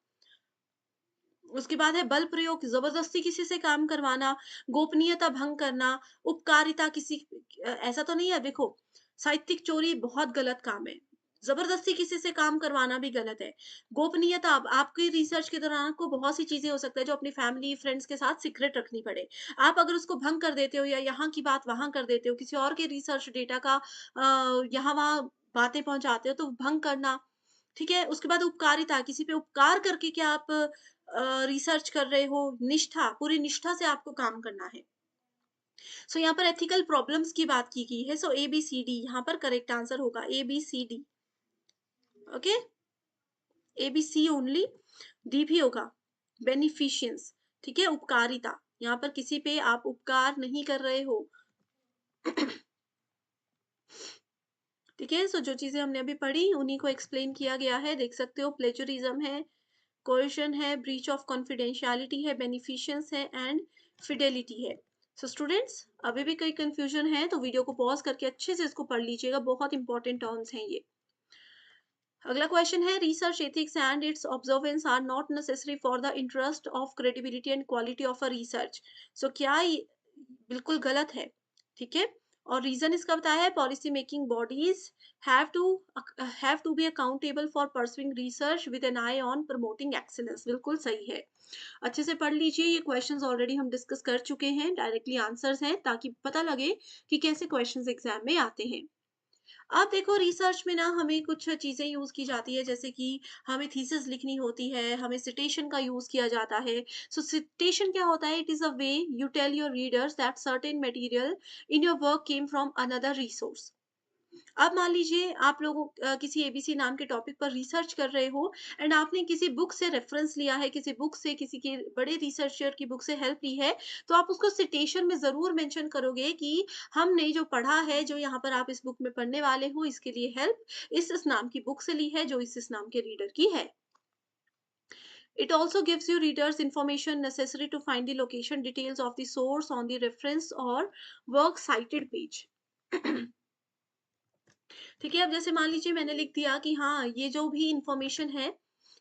उसके बाद है बल प्रयोग, जबरदस्ती किसी से काम करवाना, गोपनीयता भंग करना, उपकारिता किसी ऐसा तो नहीं है देखो, साहित्यिक चोरी बहुत गलत काम है, जबरदस्ती किसी से काम करवाना भी गलत है। गोपनीयता, अब आपकी रिसर्च के दौरान आपको बहुत सी चीजें हो सकता है जो अपनी फैमिली फ्रेंड्स के साथ सीक्रेट रखनी पड़े, आप अगर उसको भंग कर देते हो या यहाँ की बात वहां कर देते हो, किसी और के रिसर्च डेटा का यहाँ वहां बातें पहुंचाते हो, तो भंग करना, ठीक है? उसके बाद उपकारिता, किसी पे उपकार करके क्या आप रिसर्च कर रहे हो, निष्ठा, पूरी निष्ठा से आपको काम करना है। सो यहाँ पर एथिकल प्रॉब्लम्स की बात की गई है। सो ए बी सी डी यहाँ पर करेक्ट आंसर होगा, A B C D. Okay, A B C only, D भी होगा, बेनिफिशियंस, ठीक है, उपकारिता, यहाँ पर किसी पे आप उपकार नहीं कर रहे हो। ठीक है, सो जो चीजें हमने अभी पढ़ी उन्हीं को एक्सप्लेन किया गया है, देख सकते हो। प्लेजरिज्म है, कोएशन है, ब्रीच ऑफ कॉन्फिडेंशियलिटी है, बेनिफिशियंस है एंड फिडेलिटी है। सो स्टूडेंट्स, अभी भी कोई कंफ्यूजन है तो वीडियो को पॉज करके अच्छे से इसको पढ़ लीजिएगा, बहुत इंपॉर्टेंट टर्म्स हैं ये। अगला क्वेश्चन है, research ethics and its observance are not necessary for the interest of credibility and quality of a research. So क्या बिल्कुल गलत है, ठीक है। और रीजन इसका बताया है, policy making bodies have to have to be accountable for pursuing research with an eye on promoting excellence. बिल्कुल सही है, अच्छे से पढ़ लीजिए, ये क्वेश्चंस ऑलरेडी हम डिस्कस कर चुके हैं, डायरेक्टली आंसर्स हैं, ताकि पता लगे कि कैसे क्वेश्चंस एग्जाम में आते हैं। अब देखो, रिसर्च में ना हमें कुछ चीजें यूज की जाती है, जैसे कि हमें थीसिस लिखनी होती है, हमें सिटेशन का यूज किया जाता है। सो सिटेशन क्या होता है? It is a way you tell your readers that certain material in your work came from another resource. अब मान लीजिए आप लोगों किसी एबीसी नाम के टॉपिक पर रिसर्च कर रहे हो, एंड आपने किसी बुक से रेफरेंस लिया है, किसी बुक से, किसी के बड़े रिसर्चर की बुक से हेल्प ली है, तो आप उसको सिटेशन में जरूर मेंशन करोगे कि हमने जो पढ़ा है, जो यहाँ पर आप इस बुक में पढ़ने वाले हो, इसके लिए हेल्प इस नाम की बुक से ली है, जो इस नाम के रीडर की है। It also gives you readers information necessary to find the location details of the source on the reference or work cited page. ठीक है, अब जैसे मान लीजिए मैंने लिख दिया कि हाँ, ये जो भी इंफॉर्मेशन है,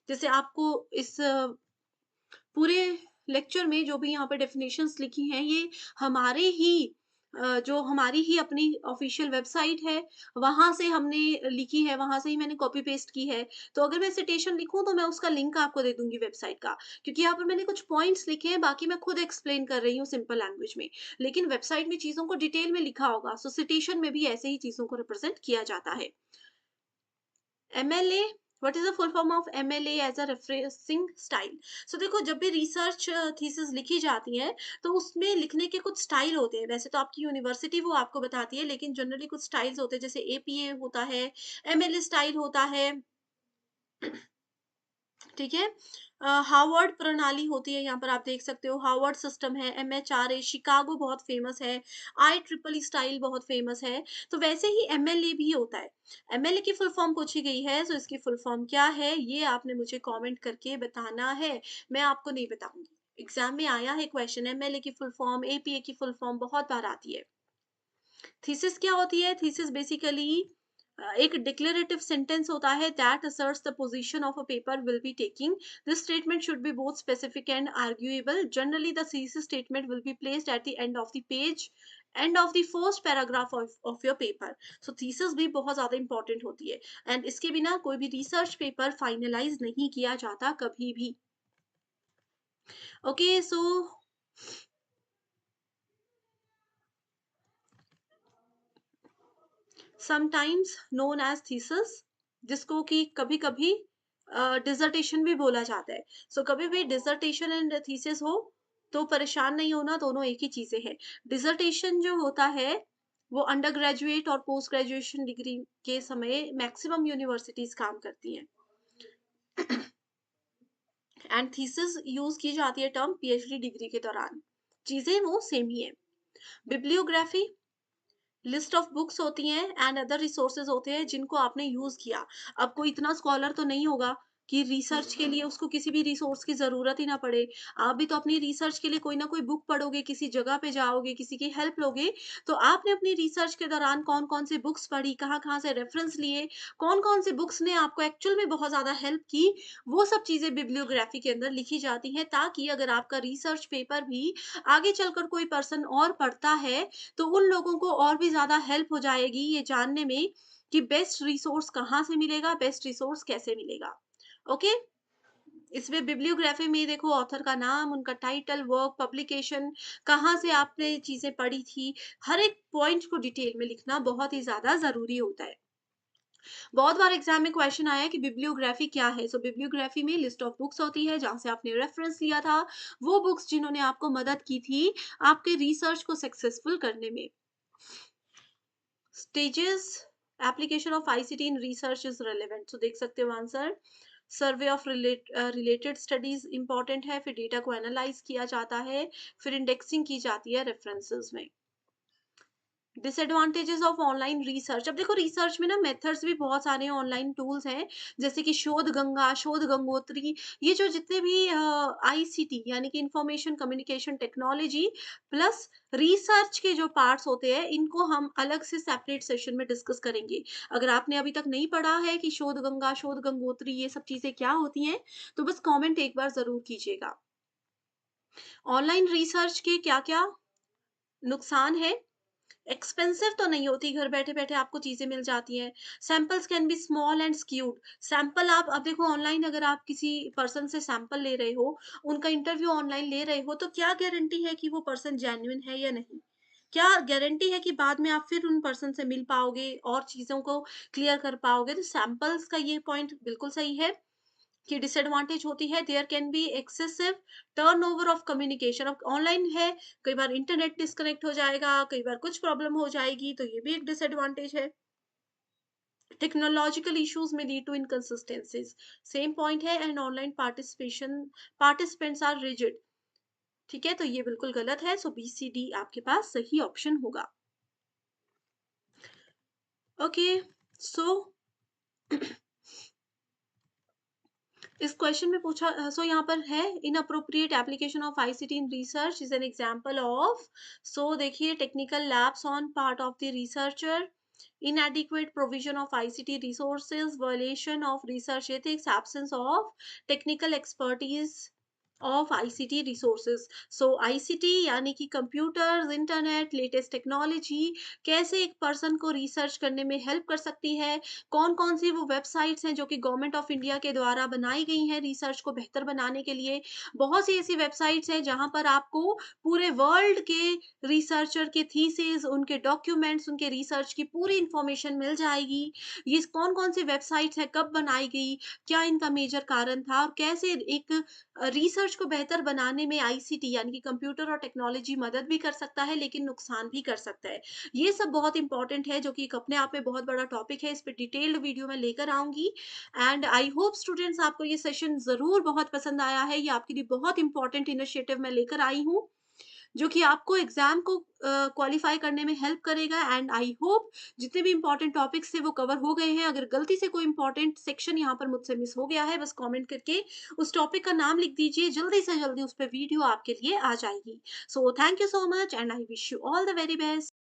जैसे आपको इस पूरे लेक्चर में जो भी यहाँ पे डेफिनेशंस लिखी हैं, ये हमारे ही जो हमारी ही अपनी ऑफिशियल वेबसाइट है, वहां से हमने लिखी है, वहां से ही मैंने कॉपी पेस्ट की है। तो अगर मैं सिटेशन लिखूं तो मैं उसका लिंक आपको दे दूंगी वेबसाइट का, क्योंकि यहाँ पर मैंने कुछ पॉइंट्स लिखे हैं, बाकी मैं खुद एक्सप्लेन कर रही हूँ सिंपल लैंग्वेज में, लेकिन वेबसाइट में चीजों को डिटेल में लिखा होगा। सो सिटेशन में भी ऐसे ही चीजों को रिप्रेजेंट किया जाता है। MLA, what is the full form of MLA as a referencing style. So देखो, जब भी रिसर्च थीसिस लिखी जाती है, तो उसमें लिखने के कुछ स्टाइल होते हैं। वैसे तो आपकी यूनिवर्सिटी वो आपको बताती है, लेकिन जनरली कुछ स्टाइल्स होते हैं, जैसे एपीए होता है, एमएलए स्टाइल होता है, ठीक है। हार्वर्ड प्रणाली होती है, यहाँ पर आप देख सकते हो, हार्वर्ड सिस्टम है, एमएचआरए, शिकागो बहुत फेमस है, आई ट्रिपल स्टाइल बहुत फेमस है। तो वैसे ही एमएलए भी होता है। एमएलए की फुल फॉर्म पूछी गई है, तो इसकी फुल फॉर्म क्या है, ये आपने मुझे कमेंट करके बताना है, मैं आपको नहीं बताऊंगी। एग्जाम में आया है क्वेश्चन, एमएलए की फुल फॉर्म, एपीए की फुल फॉर्म बहुत बार आती है। थीसिस क्या होती है? थीसिस बेसिकली एक डिक्लेरेटिव सेंटेंस होता है that asserts the position of a paper will be taking. This statement should be both specific and arguable. Generally, the thesis statement will be placed at the end of the page, end of the first paragraph of your paper. So thesis भी बहुत ज्यादा important होती है, and इसके बिना कोई भी research paper finalise नहीं किया जाता कभी भी। Okay, so sometimes known as thesis, जिसको कि कभी कभी डिसर्टेशन भी बोला जाता है। सो कभी भी डिसर्टेशन एंड थीसिस हो तो परेशान नहीं होना, दोनों एक ही चीजें हैं। डिसर्टेशन जो होता है वो अंडर ग्रेजुएट और पोस्ट ग्रेजुएशन डिग्री के समय मैक्सिमम यूनिवर्सिटीज काम करती हैं, एंड थीसिस यूज की जाती है टर्म पीएचडी डिग्री के दौरान। चीजें वो सेम ही है। बिब्लियोग्राफी, लिस्ट ऑफ बुक्स होती हैं एंड अदर रिसोर्सेज होते हैं जिनको आपने यूज किया। अब कोई इतना स्कॉलर तो नहीं होगा कि रिसर्च के लिए उसको किसी भी रिसोर्स की जरूरत ही ना पड़े। आप भी तो अपनी रिसर्च के लिए कोई ना कोई बुक पढ़ोगे, किसी जगह पे जाओगे, किसी की हेल्प लोगे। तो आपने अपनी रिसर्च के दौरान कौन कौन सी बुक्स पढ़ी, कहाँ कहाँ से रेफरेंस लिए, कौन कौन सी बुक्स ने आपको एक्चुअल में बहुत ज्यादा हेल्प की, वो सब चीजें बिब्लियोग्राफी के अंदर लिखी जाती हैं, ताकि अगर आपका रिसर्च पेपर भी आगे चलकर कोई पर्सन और पढ़ता है, तो उन लोगों को और भी ज़्यादा हेल्प हो जाएगी ये जानने में कि बेस्ट रिसोर्स कहाँ से मिलेगा, बेस्ट रिसोर्स कैसे मिलेगा। ओके, इसमें बिब्लियोग्राफी में देखो, ऑथर का नाम, उनका टाइटल, वर्क, पब्लिकेशन, कहाँ से आपने चीजें पढ़ी थी, हर एक पॉइंट को डिटेल में लिखना बहुत ही ज्यादा जरूरी होता है। बहुत बार एग्जाम में क्वेश्चन आया कि बिब्लियोग्राफी क्या है। सो बिब्लियोग्राफी में लिस्ट ऑफ बुक्स होती है जहां से आपने रेफरेंस लिया था, वो बुक्स जिन्होंने आपको मदद की थी आपके रिसर्च को सक्सेसफुल करने में। Stages application of ICT in research is relevant, तो देख सकते हो answer. Survey of related studies important है, फिर डेटा को एनालाइज किया जाता है, फिर इंडेक्सिंग की जाती है रेफरेंसेस में। डिसएडवांटेजेस ऑफ ऑनलाइन रिसर्च, अब देखो रिसर्च में ना मेथड्स भी बहुत सारे ऑनलाइन टूल्स हैं, जैसे कि शोध गंगा, शोध गंगोत्री, ये जो जितने भी आईसीटी यानी कि information communication technology plus research के जो पार्ट्स होते हैं, इनको हम अलग से सेपरेट सेशन में डिस्कस करेंगे। अगर आपने अभी तक नहीं पढ़ा है कि शोध गंगा, शोध गंगोत्री ये सब चीजें क्या होती हैं, तो बस कमेंट एक बार जरूर कीजिएगा। ऑनलाइन रिसर्च के क्या क्या नुकसान है? एक्सपेंसिव तो नहीं होती, घर बैठे-बैठे आपको चीज़ें मिल जाती हैं। Samples can be small and skewed, sample आप अब देखो ऑनलाइन अगर आप किसी पर्सन से सैंपल ले रहे हो, उनका इंटरव्यू ऑनलाइन ले रहे हो, तो क्या गारंटी है कि वो पर्सन जेन्युइन है या नहीं? क्या गारंटी है कि बाद में आप फिर उन पर्सन से मिल पाओगे और चीज़ों को क्लियर कर पाओगे? तो सैंपल्स का ये पॉइंट बिल्कुल सही है। की डिसएडवांटेज होती है, there can be excessive turnover of communication, अब ऑनलाइन है, कई बार इंटरनेट डिस्कनेक्ट हो जाएगा, कई बार कुछ प्रॉब्लम हो जाएगी, तो ये भी एक डिसएडवांटेज है। Technological issues may lead to inconsistencies, same point है, and online participation participants are rigid, ठीक है, तो ये बिल्कुल गलत है, सो बी सी डी आपके पास सही ऑप्शन होगा। ओके, सो इस क्वेश्चन में पूछा सो यहाँ पर है, inappropriate application of ICT in research is an example of, so देखिए technical lapse on part of the researcher, inadequate provision of ICT resources, violation of research ethics, absence of technical expertise of ICT resources। so ICT यानी कि computers, internet, latest technology कैसे एक person को research करने में help कर सकती है, कौन कौन सी वो वेबसाइट्स हैं जो कि गवर्नमेंट ऑफ इंडिया के द्वारा बनाई गई हैं रिसर्च को बेहतर बनाने के लिए। बहुत सी ऐसी वेबसाइट्स हैं जहां पर आपको पूरे वर्ल्ड के रिसर्चर के थीसिस, उनके डॉक्यूमेंट्स, उनके रिसर्च की पूरी इंफॉर्मेशन मिल जाएगी। ये कौन कौन सी वेबसाइट्स हैं, कब बनाई गई, क्या इनका मेजर कारण था, और कैसे एक रिसर्च को बेहतर बनाने में आईसीटी यानी कि कंप्यूटर और टेक्नोलॉजी मदद भी कर सकता है, लेकिन नुकसान भी कर सकता है। ये सब बहुत इंपॉर्टेंट है, जो कि एक अपने आप में बहुत बड़ा टॉपिक है, इस पे डिटेल्ड वीडियो मैं लेकर आऊंगी। एंड आई होप स्टूडेंट्स आपको ये सेशन जरूर बहुत पसंद आया है, ये आपके लिए बहुत इंपॉर्टेंट इनिशिएटिव मैं लेकर आई हूँ, जो कि आपको एग्जाम को क्वालिफाई करने में हेल्प करेगा। एंड आई होप जितने भी इंपॉर्टेंट टॉपिक्स थे वो कवर हो गए हैं। अगर गलती से कोई इंपॉर्टेंट सेक्शन यहाँ पर मुझसे मिस हो गया है, बस कमेंट करके उस टॉपिक का नाम लिख दीजिए, जल्दी से जल्दी उस पर वीडियो आपके लिए आ जाएगी। So thank you so much, and I wish you all the very best.